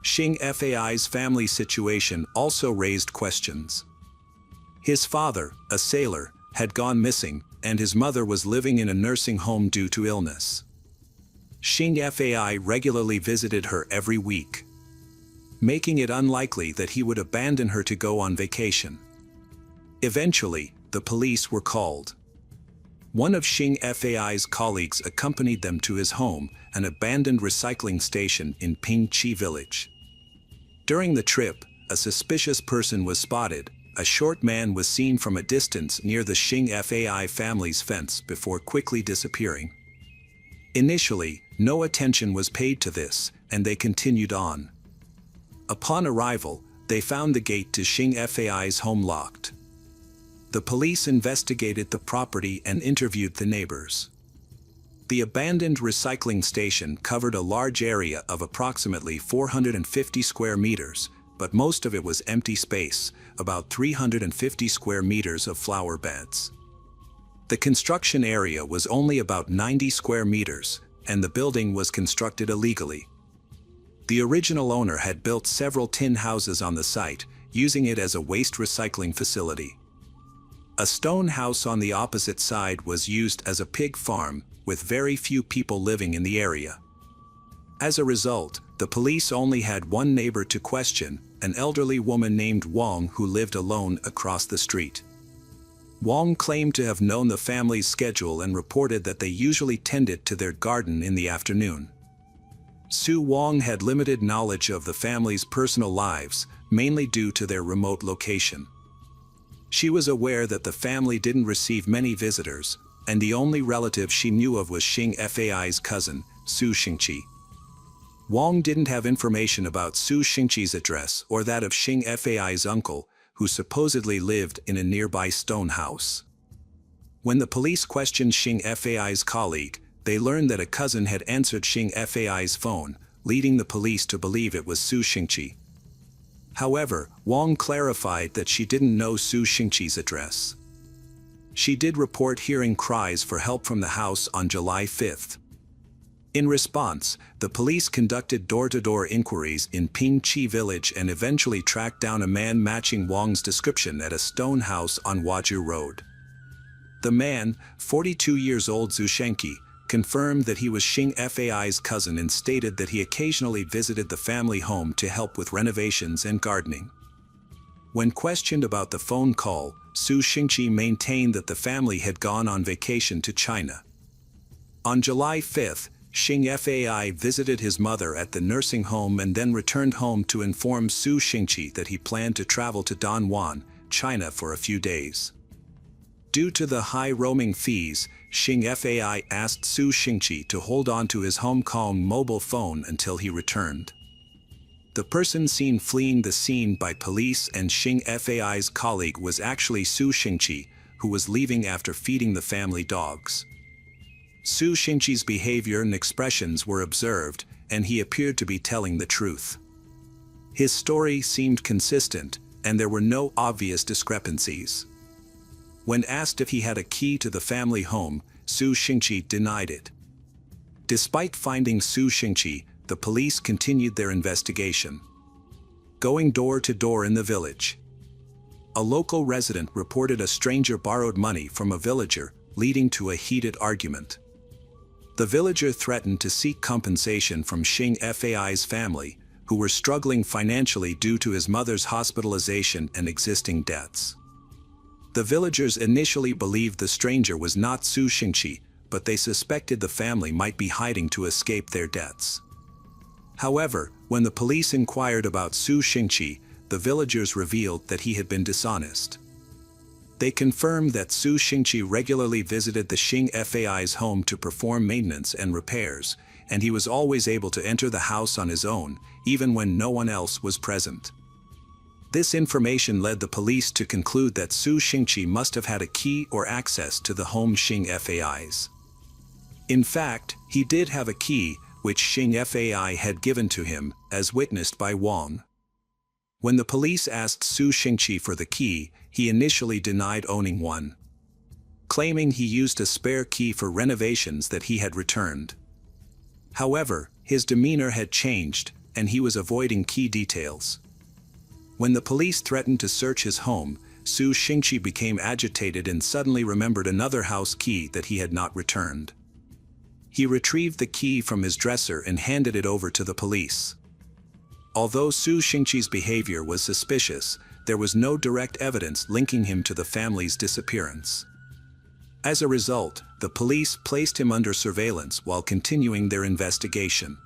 Xing Fai's family situation also raised questions. His father, a sailor, had gone missing, and his mother was living in a nursing home due to illness. Xing Fai regularly visited her every week, making it unlikely that he would abandon her to go on vacation. Eventually, the police were called. One of Xing Fai's colleagues accompanied them to his home, an abandoned recycling station in Pingqi village. During the trip, a suspicious person was spotted. A short man was seen from a distance near the Xing Fai family's fence before quickly disappearing. Initially, no attention was paid to this, and they continued on. Upon arrival, they found the gate to Xing Fai's home locked. The police investigated the property and interviewed the neighbors. The abandoned recycling station covered a large area of approximately 450 square meters, but most of it was empty space, about 350 square meters of flower beds. The construction area was only about 90 square meters, and the building was constructed illegally. The original owner had built several tin houses on the site, using it as a waste recycling facility. A stone house on the opposite side was used as a pig farm, with very few people living in the area. As a result, the police only had one neighbor to question, an elderly woman named Wang who lived alone across the street. Wang claimed to have known the family's schedule and reported that they usually tended to their garden in the afternoon. Su Wang had limited knowledge of the family's personal lives, mainly due to their remote location. She was aware that the family didn't receive many visitors, and the only relative she knew of was Xing Fai's cousin, Su Xingqi. Wang didn't have information about Su Xingqi's address or that of Xing Fai's uncle, who supposedly lived in a nearby stone house. When the police questioned Xing Fai's colleague, they learned that a cousin had answered Xing Fai's phone, leading the police to believe it was Su Xingqi. However, Wang clarified that she didn't know Su Xingqi's address. She did report hearing cries for help from the house on July 5th. In response, the police conducted door-to-door inquiries in Pingqi village and eventually tracked down a man matching Wang's description at a stone house on Huazhu Road. The man, 42 years old Zhu Shenqi, confirmed that he was Xing Fai's cousin and stated that he occasionally visited the family home to help with renovations and gardening. When questioned about the phone call, Zhu Shenqi maintained that the family had gone on vacation to China. On July 5, Xing Fai visited his mother at the nursing home and then returned home to inform Zhu Shenqi that he planned to travel to Danyuan, China for a few days. Due to the high roaming fees, Xing Fai asked Zhu Shenqi to hold on to his Hong Kong mobile phone until he returned. The person seen fleeing the scene by police and Xing Fai's colleague was actually Zhu Shenqi, who was leaving after feeding the family dogs. Zhu Shenqi's behavior and expressions were observed, and he appeared to be telling the truth. His story seemed consistent, and there were no obvious discrepancies. When asked if he had a key to the family home, Zhu Shenqi denied it. Despite finding Zhu Shenqi, the police continued their investigation. Going door to door in the village. A local resident reported a stranger borrowed money from a villager, leading to a heated argument. The villager threatened to seek compensation from Xing Fai's family, who were struggling financially due to his mother's hospitalization and existing debts. The villagers initially believed the stranger was not Zhu Shenqi, but they suspected the family might be hiding to escape their debts. However, when the police inquired about Zhu Shenqi, the villagers revealed that he had been dishonest. They confirmed that Zhu Shenqi regularly visited the Xing Fai's home to perform maintenance and repairs, and he was always able to enter the house on his own, even when no one else was present. This information led the police to conclude that Zhu Shenqi must have had a key or access to the home Xing Fai's. In fact, he did have a key, which Xing Fai had given to him, as witnessed by Wang. When the police asked Zhu Shenqi for the key, he initially denied owning one, claiming he used a spare key for renovations that he had returned. However, his demeanor had changed, and he was avoiding key details. When the police threatened to search his home, Zhu Shenqi became agitated and suddenly remembered another house key that he had not returned. He retrieved the key from his dresser and handed it over to the police. Although Zhu Shenqi's behavior was suspicious, there was no direct evidence linking him to the family's disappearance. As a result, the police placed him under surveillance while continuing their investigation.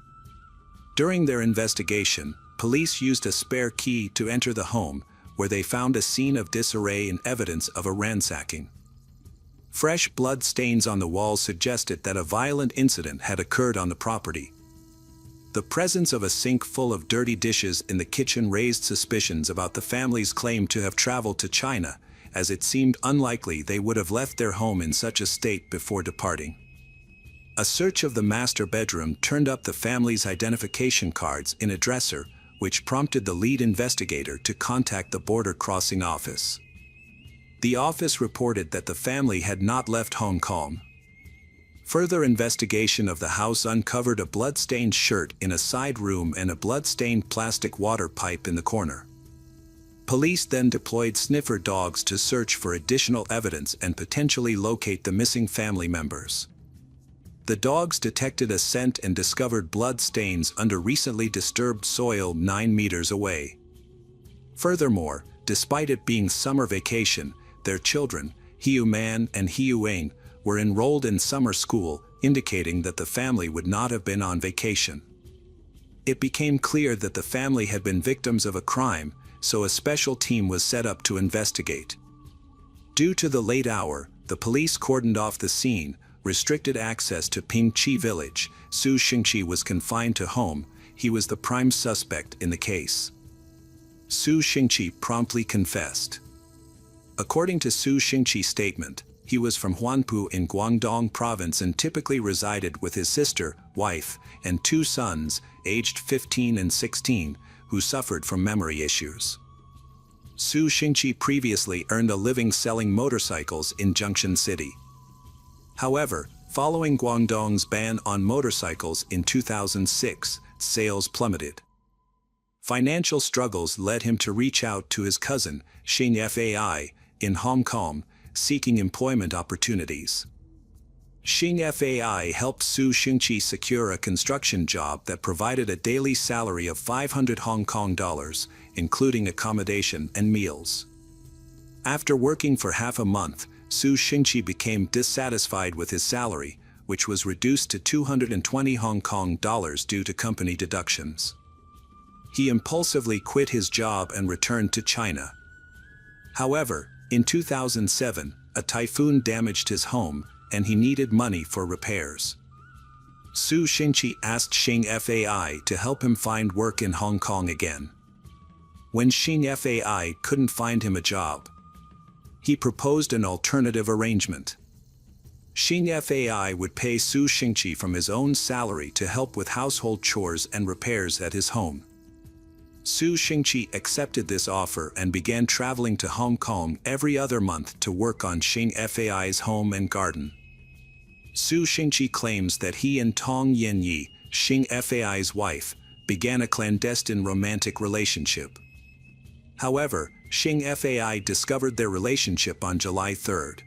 During their investigation, police used a spare key to enter the home, where they found a scene of disarray and evidence of a ransacking. Fresh blood stains on the walls suggested that a violent incident had occurred on the property. The presence of a sink full of dirty dishes in the kitchen raised suspicions about the family's claim to have traveled to China, as it seemed unlikely they would have left their home in such a state before departing. A search of the master bedroom turned up the family's identification cards in a dresser, which prompted the lead investigator to contact the border crossing office. The office reported that the family had not left Hong Kong. Further investigation of the house uncovered a blood-stained shirt in a side room and a blood-stained plastic water pipe in the corner. Police then deployed sniffer dogs to search for additional evidence and potentially locate the missing family members. The dogs detected a scent and discovered blood stains under recently disturbed soil 9 meters away. Furthermore, despite it being summer vacation, their children, Hiu Man and Hiu Eng, were enrolled in summer school, indicating that the family would not have been on vacation. It became clear that the family had been victims of a crime, so a special team was set up to investigate. Due to the late hour, the police cordoned off the scene, restricted access to Pingqi village. Zhu Shenqi was confined to home. He was the prime suspect in the case. Zhu Shenqi promptly confessed. According to Zhu Shenqi's statement, he was from Huanpu in Guangdong province and typically resided with his sister, wife, and 2 sons, aged 15 and 16, who suffered from memory issues. Zhu Shenqi previously earned a living selling motorcycles in Junction City. However, Following Guangdong's ban on motorcycles in 2006, sales plummeted. Financial struggles led him to reach out to his cousin, Xing Fai, in Hong Kong, seeking employment opportunities. Xing Fai helped Su Xingqi secure a construction job that provided a daily salary of 500 Hong Kong dollars, including accommodation and meals. After working for half a month, Su Xingqi became dissatisfied with his salary, which was reduced to 220 Hong Kong dollars due to company deductions. He impulsively quit his job and returned to China. However, in 2007, a typhoon damaged his home, and he needed money for repairs. Su Xingqi asked Xing Fai to help him find work in Hong Kong again. When Xing Fai couldn't find him a job, he proposed an alternative arrangement. Xing Fai would pay Su Xingqi from his own salary to help with household chores and repairs at his home. Su Xingqi accepted this offer and began traveling to Hong Kong every other month to work on Xing Fai's home and garden. Su Xingqi claims that he and Tong Yanyi, Xing Fai's wife, began a clandestine romantic relationship. However, Xing Fai discovered their relationship on July 3rd.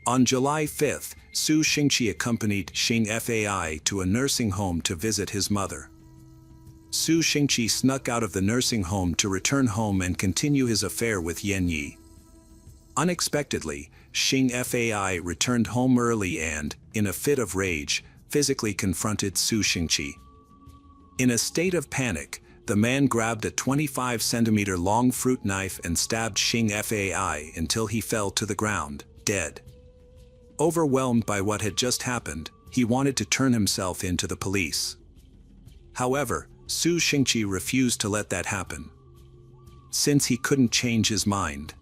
On July 5th, Su Xingqi accompanied Xing Fai to a nursing home to visit his mother. Su Xingqi snuck out of the nursing home to return home and continue his affair with Yanyi. Unexpectedly, Xing Fai returned home early and, in a fit of rage, physically confronted Su Xingqi. In a state of panic, the man grabbed a 25-centimeter-long fruit knife and stabbed Xing Fai until he fell to the ground, dead. Overwhelmed by what had just happened, he wanted to turn himself in to the police. However, Su Xingqi refused to let that happen. Since he couldn't change his mind,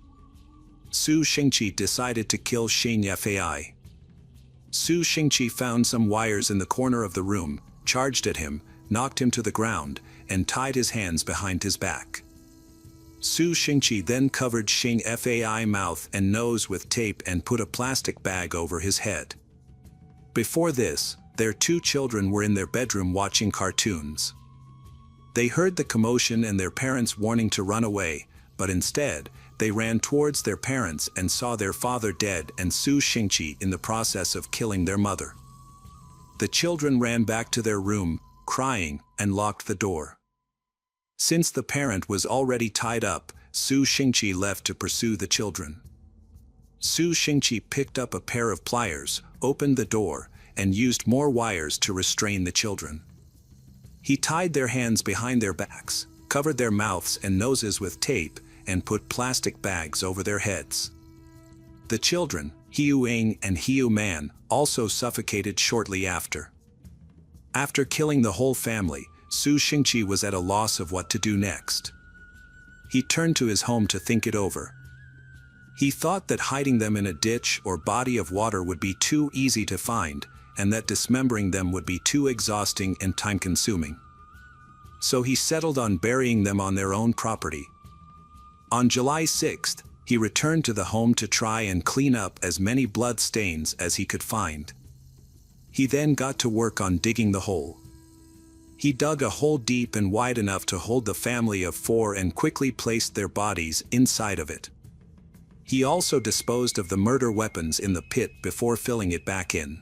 Su Xingqi decided to kill Xing Fai. Su Xingqi found some wires in the corner of the room, charged at him, knocked him to the ground, and tied his hands behind his back. Su Xingqi then covered Xing Fai's mouth and nose with tape and put a plastic bag over his head. Before this, their two children were in their bedroom watching cartoons. They heard the commotion and their parents warning to run away, but instead, they ran towards their parents and saw their father dead and Su Xingqi in the process of killing their mother. The children ran back to their room, crying, and locked the door. Since the parent was already tied up, Su Xingqi left to pursue the children. Su Xingqi picked up a pair of pliers, opened the door, and used more wires to restrain the children. He tied their hands behind their backs, covered their mouths and noses with tape, and put plastic bags over their heads. The children, Hiu Ing and Hiu Man, also suffocated shortly after. After killing the whole family, Su Xingqi was at a loss of what to do next. He turned to his home to think it over. He thought that hiding them in a ditch or body of water would be too easy to find, and that dismembering them would be too exhausting and time-consuming. So he settled on burying them on their own property. On July 6th, he returned to the home to try and clean up as many blood stains as he could find. He then got to work on digging the hole. He dug a hole deep and wide enough to hold the family of 4 and quickly placed their bodies inside of it. He also disposed of the murder weapons in the pit before filling it back in.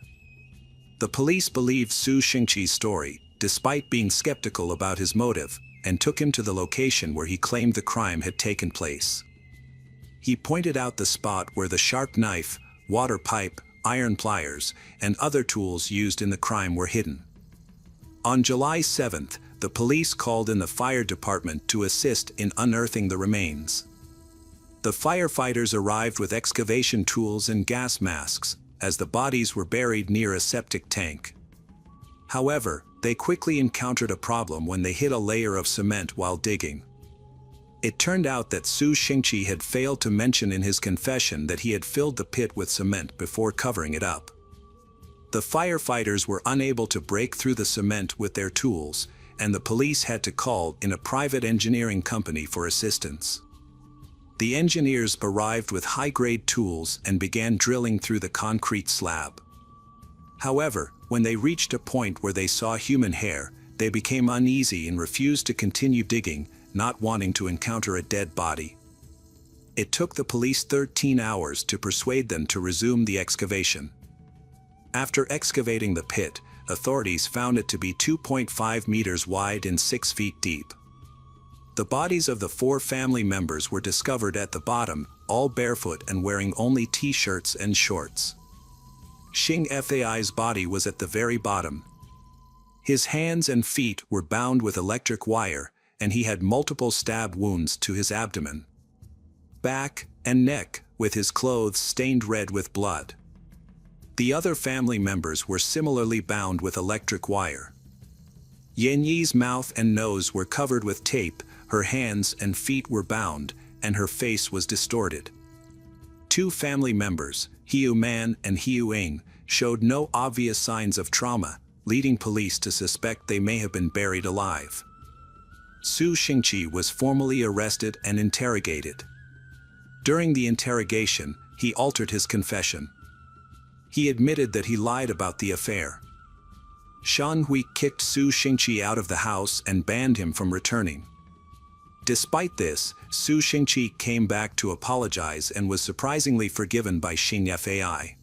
The police believed Su Xingqi's story, despite being skeptical about his motive, and took him to the location where he claimed the crime had taken place. He pointed out the spot where the sharp knife, water pipe, iron pliers, and other tools used in the crime were hidden. On July 7th, the police called in the fire department to assist in unearthing the remains. The firefighters arrived with excavation tools and gas masks, as the bodies were buried near a septic tank. However, they quickly encountered a problem when they hit a layer of cement while digging. It turned out that Su Xingqi had failed to mention in his confession that he had filled the pit with cement before covering it up. The firefighters were unable to break through the cement with their tools, and the police had to call in a private engineering company for assistance. The engineers arrived with high-grade tools and began drilling through the concrete slab. However, when they reached a point where they saw human hair, they became uneasy and refused to continue digging, not wanting to encounter a dead body. It took the police 13 hours to persuade them to resume the excavation. After excavating the pit, authorities found it to be 2.5 meters wide and 6 feet deep. The bodies of the 4 family members were discovered at the bottom, all barefoot and wearing only t-shirts and shorts. Xing Fai's body was at the very bottom. His hands and feet were bound with electric wire, and he had multiple stab wounds to his abdomen, back, and neck, with his clothes stained red with blood. The other family members were similarly bound with electric wire. Yanyi's mouth and nose were covered with tape, her hands and feet were bound, and her face was distorted. 2 family members, Hiu Man and Hiu Ing, showed no obvious signs of trauma, leading police to suspect they may have been buried alive. Su Xingqi was formally arrested and interrogated. During the interrogation, he altered his confession. He admitted that he lied about the affair. Shan Hui kicked Su Xingqi out of the house and banned him from returning. Despite this, Su Xingqi came back to apologize and was surprisingly forgiven by Xing Fai.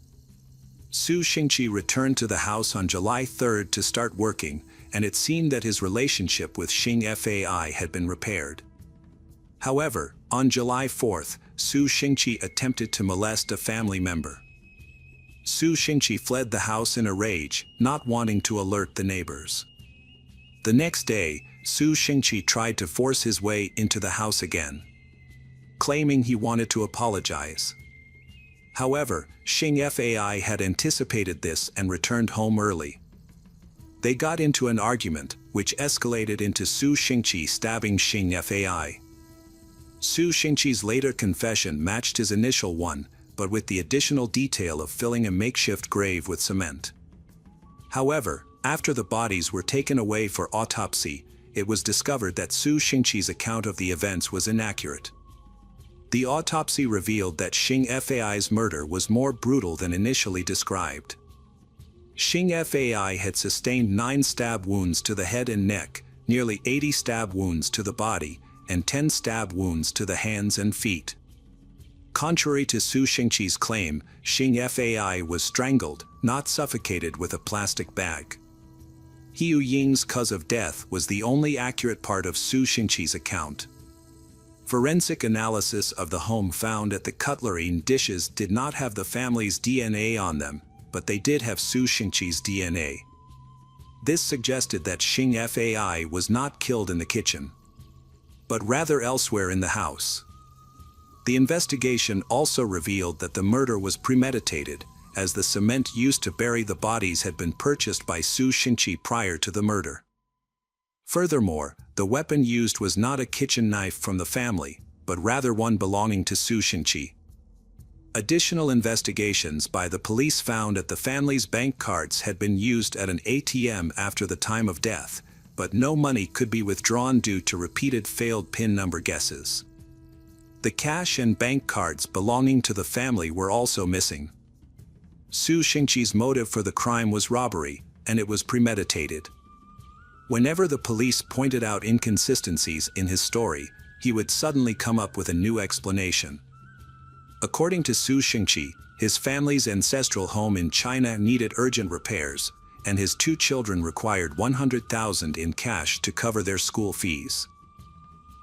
Su Xingqi returned to the house on July 3 to start working, and it seemed that his relationship with Xing Fai had been repaired. However, on July 4, Su Xingqi attempted to molest a family member. Su Xingqi fled the house in a rage, not wanting to alert the neighbors. The next day, Su Xingqi tried to force his way into the house again, claiming he wanted to apologize. However, Xing Fai had anticipated this and returned home early. They got into an argument, which escalated into Su Xingqi stabbing Xing Fai. Su Xingqi's later confession matched his initial one, but with the additional detail of filling a makeshift grave with cement. However, after the bodies were taken away for autopsy, it was discovered that Su Xingqi's account of the events was inaccurate. The autopsy revealed that Xing Fai's murder was more brutal than initially described. Xing Fai had sustained 9 stab wounds to the head and neck, nearly 80 stab wounds to the body, and 10 stab wounds to the hands and feet. Contrary to Su Xingqi's claim, Xing Fai was strangled, not suffocated with a plastic bag. Hiu Ying's cause of death was the only accurate part of Su Xingqi's account. Forensic analysis of the home found at the cutlery and dishes did not have the family's DNA on them, but they did have Su Xingqi's DNA. This suggested that Xing Fai was not killed in the kitchen, but rather elsewhere in the house. The investigation also revealed that the murder was premeditated, as the cement used to bury the bodies had been purchased by Su Xingqi prior to the murder. Furthermore, the weapon used was not a kitchen knife from the family, but rather one belonging to Su Xingqi. Additional investigations by the police found that the family's bank cards had been used at an ATM after the time of death, but no money could be withdrawn due to repeated failed PIN number guesses. The cash and bank cards belonging to the family were also missing. Su Xingqi's motive for the crime was robbery, and it was premeditated. Whenever the police pointed out inconsistencies in his story, he would suddenly come up with a new explanation. According to Su Xingqi, his family's ancestral home in China needed urgent repairs, and his 2 children required 100,000 in cash to cover their school fees.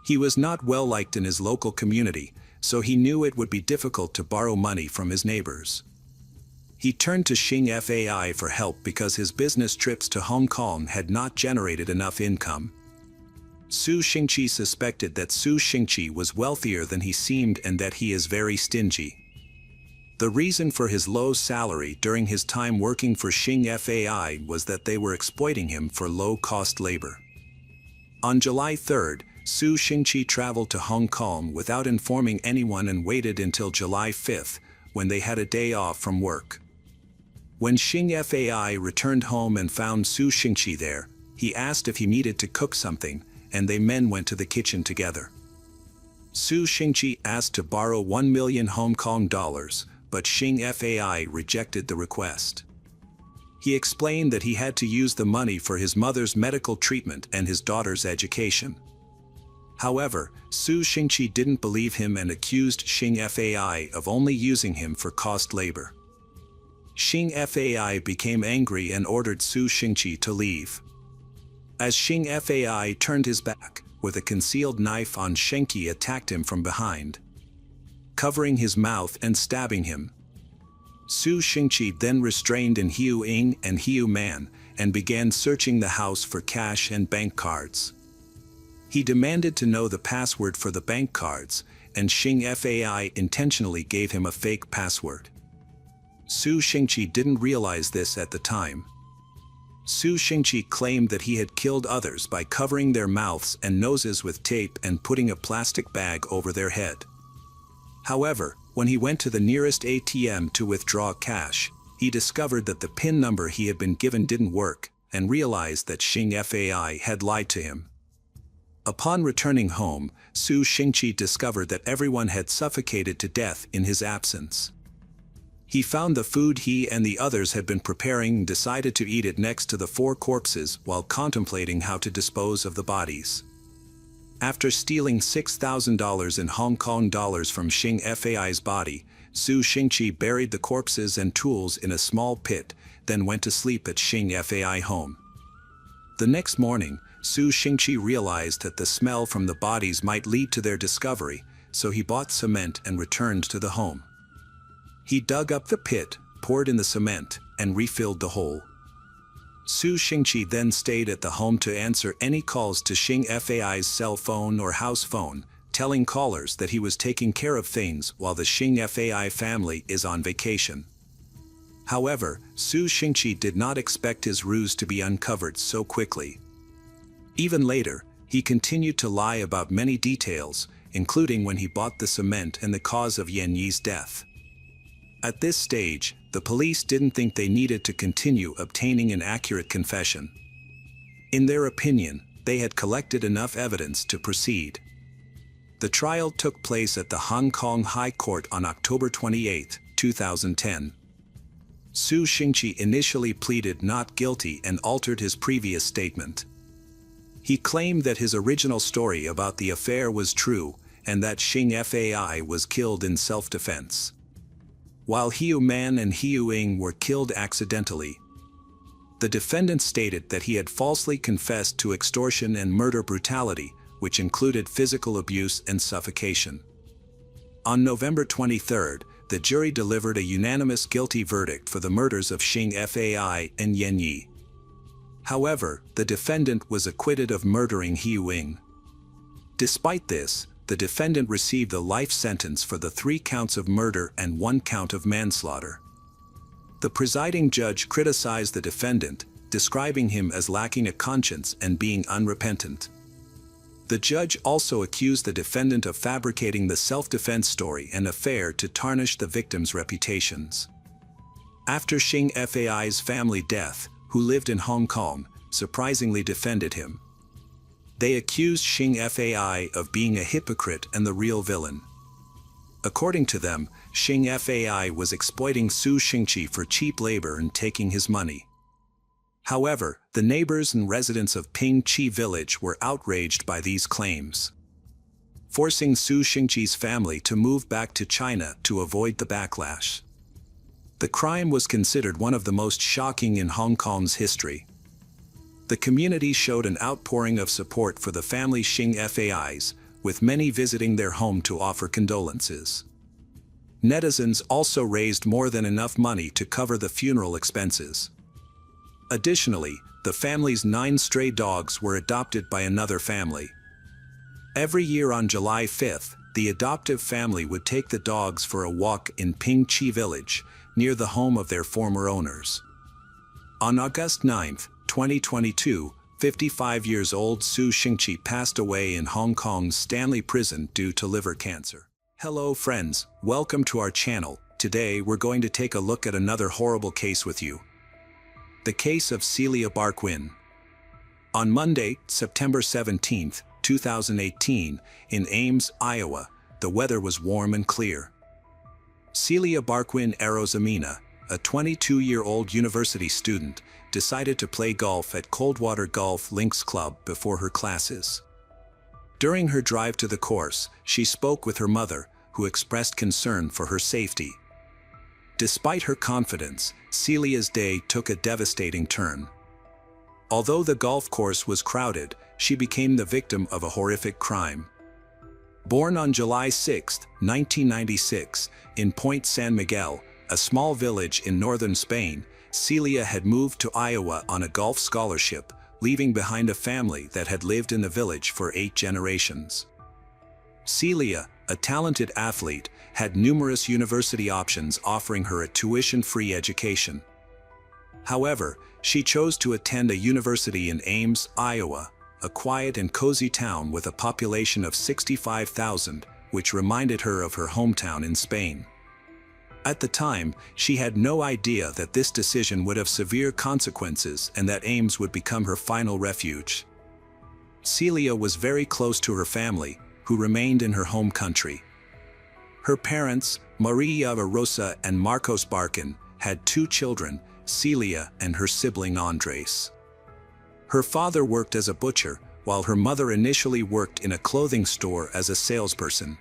He was not well liked in his local community, so he knew it would be difficult to borrow money from his neighbors. He turned to Xing Fai for help because his business trips to Hong Kong had not generated enough income. Su Xingqi suspected that Su Xingqi was wealthier than he seemed and that he is very stingy. The reason for his low salary during his time working for Xing Fai was that they were exploiting him for low-cost labor. On July 3rd, Su Xingqi traveled to Hong Kong without informing anyone and waited until July 5th, when they had a day off from work. When Xing Fai returned home and found Su Xingqi there, he asked if he needed to cook something, and they men went to the kitchen together. Su Xingqi asked to borrow 1 million Hong Kong dollars, but Xing Fai rejected the request. He explained that he had to use the money for his mother's medical treatment and his daughter's education. However, Su Xingqi didn't believe him and accused Xing Fai of only using him for cost labor. Xing Fai became angry and ordered Su Xingqi to leave. As Xing Fai turned his back, with a concealed knife on, Xingqi attacked him from behind, covering his mouth and stabbing him. Su Xingqi then restrained Hiu Ying and Hiu Man and began searching the house for cash and bank cards. He demanded to know the password for the bank cards, and Xing Fai intentionally gave him a fake password. Su Xingqi didn't realize this at the time. Su Xingqi claimed that he had killed others by covering their mouths and noses with tape and putting a plastic bag over their head. However, when he went to the nearest ATM to withdraw cash, he discovered that the PIN number he had been given didn't work, and realized that Xing Fai had lied to him. Upon returning home, Su Xingqi discovered that everyone had suffocated to death in his absence. He found the food he and the others had been preparing and decided to eat it next to the 4 corpses while contemplating how to dispose of the bodies. After stealing $6,000 in Hong Kong dollars from Xing Fai's body, Su Xingqi buried the corpses and tools in a small pit, then went to sleep at Xing Fai home. The next morning, Su Xingqi realized that the smell from the bodies might lead to their discovery, so he bought cement and returned to the home. He dug up the pit, poured in the cement, and refilled the hole. Su Xingqi then stayed at the home to answer any calls to Xing Fai's cell phone or house phone, telling callers that he was taking care of things while the Xing Fai family is on vacation. However, Su Xingqi did not expect his ruse to be uncovered so quickly. Even later, he continued to lie about many details, including when he bought the cement and the cause of Yan Yi's death. At this stage, the police didn't think they needed to continue obtaining an accurate confession. In their opinion, they had collected enough evidence to proceed. The trial took place at the Hong Kong High Court on October 28, 2010. Su Xingqi initially pleaded not guilty and altered his previous statement. He claimed that his original story about the affair was true, and that Xing Fai was killed in self-defense, while Hiu Man and Hiu Ying were killed accidentally. The defendant stated that he had falsely confessed to extortion and murder brutality, which included physical abuse and suffocation. On November 23, the jury delivered a unanimous guilty verdict for the murders of Xing Fai and Yan Yi. However, the defendant was acquitted of murdering Hiu Ying. Despite this, the defendant received a life sentence for the 3 counts of murder and 1 count of manslaughter. The presiding judge criticized the defendant, describing him as lacking a conscience and being unrepentant. The judge also accused the defendant of fabricating the self-defense story and affair to tarnish the victims' reputations. After Xing Fai's family death, who lived in Hong Kong, surprisingly defended him. They accused Xing Fai of being a hypocrite and the real villain. According to them, Xing Fai was exploiting Su Xingqi for cheap labor and taking his money. However, the neighbors and residents of Ping Chi village were outraged by these claims, forcing Su Xingqi's family to move back to China to avoid the backlash. The crime was considered one of the most shocking in Hong Kong's history. The community showed an outpouring of support for the family Xing Fai's, with many visiting their home to offer condolences. Netizens also raised more than enough money to cover the funeral expenses. Additionally, the family's 9 stray dogs were adopted by another family. Every year on July 5, the adoptive family would take the dogs for a walk in Ping Chi village, near the home of their former owners. On August 9, 2022, 55 years old Su Xingqi passed away in Hong Kong's Stanley Prison due to liver cancer. Hello friends, welcome to our channel. Today we're going to take a look at another horrible case with you. The case of Celia Barquin. On Monday, September 17, 2018, in Ames, Iowa, the weather was warm and clear. Celia Barquin Arozamina, a 22-year-old university student, decided to play golf at Coldwater Golf Links Club before her classes. During her drive to the course, she spoke with her mother, who expressed concern for her safety. Despite her confidence, Celia's day took a devastating turn. Although the golf course was crowded, she became the victim of a horrific crime. Born on July 6, 1996, in Point San Miguel, a small village in northern Spain, Celia had moved to Iowa on a golf scholarship, leaving behind a family that had lived in the village for 8 generations. Celia, a talented athlete, had numerous university options offering her a tuition-free education. However, she chose to attend a university in Ames, Iowa, a quiet and cozy town with a population of 65,000, which reminded her of her hometown in Spain. At the time, she had no idea that this decision would have severe consequences and that Ames would become her final refuge. Celia was very close to her family, who remained in her home country. Her parents, Maria Rosa and Marcos Barkin, had 2 children, Celia and her sibling Andres. Her father worked as a butcher, while her mother initially worked in a clothing store as a salesperson.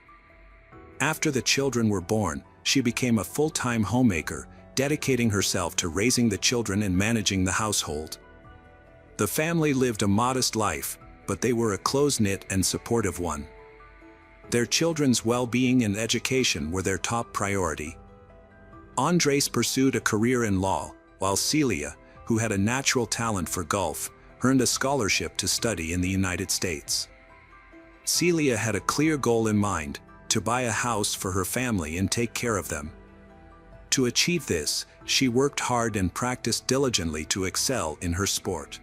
After the children were born, she became a full-time homemaker, dedicating herself to raising the children and managing the household. The family lived a modest life, but they were a close-knit and supportive one. Their children's well-being and education were their top priority. Andres pursued a career in law, while Celia, who had a natural talent for golf, earned a scholarship to study in the United States. Celia had a clear goal in mind: to buy a house for her family and take care of them. To achieve this, she worked hard and practiced diligently to excel in her sport.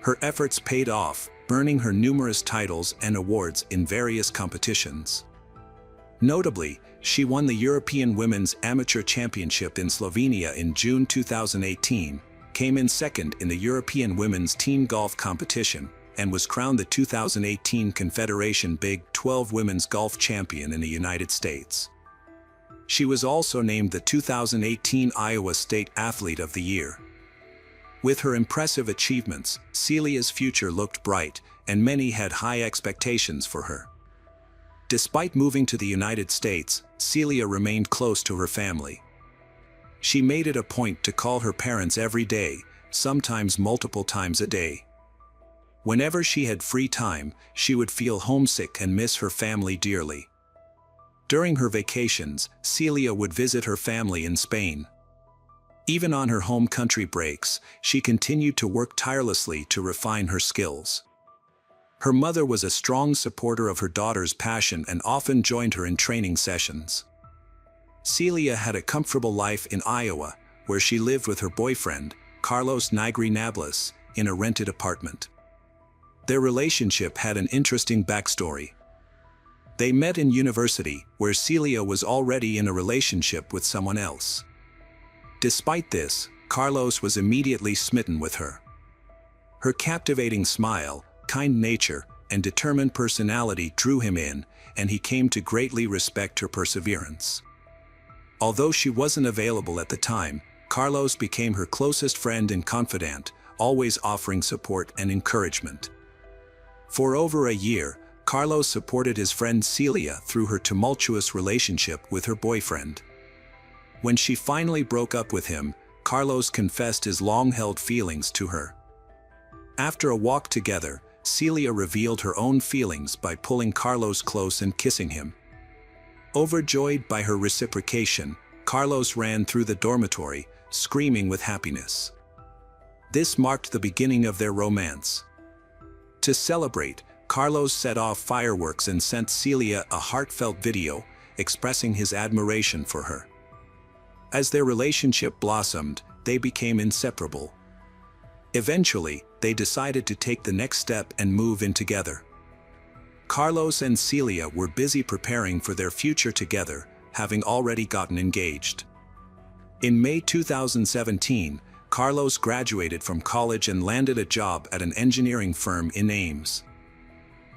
Her efforts paid off, earning her numerous titles and awards in various competitions. Notably, she won the European Women's Amateur Championship in Slovenia in June 2018, came in second in the European Women's Team Golf Competition, and was crowned the 2018 Confederation Big 12 Women's Golf Champion in the United States. She was also named the 2018 Iowa State Athlete of the Year. With her impressive achievements, Celia's future looked bright, and many had high expectations for her. Despite moving to the United States, Celia remained close to her family. She made it a point to call her parents every day, sometimes multiple times a day. Whenever she had free time, she would feel homesick and miss her family dearly. During her vacations, Celia would visit her family in Spain. Even on her home country breaks, she continued to work tirelessly to refine her skills. Her mother was a strong supporter of her daughter's passion and often joined her in training sessions. Celia had a comfortable life in Iowa, where she lived with her boyfriend, Carlos Nigri Nablas, in a rented apartment. Their relationship had an interesting backstory. They met in university, where Celia was already in a relationship with someone else. Despite this, Carlos was immediately smitten with her. Her captivating smile, kind nature, and determined personality drew him in, and he came to greatly respect her perseverance. Although she wasn't available at the time, Carlos became her closest friend and confidant, always offering support and encouragement. For over a year, Carlos supported his friend Celia through her tumultuous relationship with her boyfriend. When she finally broke up with him, Carlos confessed his long-held feelings to her. After a walk together, Celia revealed her own feelings by pulling Carlos close and kissing him. Overjoyed by her reciprocation, Carlos ran through the dormitory, screaming with happiness. This marked the beginning of their romance. To celebrate, Carlos set off fireworks and sent Celia a heartfelt video, expressing his admiration for her. As their relationship blossomed, they became inseparable. Eventually, they decided to take the next step and move in together. Carlos and Celia were busy preparing for their future together, having already gotten engaged. In May 2017, Carlos graduated from college and landed a job at an engineering firm in Ames.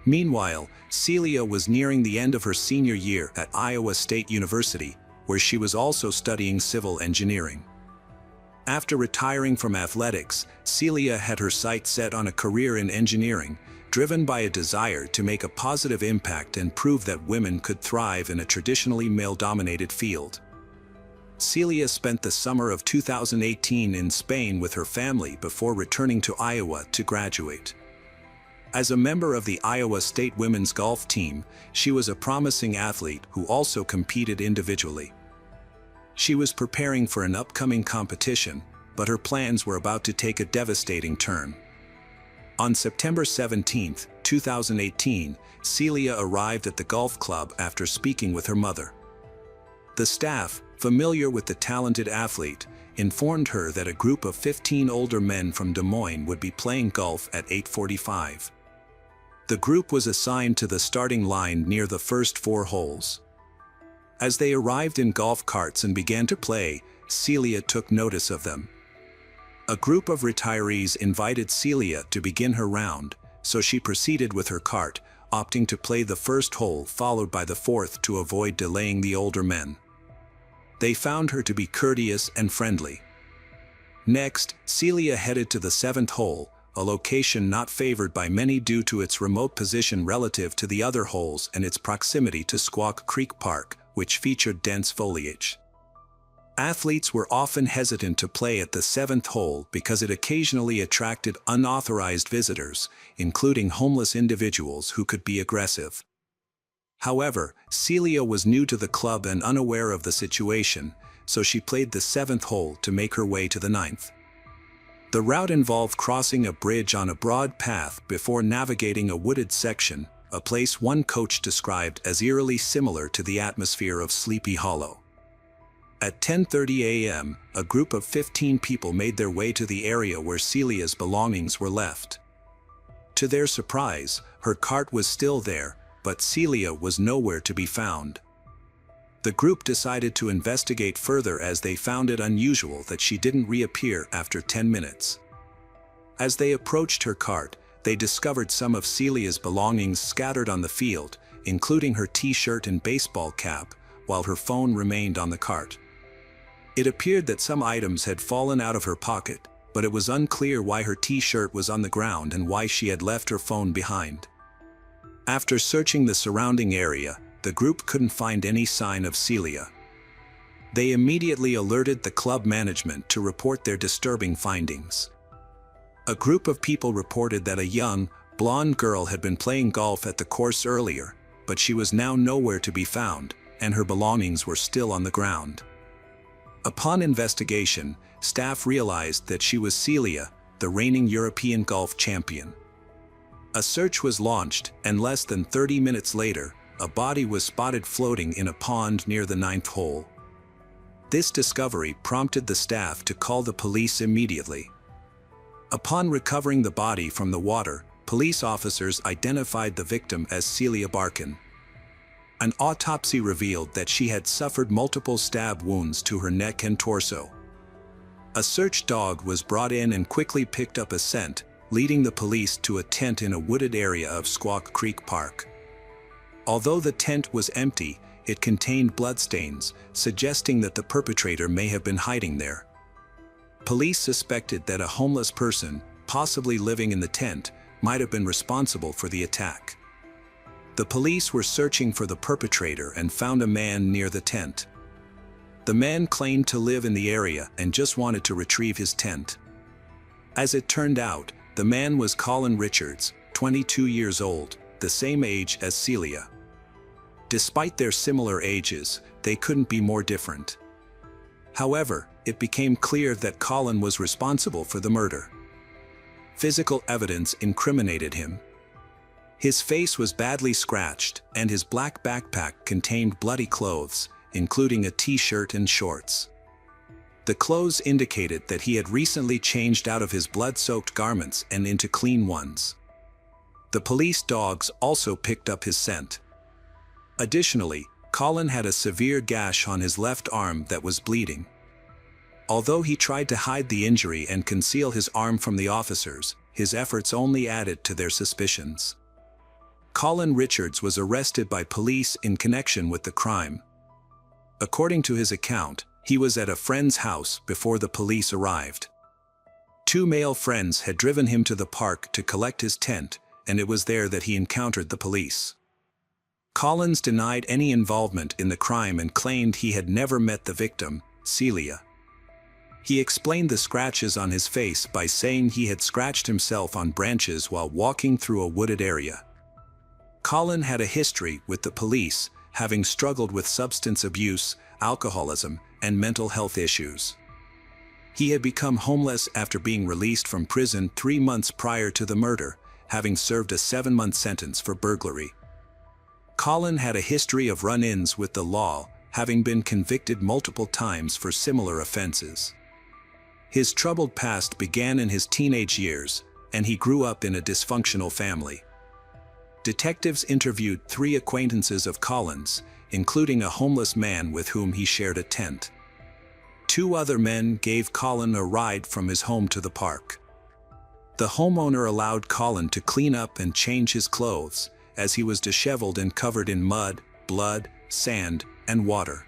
Meanwhile, Celia was nearing the end of her senior year at Iowa State University, where she was also studying civil engineering. After retiring from athletics, Celia had her sights set on a career in engineering, driven by a desire to make a positive impact and prove that women could thrive in a traditionally male-dominated field. Celia spent the summer of 2018 in Spain with her family before returning to Iowa to graduate. As a member of the Iowa State women's golf team, she was a promising athlete who also competed individually. She was preparing for an upcoming competition, but her plans were about to take a devastating turn. On September 17, 2018, Celia arrived at the golf club after speaking with her mother. The staff, familiar with the talented athlete, informed her that a group of 15 older men from Des Moines would be playing golf at 8:45. The group was assigned to the starting line near the first 4 holes. As they arrived in golf carts and began to play, Celia took notice of them. A group of retirees invited Celia to begin her round, so she proceeded with her cart, opting to play the first hole followed by the 4th to avoid delaying the older men. They found her to be courteous and friendly. Next, Celia headed to the 7th hole, a location not favored by many due to its remote position relative to the other holes and its proximity to Squaw Creek Park, which featured dense foliage. Athletes were often hesitant to play at the 7th hole because it occasionally attracted unauthorized visitors, including homeless individuals who could be aggressive. However, Celia was new to the club and unaware of the situation, so she played the 7th hole to make her way to the 9th. The route involved crossing a bridge on a broad path before navigating a wooded section, a place one coach described as eerily similar to the atmosphere of Sleepy Hollow. At 10:30 a.m., a group of 15 people made their way to the area where Celia's belongings were left. To their surprise, her cart was still there, but Celia was nowhere to be found. The group decided to investigate further as they found it unusual that she didn't reappear after 10 minutes. As they approached her cart, they discovered some of Celia's belongings scattered on the field, including her t-shirt and baseball cap, while her phone remained on the cart. It appeared that some items had fallen out of her pocket, but it was unclear why her t-shirt was on the ground and why she had left her phone behind. After searching the surrounding area, the group couldn't find any sign of Celia. They immediately alerted the club management to report their disturbing findings. A group of people reported that a young, blonde girl had been playing golf at the course earlier, but she was now nowhere to be found, and her belongings were still on the ground. Upon investigation, staff realized that she was Celia, the reigning European golf champion. A search was launched, and less than 30 minutes later, a body was spotted floating in a pond near the 9th hole. This discovery prompted the staff to call the police immediately. Upon recovering the body from the water, police officers identified the victim as Celia Barkin. An autopsy revealed that she had suffered multiple stab wounds to her neck and torso. A search dog was brought in and quickly picked up a scent, leading the police to a tent in a wooded area of Squaw Creek Park. Although the tent was empty, it contained bloodstains, suggesting that the perpetrator may have been hiding there. Police suspected that a homeless person, possibly living in the tent, might have been responsible for the attack. The police were searching for the perpetrator and found a man near the tent. The man claimed to live in the area and just wanted to retrieve his tent. As it turned out, the man was Colin Richards, 22 years old, the same age as Celia. Despite their similar ages, they couldn't be more different. However, it became clear that Colin was responsible for the murder. Physical evidence incriminated him. His face was badly scratched, and his black backpack contained bloody clothes, including a t-shirt and shorts. The clothes indicated that he had recently changed out of his blood-soaked garments and into clean ones. The police dogs also picked up his scent. Additionally, Colin had a severe gash on his left arm that was bleeding. Although he tried to hide the injury and conceal his arm from the officers, his efforts only added to their suspicions. Colin Richards was arrested by police in connection with the crime. According to his account, he was at a friend's house before the police arrived. Two male friends had driven him to the park to collect his tent, and it was there that he encountered the police. Collins denied any involvement in the crime and claimed he had never met the victim, Celia. He explained the scratches on his face by saying he had scratched himself on branches while walking through a wooded area. Collin had a history with the police, having struggled with substance abuse, alcoholism, and mental health issues. He had become homeless after being released from prison 3 months prior to the murder, having served a 7-month sentence for burglary. Collin had a history of run-ins with the law, having been convicted multiple times for similar offenses. His troubled past began in his teenage years, and he grew up in a dysfunctional family. Detectives interviewed 3 acquaintances of Collins, including a homeless man with whom he shared a tent. 2 other men gave Collin a ride from his home to the park. The homeowner allowed Collin to clean up and change his clothes, as he was disheveled and covered in mud, blood, sand, and water.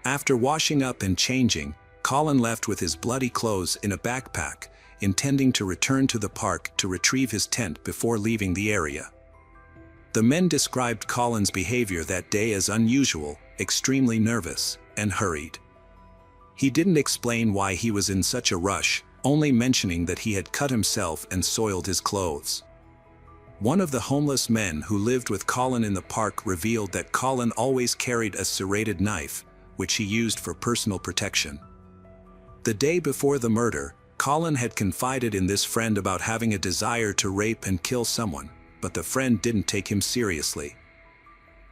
After washing up and changing, Collin left with his bloody clothes in a backpack, intending to return to the park to retrieve his tent before leaving the area. The men described Collin's behavior that day as unusual, extremely nervous, and hurried. He didn't explain why he was in such a rush, only mentioning that he had cut himself and soiled his clothes. One of the homeless men who lived with Collin in the park revealed that Collin always carried a serrated knife, which he used for personal protection. The day before the murder, Collin had confided in this friend about having a desire to rape and kill someone, but the friend didn't take him seriously.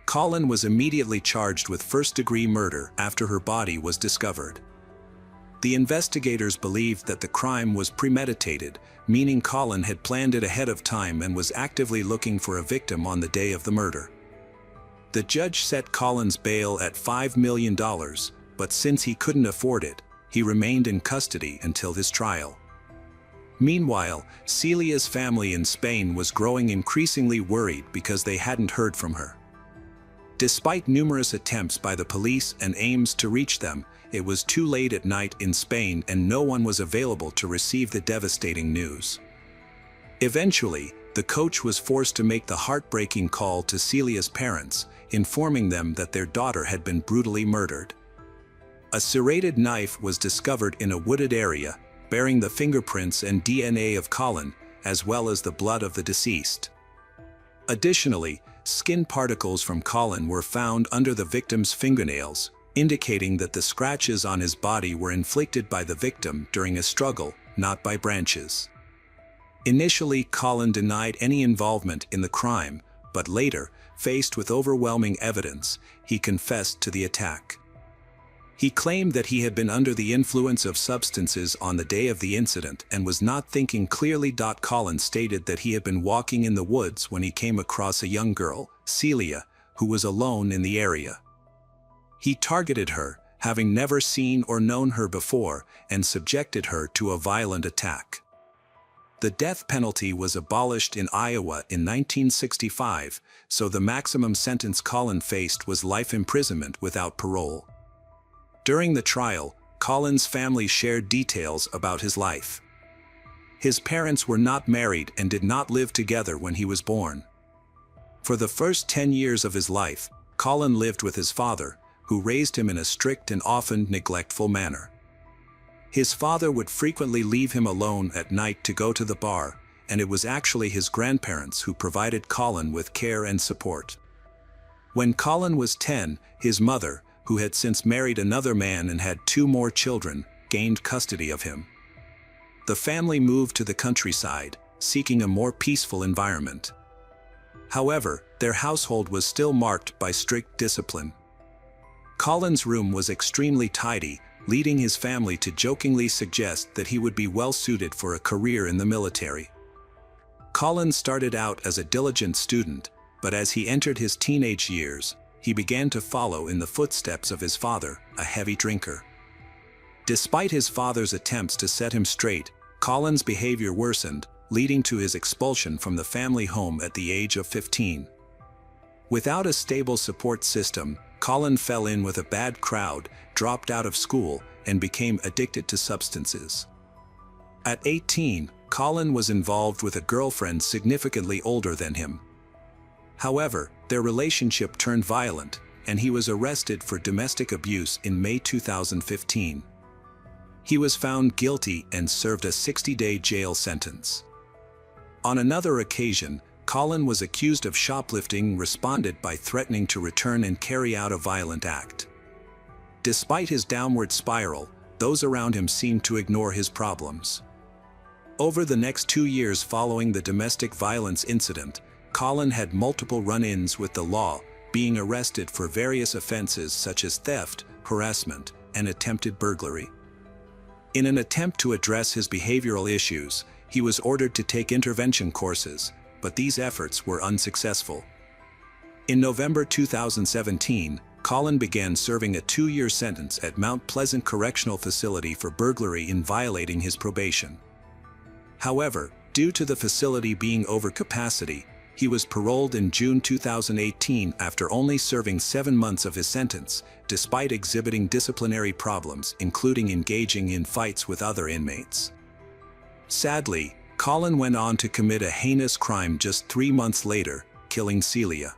Collin was immediately charged with first-degree murder after her body was discovered. The investigators believed that the crime was premeditated, meaning Collin had planned it ahead of time and was actively looking for a victim on the day of the murder. The judge set Collin's bail at $5 million, but since he couldn't afford it, he remained in custody until his trial. Meanwhile, Celia's family in Spain was growing increasingly worried because they hadn't heard from her. Despite numerous attempts by the police and aims to reach them, it was too late at night in Spain and no one was available to receive the devastating news. Eventually, the coach was forced to make the heartbreaking call to Celia's parents, informing them that their daughter had been brutally murdered. A serrated knife was discovered in a wooded area, bearing the fingerprints and DNA of Collin, as well as the blood of the deceased. Additionally, skin particles from Collin were found under the victim's fingernails, indicating that the scratches on his body were inflicted by the victim during a struggle, not by branches. Initially, Collin denied any involvement in the crime, but later, faced with overwhelming evidence, he confessed to the attack. He claimed that he had been under the influence of substances on the day of the incident and was not thinking clearly. Collin stated that he had been walking in the woods when he came across a young girl, Celia, who was alone in the area. He targeted her, having never seen or known her before, and subjected her to a violent attack. The death penalty was abolished in Iowa in 1965, so the maximum sentence Collin faced was life imprisonment without parole. During the trial, Collin's family shared details about his life. His parents were not married and did not live together when he was born. For the first 10 years of his life, Collin lived with his father, who raised him in a strict and often neglectful manner. His father would frequently leave him alone at night to go to the bar, and it was actually his grandparents who provided Collin with care and support. When Collin was 10, his mother, who had since married another man and had 2 more children, gained custody of him. The family moved to the countryside, seeking a more peaceful environment. However, their household was still marked by strict discipline. Collin's room was extremely tidy, leading his family to jokingly suggest that he would be well suited for a career in the military. Collin started out as a diligent student, but as he entered his teenage years, he began to follow in the footsteps of his father, a heavy drinker. Despite his father's attempts to set him straight, Collin's behavior worsened, leading to his expulsion from the family home at the age of 15. Without a stable support system, Colin fell in with a bad crowd, dropped out of school, and became addicted to substances. At 18, Colin was involved with a girlfriend significantly older than him. However, their relationship turned violent, and he was arrested for domestic abuse in May 2015. He was found guilty and served a 60-day jail sentence. On another occasion, Colin was accused of shoplifting, responded by threatening to return and carry out a violent act. Despite his downward spiral, those around him seemed to ignore his problems. Over the next 2 years following the domestic violence incident, Colin had multiple run-ins with the law, being arrested for various offenses such as theft, harassment, and attempted burglary. In an attempt to address his behavioral issues, he was ordered to take intervention courses, but these efforts were unsuccessful. In November 2017, Colin began serving a 2-year sentence at Mount Pleasant Correctional Facility for burglary in violating his probation. However, due to the facility being over capacity, he was paroled in June 2018 after only serving 7 months of his sentence, despite exhibiting disciplinary problems, including engaging in fights with other inmates. Sadly, Colin went on to commit a heinous crime just 3 months later, killing Celia.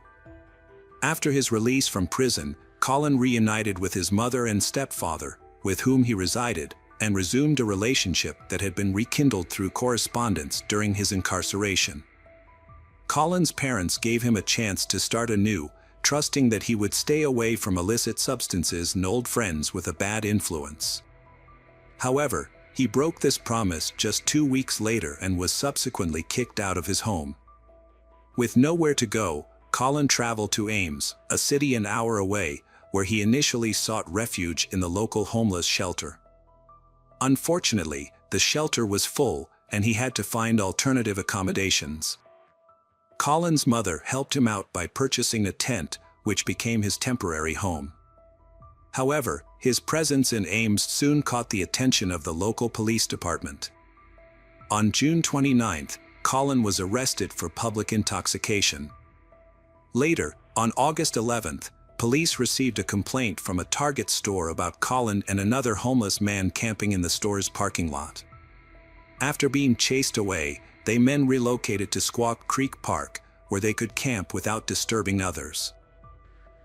After his release from prison, Colin reunited with his mother and stepfather, with whom he resided, and resumed a relationship that had been rekindled through correspondence during his incarceration. Colin's parents gave him a chance to start anew, trusting that he would stay away from illicit substances and old friends with a bad influence. However, he broke this promise just 2 weeks later and was subsequently kicked out of his home. With nowhere to go, Colin traveled to Ames, a city an hour away, where he initially sought refuge in the local homeless shelter. Unfortunately, the shelter was full, and he had to find alternative accommodations. Colin's mother helped him out by purchasing a tent, which became his temporary home. However, his presence in Ames soon caught the attention of the local police department. On June 29th, Colin was arrested for public intoxication. Later, on August 11th, police received a complaint from a Target store about Colin and another homeless man camping in the store's parking lot. After being chased away, they men relocated to Squaw Creek Park, where they could camp without disturbing others.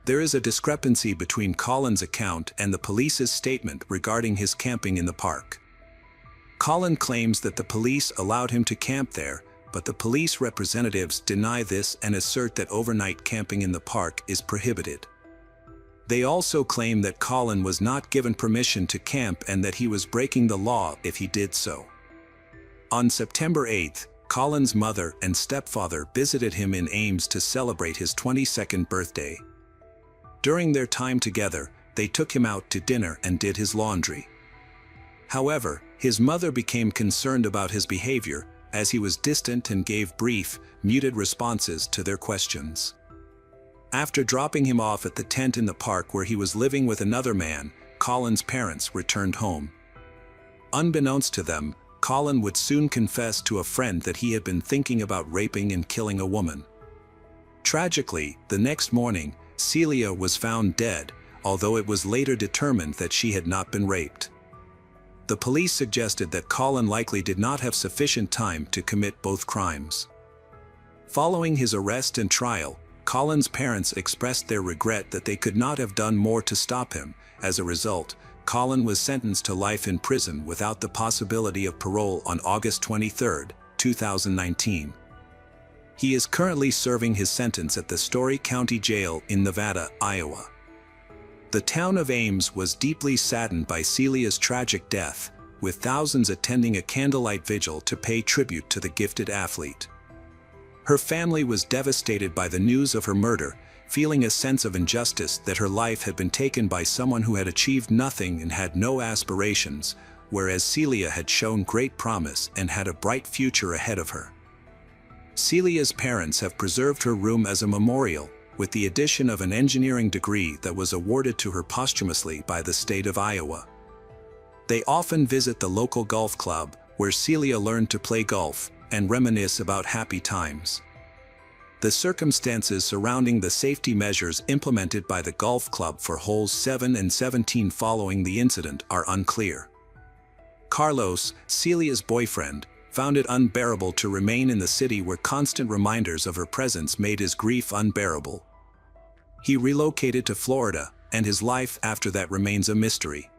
There is a discrepancy between Colin's account and the police's statement regarding his camping in the park. Colin claims that the police allowed him to camp there, but the police representatives deny this and assert that overnight camping in the park is prohibited. They also claim that Colin was not given permission to camp and that he was breaking the law if he did so. On September 8th, Colin's mother and stepfather visited him in Ames to celebrate his 22nd birthday. During their time together, they took him out to dinner and did his laundry. However, his mother became concerned about his behavior, as he was distant and gave brief, muted responses to their questions. After dropping him off at the tent in the park where he was living with another man, Colin's parents returned home. Unbeknownst to them, Colin would soon confess to a friend that he had been thinking about raping and killing a woman. Tragically, the next morning, Celia was found dead, although it was later determined that she had not been raped. The police suggested that Colin likely did not have sufficient time to commit both crimes. Following his arrest and trial, Colin's parents expressed their regret that they could not have done more to stop him. As a result, Colin was sentenced to life in prison without the possibility of parole on August 23, 2019. He is currently serving his sentence at the Story County Jail in Nevada, Iowa. The town of Ames was deeply saddened by Celia's tragic death, with thousands attending a candlelight vigil to pay tribute to the gifted athlete. Her family was devastated by the news of her murder, feeling a sense of injustice that her life had been taken by someone who had achieved nothing and had no aspirations, whereas Celia had shown great promise and had a bright future ahead of her. Celia's parents have preserved her room as a memorial, with the addition of an engineering degree that was awarded to her posthumously by the state of Iowa. They often visit the local golf club, where Celia learned to play golf, and reminisce about happy times. The circumstances surrounding the safety measures implemented by the golf club for holes 7 and 17 following the incident are unclear. Carlos, Celia's boyfriend, found it unbearable to remain in the city where constant reminders of her presence made his grief unbearable. He relocated to Florida, and his life after that remains a mystery.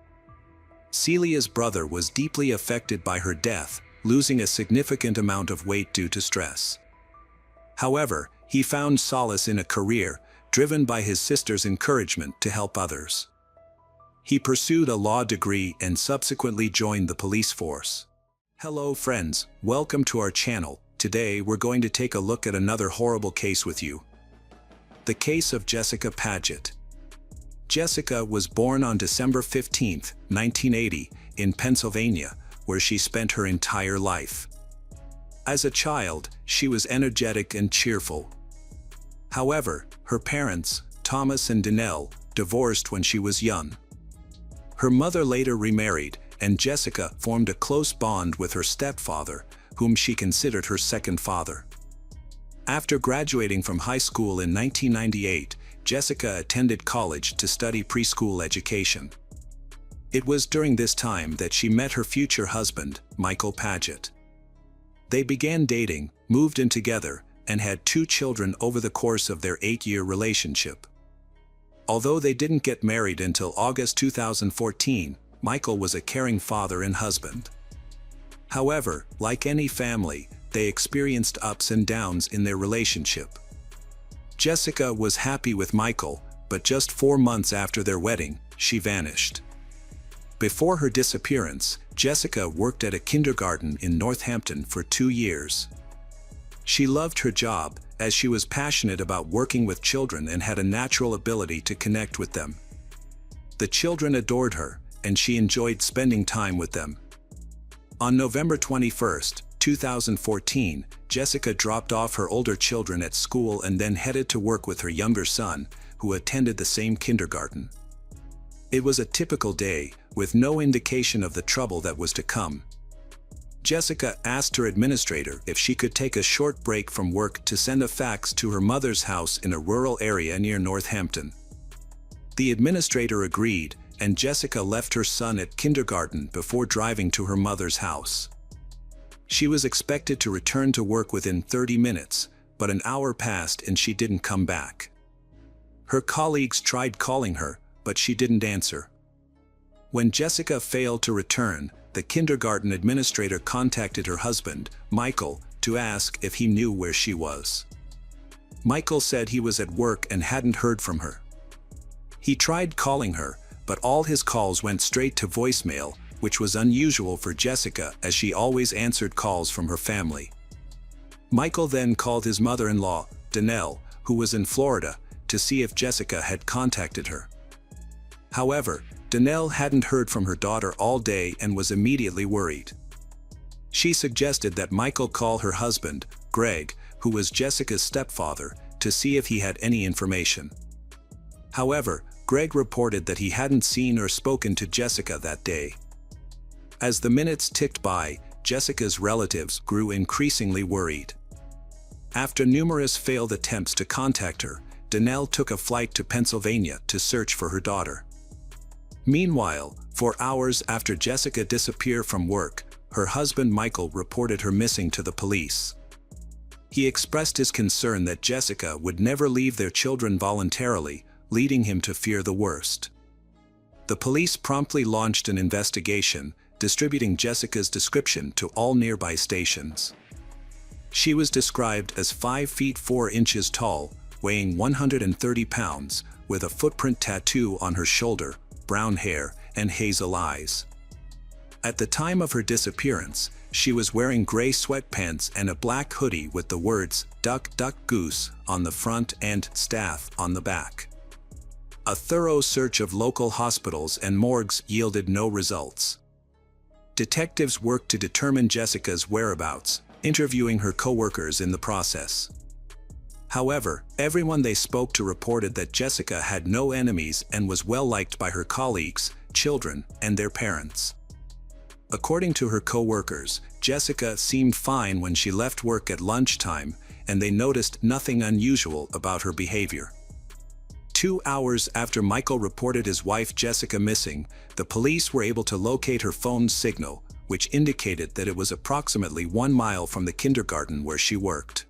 Celia's brother was deeply affected by her death, losing a significant amount of weight due to stress. However, he found solace in a career driven by his sister's encouragement to help others. He pursued a law degree and subsequently joined the police force. Hello friends, welcome to our channel. Today we're going to take a look at another horrible case with you. The case of Jessica Paget. Jessica was born on December 15, 1980, in Pennsylvania, where she spent her entire life. As a child, she was energetic and cheerful. However, her parents, Thomas and Danelle, divorced when she was young. Her mother later remarried, and Jessica formed a close bond with her stepfather, whom she considered her second father. After graduating from high school in 1998, Jessica attended college to study preschool education. It was during this time that she met her future husband, Michael Paget. They began dating, moved in together, and had 2 children over the course of their 8-year relationship. Although they didn't get married until August 2014, Michael was a caring father and husband. However, like any family, they experienced ups and downs in their relationship. Jessica was happy with Michael, but just 4 months after their wedding, she vanished. Before her disappearance, Jessica worked at a kindergarten in Northampton for 2 years. She loved her job, as she was passionate about working with children and had a natural ability to connect with them. The children adored her, and she enjoyed spending time with them. On November 21, 2014, Jessica dropped off her older children at school and then headed to work with her younger son, who attended the same kindergarten. It was a typical day, with no indication of the trouble that was to come. Jessica asked her administrator if she could take a short break from work to send a fax to her mother's house in a rural area near Northampton. The administrator agreed, and Jessica left her son at kindergarten before driving to her mother's house. She was expected to return to work within 30 minutes, but an hour passed and she didn't come back. Her colleagues tried calling her, but she didn't answer. When Jessica failed to return, the kindergarten administrator contacted her husband, Michael, to ask if he knew where she was. Michael said he was at work and hadn't heard from her. He tried calling her, but all his calls went straight to voicemail, which was unusual for Jessica as she always answered calls from her family. Michael then called his mother-in-law, Danelle, who was in Florida, to see if Jessica had contacted her. However, Danelle hadn't heard from her daughter all day and was immediately worried. She suggested that Michael call her husband, Greg, who was Jessica's stepfather, to see if he had any information. However, Greg reported that he hadn't seen or spoken to Jessica that day. As the minutes ticked by, Jessica's relatives grew increasingly worried. After numerous failed attempts to contact her, Danelle took a flight to Pennsylvania to search for her daughter. Meanwhile, for hours after Jessica disappeared from work, her husband Michael reported her missing to the police. He expressed his concern that Jessica would never leave their children voluntarily, leading him to fear the worst. The police promptly launched an investigation, distributing Jessica's description to all nearby stations. She was described as 5 feet 4 inches tall, weighing 130 pounds, with a footprint tattoo on her shoulder, brown hair, and hazel eyes. At the time of her disappearance, she was wearing gray sweatpants and a black hoodie with the words "Duck, Duck, Goose" on the front and "Staff" on the back. A thorough search of local hospitals and morgues yielded no results. Detectives worked to determine Jessica's whereabouts, interviewing her co-workers in the process. However, everyone they spoke to reported that Jessica had no enemies and was well liked by her colleagues, children, and their parents. According to her co-workers, Jessica seemed fine when she left work at lunchtime, and they noticed nothing unusual about her behavior. 2 hours after Michael reported his wife Jessica missing, the police were able to locate her phone's signal, which indicated that it was approximately 1 mile from the kindergarten where she worked.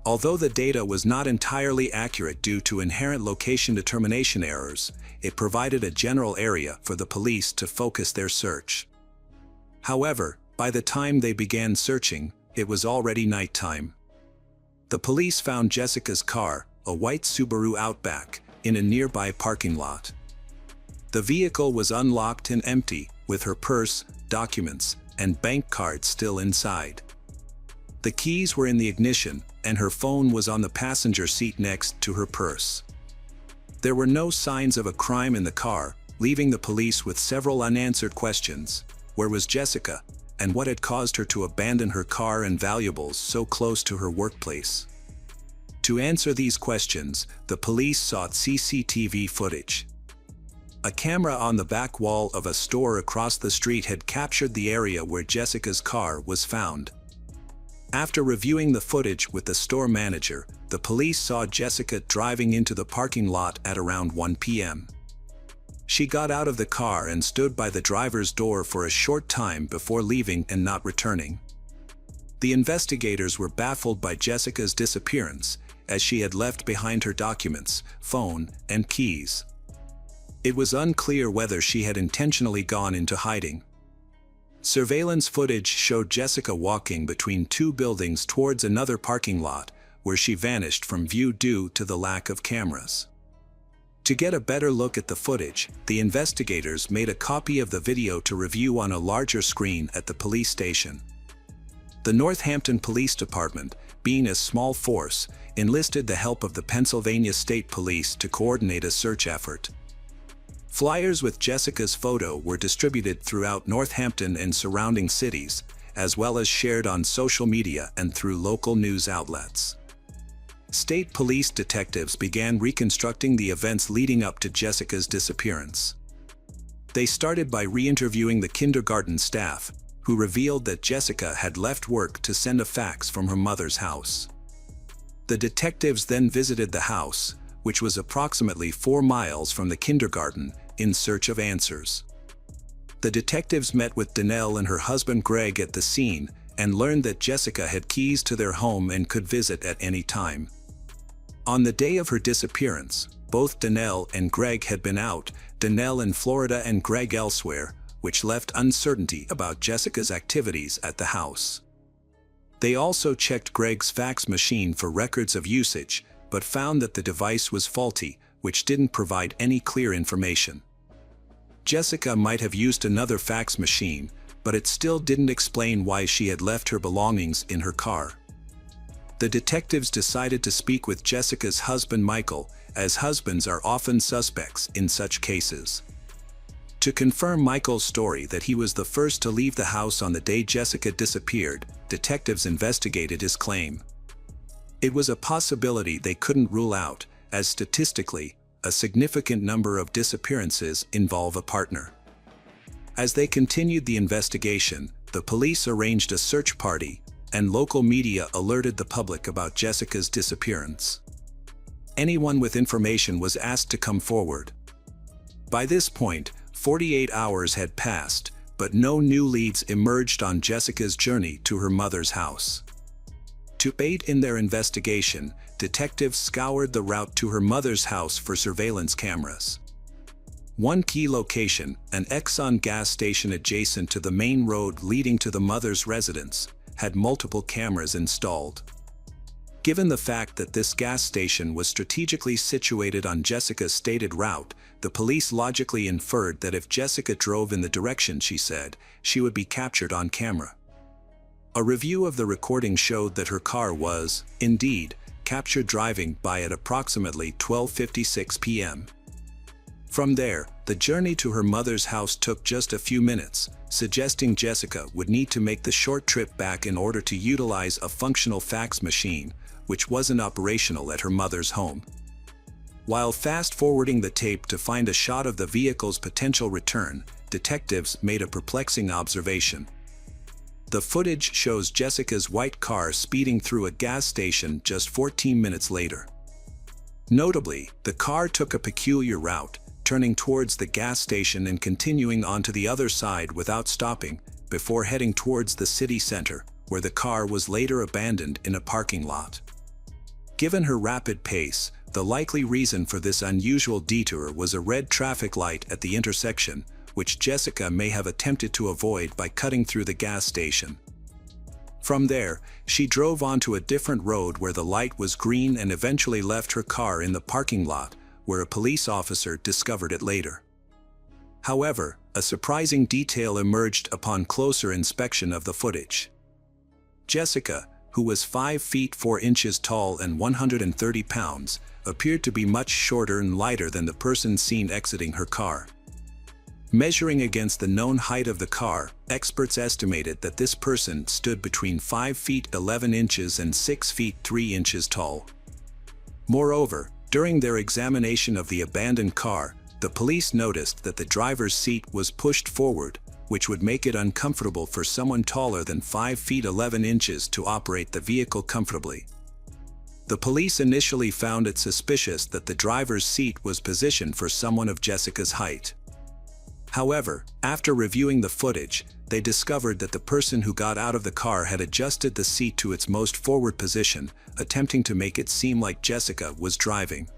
Although the data was not entirely accurate due to inherent location determination errors, it provided a general area for the police to focus their search. However, by the time they began searching, it was already nighttime. The police found Jessica's car, a white Subaru Outback, in a nearby parking lot. The vehicle was unlocked and empty, with her purse, documents, and bank card still inside. The keys were in the ignition, and her phone was on the passenger seat next to her purse. There were no signs of a crime in the car, leaving the police with several unanswered questions. Where was Jessica, and what had caused her to abandon her car and valuables so close to her workplace? To answer these questions, the police sought CCTV footage. A camera on the back wall of a store across the street had captured the area where Jessica's car was found. After reviewing the footage with the store manager, the police saw Jessica driving into the parking lot at around 1 p.m. She got out of the car and stood by the driver's door for a short time before leaving and not returning. The investigators were baffled by Jessica's disappearance, as she had left behind her documents, phone, and keys. It was unclear whether she had intentionally gone into hiding. Surveillance footage showed Jessica walking between 2 buildings towards another parking lot, where she vanished from view due to the lack of cameras. To get a better look at the footage, the investigators made a copy of the video to review on a larger screen at the police station. The Northampton Police Department, being a small force, enlisted the help of the Pennsylvania State Police to coordinate a search effort. Flyers with Jessica's photo were distributed throughout Northampton and surrounding cities, as well as shared on social media and through local news outlets. State police detectives began reconstructing the events leading up to Jessica's disappearance. They started by re-interviewing the kindergarten staff, who revealed that Jessica had left work to send a fax from her mother's house. The detectives then visited the house, which was approximately 4 miles from the kindergarten, in search of answers. The detectives met with Danelle and her husband Greg at the scene and learned that Jessica had keys to their home and could visit at any time. On the day of her disappearance, both Danelle and Greg had been out, Danelle in Florida and Greg elsewhere, which left uncertainty about Jessica's activities at the house. They also checked Greg's fax machine for records of usage, but found that the device was faulty, which didn't provide any clear information. Jessica might have used another fax machine, but it still didn't explain why she had left her belongings in her car. The detectives decided to speak with Jessica's husband Michael, as husbands are often suspects in such cases. To confirm Michael's story that he was the first to leave the house on the day Jessica disappeared, detectives investigated his claim. It was a possibility they couldn't rule out, as statistically, a significant number of disappearances involve a partner. As they continued the investigation, the police arranged a search party, and local media alerted the public about Jessica's disappearance. Anyone with information was asked to come forward. By this point, 48 hours had passed, but no new leads emerged on Jessica's journey to her mother's house. To aid in their investigation, detectives scoured the route to her mother's house for surveillance cameras. One key location, an Exxon gas station adjacent to the main road leading to the mother's residence, had multiple cameras installed. Given the fact that this gas station was strategically situated on Jessica's stated route, the police logically inferred that if Jessica drove in the direction she said, she would be captured on camera. A review of the recording showed that her car was, indeed, captured driving by at approximately 12:56 p.m. From there, the journey to her mother's house took just a few minutes, suggesting Jessica would need to make the short trip back in order to utilize a functional fax machine, which wasn't operational at her mother's home. While fast-forwarding the tape to find a shot of the vehicle's potential return, detectives made a perplexing observation. The footage shows Jessica's white car speeding through a gas station just 14 minutes later. Notably, the car took a peculiar route, turning towards the gas station and continuing onto the other side without stopping, before heading towards the city center, where the car was later abandoned in a parking lot. Given her rapid pace, the likely reason for this unusual detour was a red traffic light at the intersection, which Jessica may have attempted to avoid by cutting through the gas station. From there, she drove onto a different road where the light was green and eventually left her car in the parking lot, where a police officer discovered it later. However, a surprising detail emerged upon closer inspection of the footage. Jessica, who was 5 feet 4 inches tall and 130 pounds, appeared to be much shorter and lighter than the person seen exiting her car. Measuring against the known height of the car, experts estimated that this person stood between 5 feet 11 inches and 6 feet 3 inches tall. Moreover, during their examination of the abandoned car, the police noticed that the driver's seat was pushed forward, which would make it uncomfortable for someone taller than 5 feet 11 inches to operate the vehicle comfortably. The police initially found it suspicious that the driver's seat was positioned for someone of Jessica's height. However, after reviewing the footage, they discovered that the person who got out of the car had adjusted the seat to its most forward position, attempting to make it seem like Jessica was driving.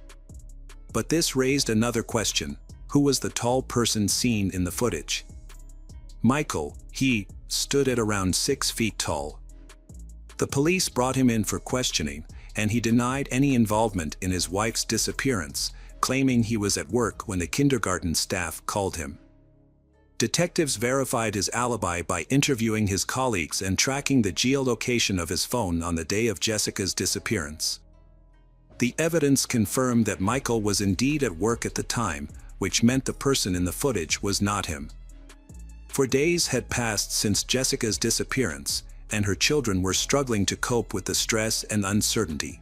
But this raised another question: who was the tall person seen in the footage? Michael, he, stood at around 6 feet tall. The police brought him in for questioning, and he denied any involvement in his wife's disappearance, claiming he was at work when the kindergarten staff called him. Detectives verified his alibi by interviewing his colleagues and tracking the geolocation of his phone on the day of Jessica's disappearance. The evidence confirmed that Michael was indeed at work at the time, which meant the person in the footage was not him. For days had passed since Jessica's disappearance, and her children were struggling to cope with the stress and uncertainty.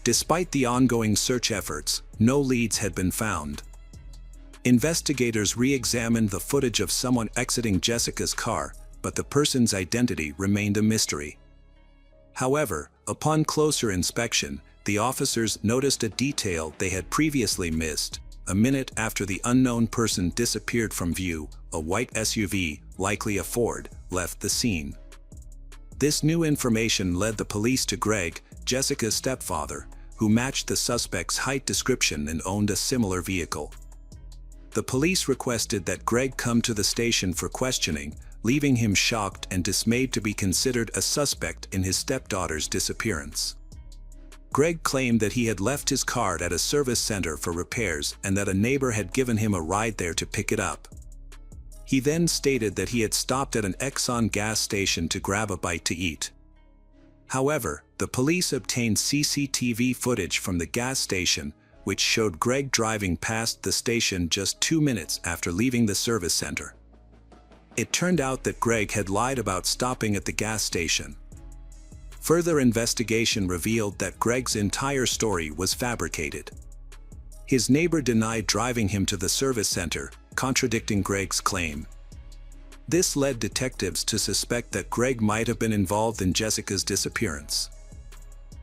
Despite the ongoing search efforts, no leads had been found. Investigators re-examined the footage of someone exiting Jessica's car, but the person's identity remained a mystery. However, upon closer inspection, the officers noticed a detail they had previously missed. A minute after the unknown person disappeared from view, a white SUV, likely a Ford, left the scene. This new information led the police to Greg, Jessica's stepfather, who matched the suspect's height description and owned a similar vehicle. The police requested that Greg come to the station for questioning, leaving him shocked and dismayed to be considered a suspect in his stepdaughter's disappearance. Greg claimed that he had left his car at a service center for repairs and that a neighbor had given him a ride there to pick it up. He then stated that he had stopped at an Exxon gas station to grab a bite to eat. However, the police obtained CCTV footage from the gas station, which showed Greg driving past the station just 2 minutes after leaving the service center. It turned out that Greg had lied about stopping at the gas station. Further investigation revealed that Greg's entire story was fabricated. His neighbor denied driving him to the service center, contradicting Greg's claim. This led detectives to suspect that Greg might have been involved in Jessica's disappearance.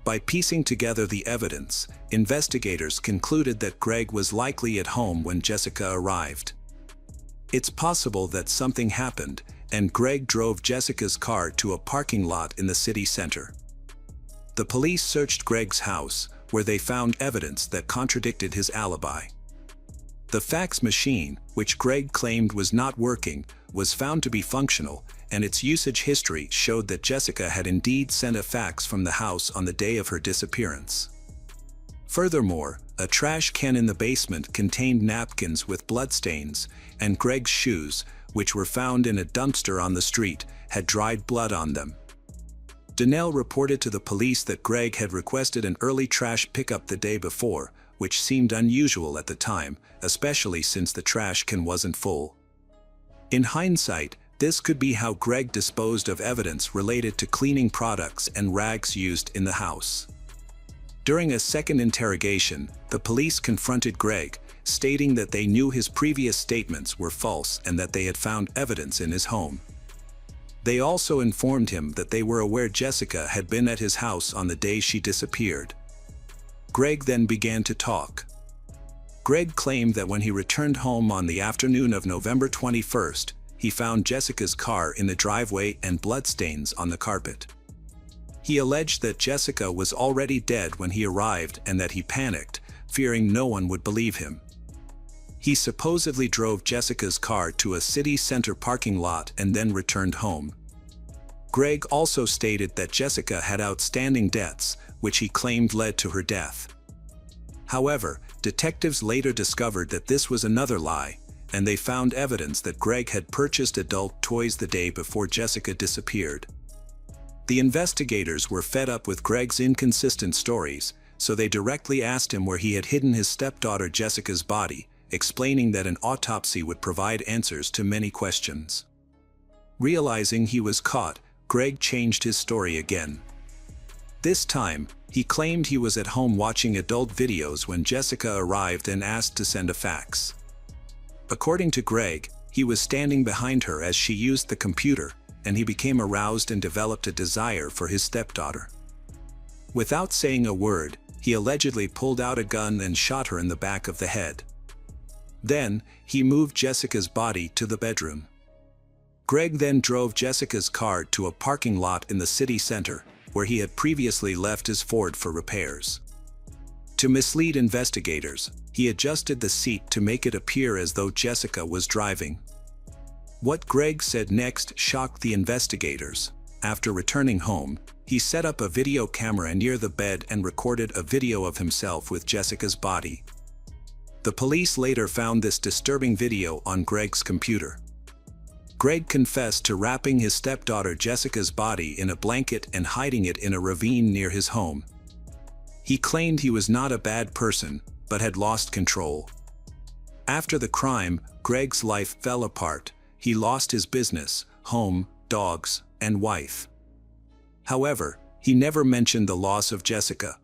By piecing together the evidence, investigators concluded that Greg was likely at home when Jessica arrived. It's possible that something happened, and Greg drove Jessica's car to a parking lot in the city center. The police searched Greg's house, where they found evidence that contradicted his alibi. The fax machine, which Greg claimed was not working, was found to be functional, and its usage history showed that Jessica had indeed sent a fax from the house on the day of her disappearance. Furthermore, a trash can in the basement contained napkins with bloodstains, and Greg's shoes, which were found in a dumpster on the street, had dried blood on them. Donnell reported to the police that Greg had requested an early trash pickup the day before, which seemed unusual at the time, especially since the trash can wasn't full. In hindsight, this could be how Greg disposed of evidence related to cleaning products and rags used in the house. During a second interrogation, the police confronted Greg, stating that they knew his previous statements were false and that they had found evidence in his home. They also informed him that they were aware Jessica had been at his house on the day she disappeared. Greg then began to talk. Greg claimed that when he returned home on the afternoon of November 21st, he found Jessica's car in the driveway and bloodstains on the carpet. He alleged that Jessica was already dead when he arrived and that he panicked, fearing no one would believe him. He supposedly drove Jessica's car to a city center parking lot and then returned home. Greg also stated that Jessica had outstanding debts, which he claimed led to her death. However, detectives later discovered that this was another lie, and they found evidence that Greg had purchased adult toys the day before Jessica disappeared. The investigators were fed up with Greg's inconsistent stories, so they directly asked him where he had hidden his stepdaughter Jessica's body, explaining that an autopsy would provide answers to many questions. Realizing he was caught, Greg changed his story again. This time, he claimed he was at home watching adult videos when Jessica arrived and asked to send a fax. According to Greg, he was standing behind her as she used the computer, and he became aroused and developed a desire for his stepdaughter. Without saying a word, he allegedly pulled out a gun and shot her in the back of the head. Then, he moved Jessica's body to the bedroom. Greg then drove Jessica's car to a parking lot in the city center, where he had previously left his Ford for repairs. To mislead investigators, he adjusted the seat to make it appear as though Jessica was driving. What Greg said next shocked the investigators. After returning home, he set up a video camera near the bed and recorded a video of himself with Jessica's body. The police later found this disturbing video on Greg's computer. Greg confessed to wrapping his stepdaughter Jessica's body in a blanket and hiding it in a ravine near his home. He claimed he was not a bad person, but had lost control. After the crime, Greg's life fell apart. He lost his business, home, dogs, and wife. However, he never mentioned the loss of Jessica.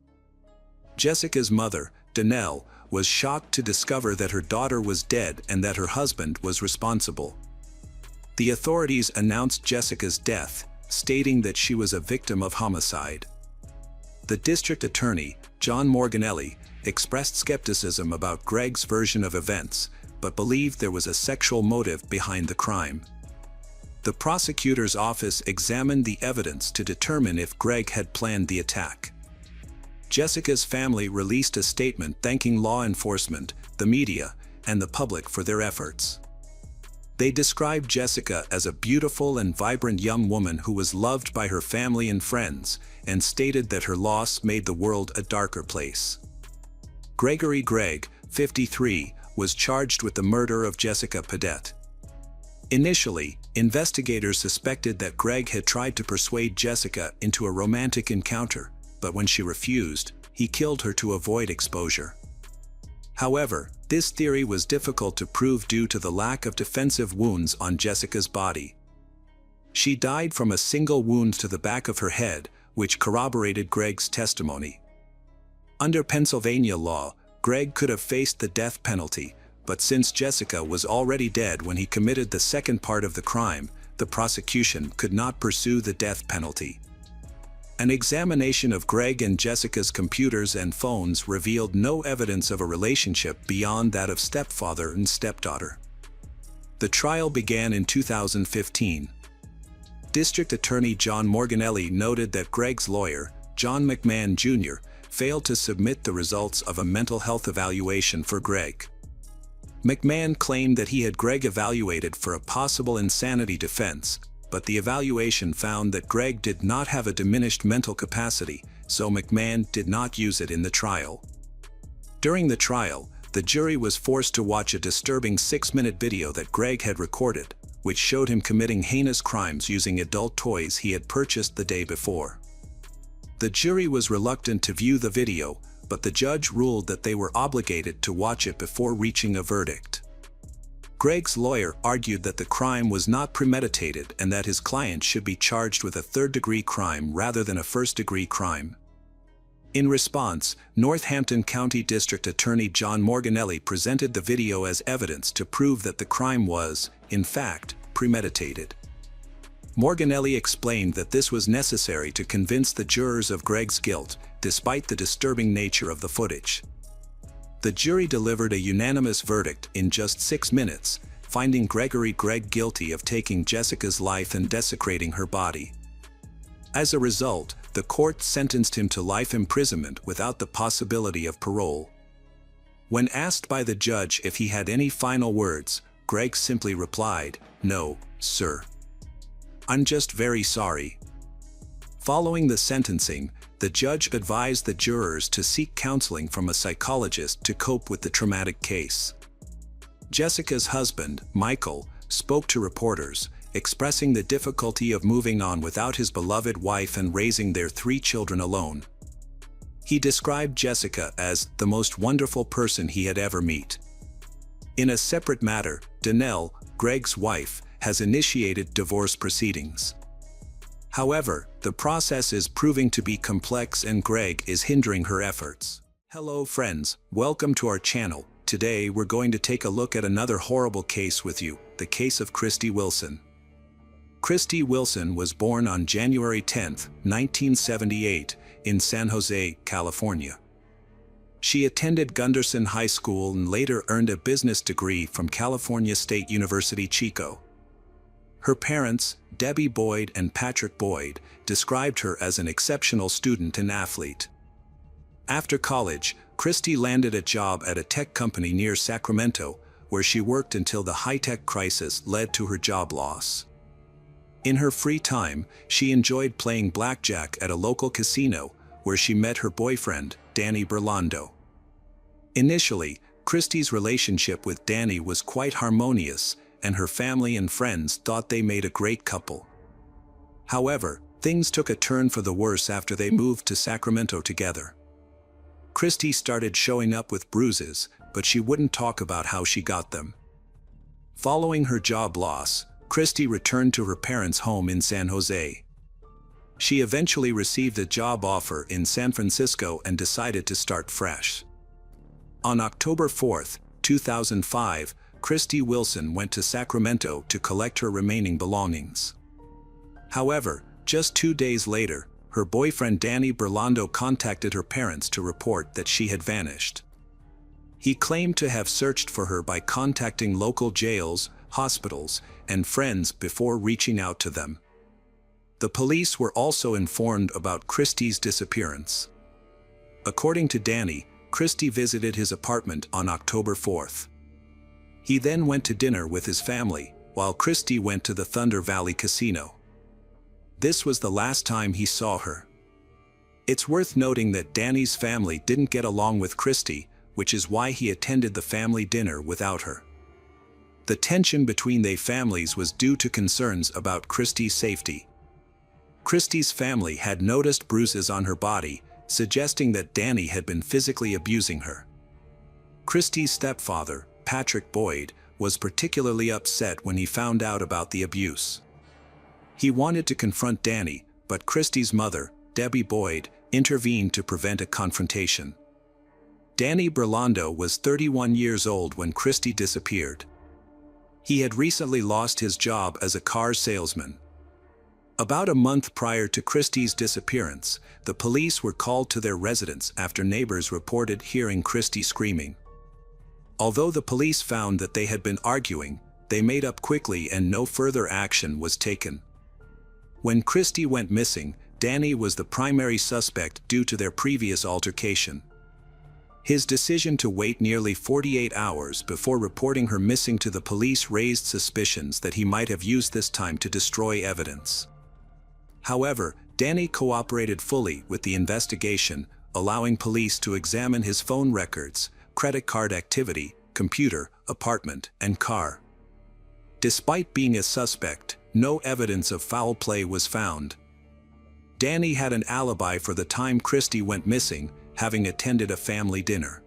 Jessica's mother, Danelle, was shocked to discover that her daughter was dead and that her husband was responsible. The authorities announced Jessica's death, stating that she was a victim of homicide. The district attorney, John Morganelli, expressed skepticism about Greg's version of events, but believed there was a sexual motive behind the crime. The prosecutor's office examined the evidence to determine if Greg had planned the attack. Jessica's family released a statement thanking law enforcement, the media, and the public for their efforts. They described Jessica as a beautiful and vibrant young woman who was loved by her family and friends, and stated that her loss made the world a darker place. Gregory Gregg, 53, was charged with the murder of Jessica Padette. Initially, investigators suspected that Greg had tried to persuade Jessica into a romantic encounter, but when she refused, he killed her to avoid exposure. However, this theory was difficult to prove due to the lack of defensive wounds on Jessica's body. She died from a single wound to the back of her head, which corroborated Greg's testimony. Under Pennsylvania law, Greg could have faced the death penalty, but since Jessica was already dead when he committed the second part of the crime, the prosecution could not pursue the death penalty. An examination of Greg and Jessica's computers and phones revealed no evidence of a relationship beyond that of stepfather and stepdaughter. The trial began in 2015. District Attorney John Morganelli noted that Greg's lawyer, John McMahon Jr., failed to submit the results of a mental health evaluation for Greg. McMahon claimed that he had Greg evaluated for a possible insanity defense, but the evaluation found that Greg did not have a diminished mental capacity, so McMahon did not use it in the trial. During the trial, the jury was forced to watch a disturbing 6-minute video that Greg had recorded, which showed him committing heinous crimes using adult toys he had purchased the day before. The jury was reluctant to view the video, but the judge ruled that they were obligated to watch it before reaching a verdict. Greg's lawyer argued that the crime was not premeditated and that his client should be charged with a third-degree crime rather than a first-degree crime. In response, Northampton County District Attorney John Morganelli presented the video as evidence to prove that the crime was, in fact, premeditated. Morganelli explained that this was necessary to convince the jurors of Greg's guilt, despite the disturbing nature of the footage. The jury delivered a unanimous verdict in just 6 minutes, finding Greg guilty of taking Jessica's life and desecrating her body. As a result, the court sentenced him to life imprisonment without the possibility of parole. When asked by the judge if he had any final words, Greg simply replied, "No, sir. I'm just very sorry." Following the sentencing, the judge advised the jurors to seek counseling from a psychologist to cope with the traumatic case. Jessica's husband, Michael, spoke to reporters, expressing the difficulty of moving on without his beloved wife and raising their 3 children alone. He described Jessica as the most wonderful person he had ever met. In a separate matter, Danelle, Greg's wife, has initiated divorce proceedings. However, the process is proving to be complex and Greg is hindering her efforts. Hello friends, welcome to our channel. Today we're going to take a look at another horrible case with you, the case of Christy Wilson. Christy Wilson was born on January 10, 1978, in San Jose, California. She attended Gunderson High School and later earned a business degree from California State University, Chico. Her parents, Debbie Boyd and Patrick Boyd, described her as an exceptional student and athlete. After college, Christy landed a job at a tech company near Sacramento, where she worked until the high-tech crisis led to her job loss. In her free time, she enjoyed playing blackjack at a local casino, where she met her boyfriend, Danny Berlando. Initially, Christy's relationship with Danny was quite harmonious, and her family and friends thought they made a great couple. However, things took a turn for the worse after they moved to Sacramento together. Christy started showing up with bruises, but she wouldn't talk about how she got them. Following her job loss, Christy returned to her parents' home in San Jose. She eventually received a job offer in San Francisco and decided to start fresh. On October 4, 2005, Christy Wilson went to Sacramento to collect her remaining belongings. However, just 2 days later, her boyfriend Danny Berlando contacted her parents to report that she had vanished. He claimed to have searched for her by contacting local jails, hospitals, and friends before reaching out to them. The police were also informed about Christy's disappearance. According to Danny, Christy visited his apartment on October 4th. He then went to dinner with his family, while Christy went to the Thunder Valley Casino. This was the last time he saw her. It's worth noting that Danny's family didn't get along with Christy, which is why he attended the family dinner without her. The tension between their families was due to concerns about Christy's safety. Christy's family had noticed bruises on her body, suggesting that Danny had been physically abusing her. Christy's stepfather, Patrick Boyd, was particularly upset when he found out about the abuse. He wanted to confront Danny, but Christy's mother, Debbie Boyd, intervened to prevent a confrontation. Danny Berlando was 31 years old when Christy disappeared. He had recently lost his job as a car salesman. About a month prior to Christy's disappearance, the police were called to their residence after neighbors reported hearing Christy screaming. Although the police found that they had been arguing, they made up quickly and no further action was taken. When Christy went missing, Danny was the primary suspect due to their previous altercation. His decision to wait nearly 48 hours before reporting her missing to the police raised suspicions that he might have used this time to destroy evidence. However, Danny cooperated fully with the investigation, allowing police to examine his phone records, credit card activity, computer, apartment, and car. Despite being a suspect, no evidence of foul play was found. Danny had an alibi for the time Christy went missing, having attended a family dinner.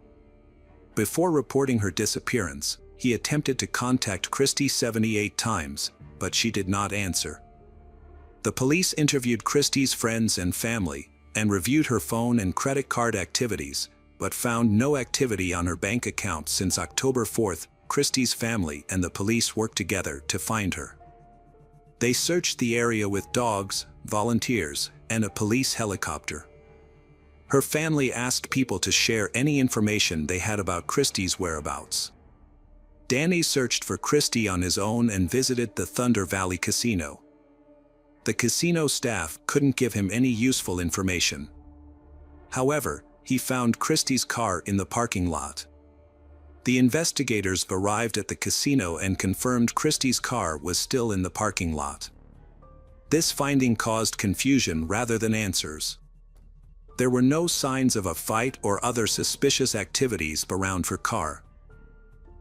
Before reporting her disappearance, he attempted to contact Christy 78 times, but she did not answer. The police interviewed Christy's friends and family, and reviewed her phone and credit card activities, but found no activity on her bank account since October 4th. Christy's family and the police worked together to find her. They searched the area with dogs, volunteers, and a police helicopter. Her family asked people to share any information they had about Christie's whereabouts. Danny searched for Christie on his own and visited the Thunder Valley Casino. The casino staff couldn't give him any useful information. However, he found Christie's car in the parking lot. The investigators arrived at the casino and confirmed Christie's car was still in the parking lot. This finding caused confusion rather than answers. There were no signs of a fight or other suspicious activities around her car.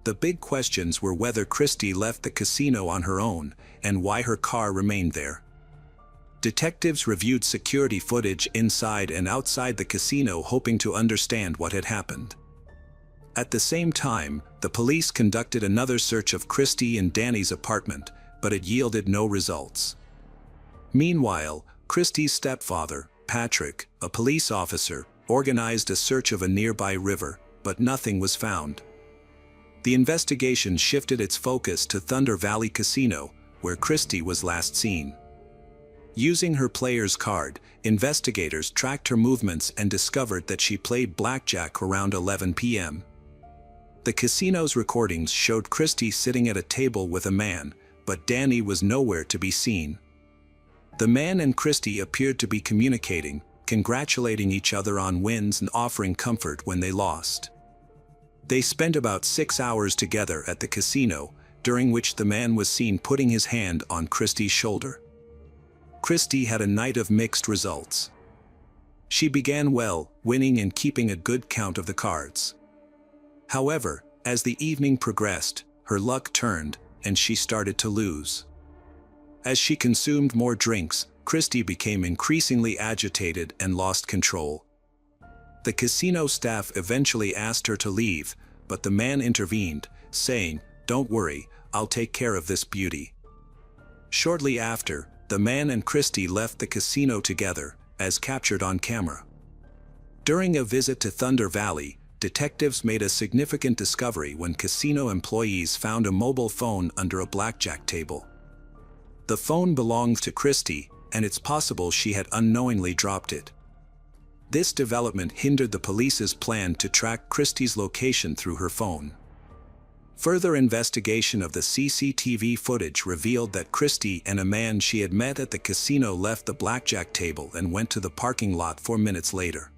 The big questions were whether Christie left the casino on her own and why her car remained there. Detectives reviewed security footage inside and outside the casino, hoping to understand what had happened. At the same time, the police conducted another search of Christie and Danny's apartment, but it yielded no results. Meanwhile, Christie's stepfather, Patrick, a police officer, organized a search of a nearby river, but nothing was found. The investigation shifted its focus to Thunder Valley Casino, where Christie was last seen. Using her player's card, investigators tracked her movements and discovered that she played blackjack around 11 p.m. The casino's recordings showed Christie sitting at a table with a man, but Danny was nowhere to be seen. The man and Christie appeared to be communicating, congratulating each other on wins and offering comfort when they lost. They spent about 6 hours together at the casino, during which the man was seen putting his hand on Christie's shoulder. Christie had a night of mixed results. She began well, winning and keeping a good count of the cards. However, as the evening progressed, her luck turned, and she started to lose. As she consumed more drinks, Christie became increasingly agitated and lost control. The casino staff eventually asked her to leave, but the man intervened, saying, "Don't worry, I'll take care of this beauty." Shortly after, the man and Christie left the casino together, as captured on camera. During a visit to Thunder Valley, detectives made a significant discovery when casino employees found a mobile phone under a blackjack table. The phone belonged to Christie, and it's possible she had unknowingly dropped it. This development hindered the police's plan to track Christie's location through her phone. Further investigation of the CCTV footage revealed that Christie and a man she had met at the casino left the blackjack table and went to the parking lot 4 minutes later.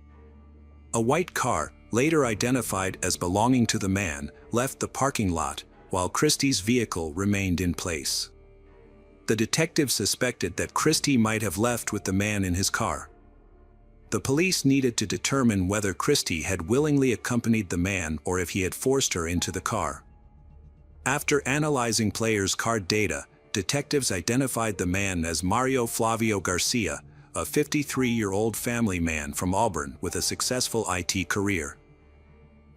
A white car, later identified as belonging to the man, left the parking lot, while Christie's vehicle remained in place. The detective suspected that Christie might have left with the man in his car. The police needed to determine whether Christie had willingly accompanied the man or if he had forced her into the car. After analyzing players' card data, detectives identified the man as Mario Flavio Garcia, a 53-year-old family man from Auburn with a successful IT career.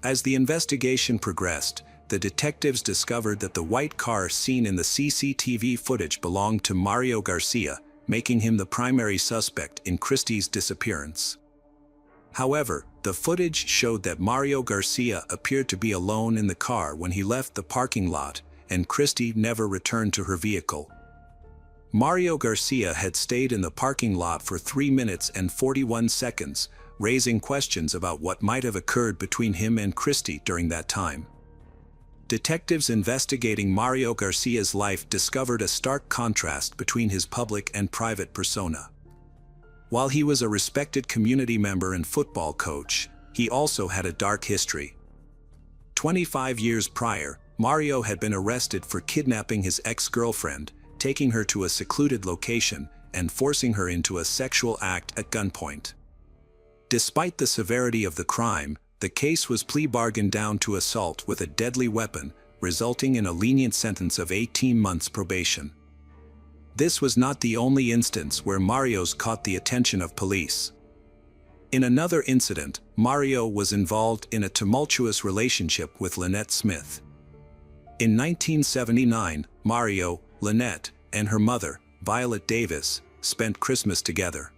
As the investigation progressed, the detectives discovered that the white car seen in the CCTV footage belonged to Mario Garcia, making him the primary suspect in Christie's disappearance. However, the footage showed that Mario Garcia appeared to be alone in the car when he left the parking lot, and Christie never returned to her vehicle. Mario Garcia had stayed in the parking lot for 3 minutes and 41 seconds, raising questions about what might have occurred between him and Christie during that time. Detectives investigating Mario Garcia's life discovered a stark contrast between his public and private persona. While he was a respected community member and football coach, he also had a dark history. 25 years prior, Mario had been arrested for kidnapping his ex-girlfriend, taking her to a secluded location, and forcing her into a sexual act at gunpoint. Despite the severity of the crime, the case was plea bargained down to assault with a deadly weapon, resulting in a lenient sentence of 18 months probation. This was not the only instance where Mario's caught the attention of police. In another incident, Mario was involved in a tumultuous relationship with Lynette Smith. In 1979, Mario, Lynette, and her mother, Violet Davis, spent Christmas together.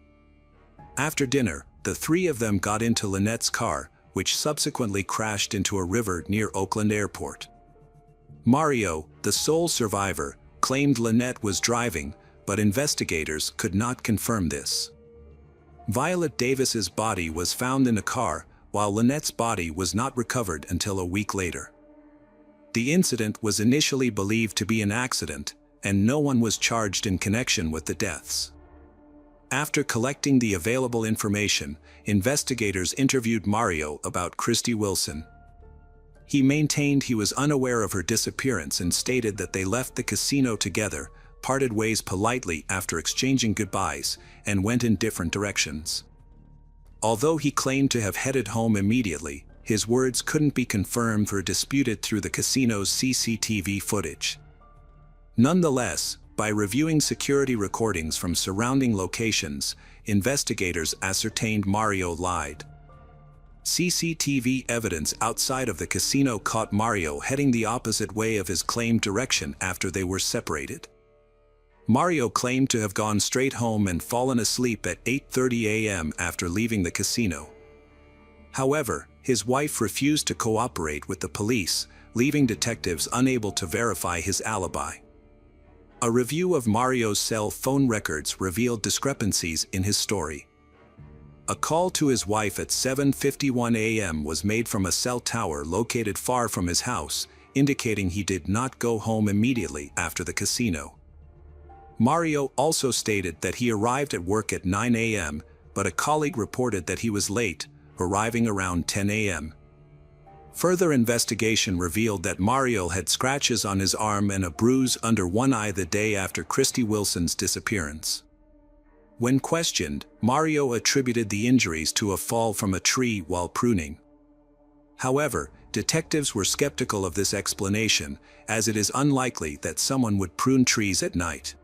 After dinner, the three of them got into Lynette's car, which subsequently crashed into a river near Oakland Airport. Mario, the sole survivor, claimed Lynette was driving, but investigators could not confirm this. Violet Davis's body was found in a car, while Lynette's body was not recovered until a week later. The incident was initially believed to be an accident, and no one was charged in connection with the deaths. After collecting the available information, investigators interviewed Mario about Christy Wilson. He maintained he was unaware of her disappearance and stated that they left the casino together, parted ways politely after exchanging goodbyes, and went in different directions. Although he claimed to have headed home immediately, his words couldn't be confirmed or disputed through the casino's CCTV footage. Nonetheless, by reviewing security recordings from surrounding locations, investigators ascertained Mario lied. CCTV evidence outside of the casino caught Mario heading the opposite way of his claimed direction after they were separated. Mario claimed to have gone straight home and fallen asleep at 8:30 a.m. after leaving the casino. However, his wife refused to cooperate with the police, leaving detectives unable to verify his alibi. A review of Mario's cell phone records revealed discrepancies in his story. A call to his wife at 7:51 a.m. was made from a cell tower located far from his house, indicating he did not go home immediately after the casino. Mario also stated that he arrived at work at 9 a.m., but a colleague reported that he was late, arriving around 10 a.m. Further investigation revealed that Mario had scratches on his arm and a bruise under one eye the day after Christy Wilson's disappearance. When questioned, Mario attributed the injuries to a fall from a tree while pruning. However, detectives were skeptical of this explanation, as it is unlikely that someone would prune trees at night.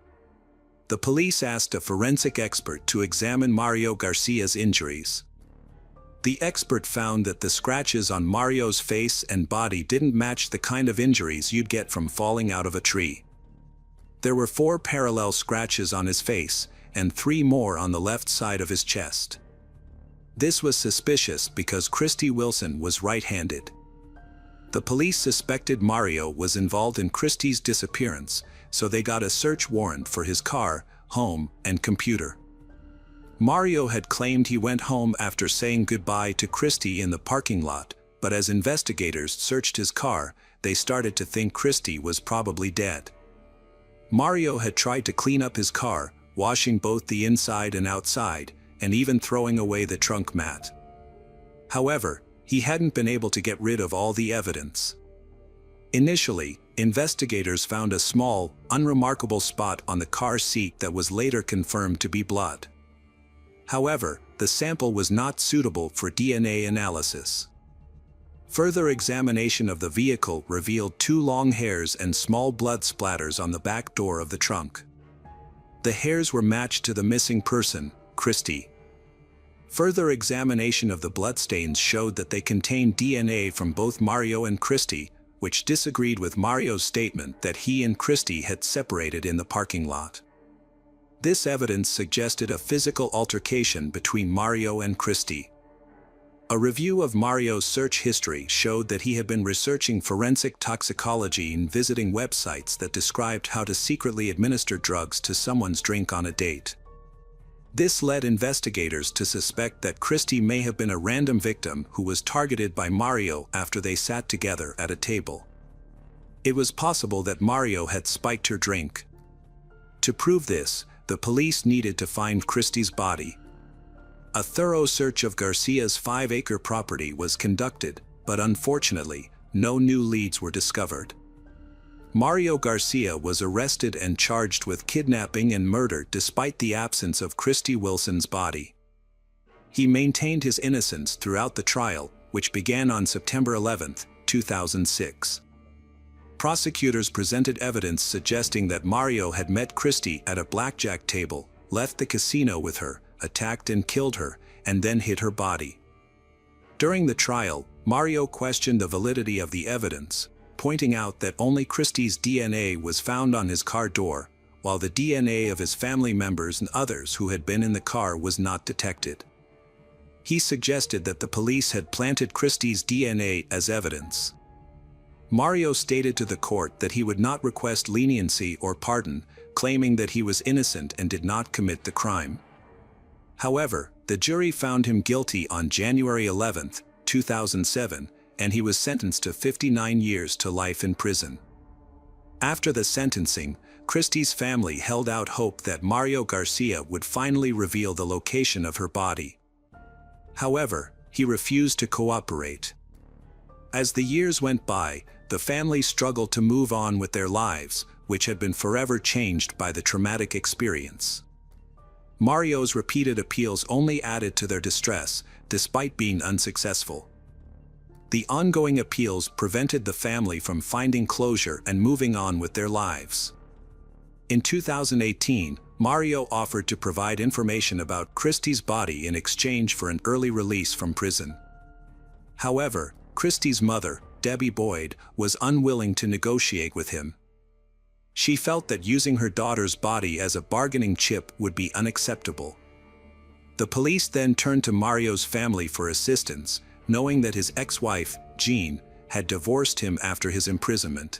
The police asked a forensic expert to examine Mario Garcia's injuries. The expert found that the scratches on Mario's face and body didn't match the kind of injuries you'd get from falling out of a tree. There were 4 parallel scratches on his face, and 3 more on the left side of his chest. This was suspicious because Christy Wilson was right-handed. The police suspected Mario was involved in Christy's disappearance, so they got a search warrant for his car, home, and computer. Mario had claimed he went home after saying goodbye to Christy in the parking lot, but as investigators searched his car, they started to think Christy was probably dead. Mario had tried to clean up his car, washing both the inside and outside, and even throwing away the trunk mat. However, he hadn't been able to get rid of all the evidence. Initially, investigators found a small, unremarkable spot on the car seat that was later confirmed to be blood. However, the sample was not suitable for DNA analysis. Further examination of the vehicle revealed 2 long hairs and small blood splatters on the back door of the trunk. The hairs were matched to the missing person, Christy. Further examination of the bloodstains showed that they contained DNA from both Mario and Christy, which disagreed with Mario's statement that he and Christy had separated in the parking lot. This evidence suggested a physical altercation between Mario and Christy. A review of Mario's search history showed that he had been researching forensic toxicology and visiting websites that described how to secretly administer drugs to someone's drink on a date. This led investigators to suspect that Christy may have been a random victim who was targeted by Mario after they sat together at a table. It was possible that Mario had spiked her drink. To prove this, the police needed to find Christy's body. A thorough search of Garcia's 5-acre property was conducted, but unfortunately, no new leads were discovered. Mario Garcia was arrested and charged with kidnapping and murder despite the absence of Christy Wilson's body. He maintained his innocence throughout the trial, which began on September 11, 2006. Prosecutors presented evidence suggesting that Mario had met Christy at a blackjack table, left the casino with her, attacked and killed her, and then hid her body. During the trial, Mario questioned the validity of the evidence, pointing out that only Christy's DNA was found on his car door, while the DNA of his family members and others who had been in the car was not detected. He suggested that the police had planted Christy's DNA as evidence. Mario stated to the court that he would not request leniency or pardon, claiming that he was innocent and did not commit the crime. However, the jury found him guilty on January 11, 2007, and he was sentenced to 59 years to life in prison. After the sentencing, Christie's family held out hope that Mario Garcia would finally reveal the location of her body. However, he refused to cooperate. As the years went by, the family struggled to move on with their lives, which had been forever changed by the traumatic experience. Mario's repeated appeals only added to their distress, despite being unsuccessful. The ongoing appeals prevented the family from finding closure and moving on with their lives. In 2018, Mario offered to provide information about Christie's body in exchange for an early release from prison. However, Christie's mother, Debbie Boyd, was unwilling to negotiate with him. She felt that using her daughter's body as a bargaining chip would be unacceptable. The police then turned to Mario's family for assistance, knowing that his ex-wife, Jean, had divorced him after his imprisonment.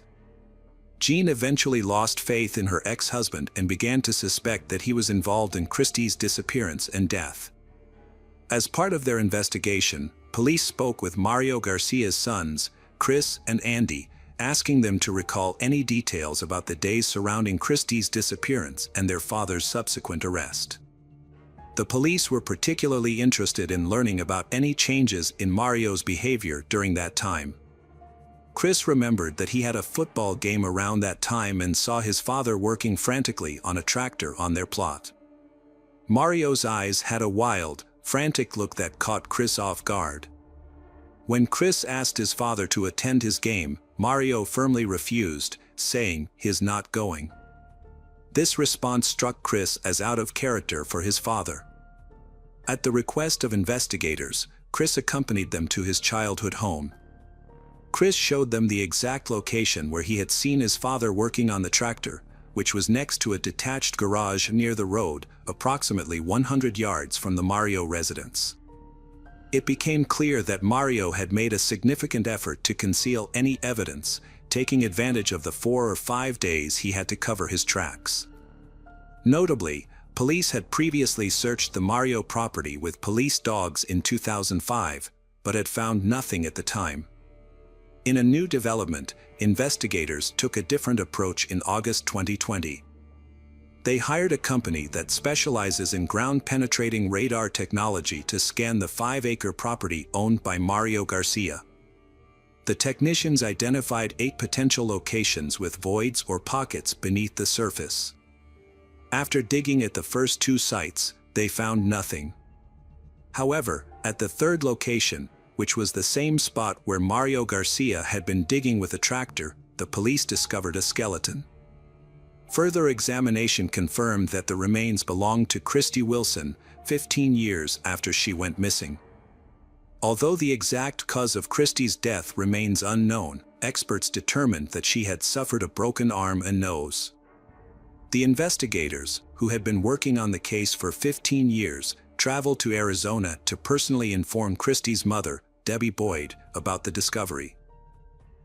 Jean eventually lost faith in her ex-husband and began to suspect that he was involved in Christie's disappearance and death. As part of their investigation, police spoke with Mario Garcia's sons, Chris and Andy, asking them to recall any details about the days surrounding Christie's disappearance and their father's subsequent arrest. The police were particularly interested in learning about any changes in Mario's behavior during that time. Chris remembered that he had a football game around that time and saw his father working frantically on a tractor on their plot. Mario's eyes had a wild, frantic look that caught Chris off guard. When Chris asked his father to attend his game, Mario firmly refused, saying he's not going. This response struck Chris as out of character for his father. At the request of investigators, Chris accompanied them to his childhood home. Chris showed them the exact location where he had seen his father working on the tractor, which was next to a detached garage near the road, approximately 100 yards from the Mario residence. It became clear that Mario had made a significant effort to conceal any evidence, taking advantage of the 4 or 5 days he had to cover his tracks. Notably, police had previously searched the Mario property with police dogs in 2005, but had found nothing at the time. In a new development, investigators took a different approach in August 2020. They hired a company that specializes in ground-penetrating radar technology to scan the 5-acre property owned by Mario Garcia. The technicians identified 8 potential locations with voids or pockets beneath the surface. After digging at the first 2 sites, they found nothing. However, at the 3rd location, which was the same spot where Mario Garcia had been digging with a tractor, the police discovered a skeleton. Further examination confirmed that the remains belonged to Christy Wilson, 15 years after she went missing. Although the exact cause of Christy's death remains unknown, experts determined that she had suffered a broken arm and nose. The investigators, who had been working on the case for 15 years, traveled to Arizona to personally inform Christy's mother, Debbie Boyd, about the discovery.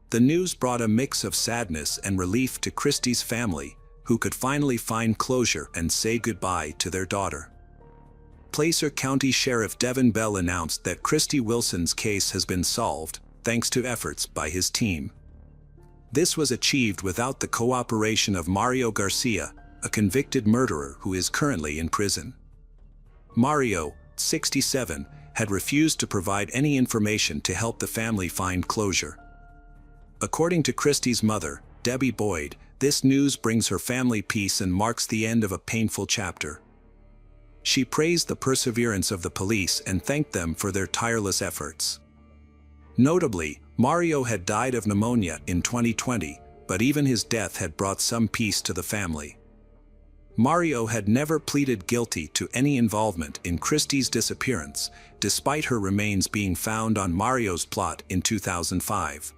The news brought a mix of sadness and relief to Christy's family, who could finally find closure and say goodbye to their daughter. Placer County Sheriff Devin Bell announced that Christy Wilson's case has been solved, thanks to efforts by his team. This was achieved without the cooperation of Mario Garcia, a convicted murderer who is currently in prison. Mario, 67, had refused to provide any information to help the family find closure. According to Christy's mother, Debbie Boyd, this news brings her family peace and marks the end of a painful chapter. She praised the perseverance of the police and thanked them for their tireless efforts. Notably, Mario had died of pneumonia in 2020, but even his death had brought some peace to the family. Mario had never pleaded guilty to any involvement in Christy's disappearance, despite her remains being found on Mario's plot in 2005.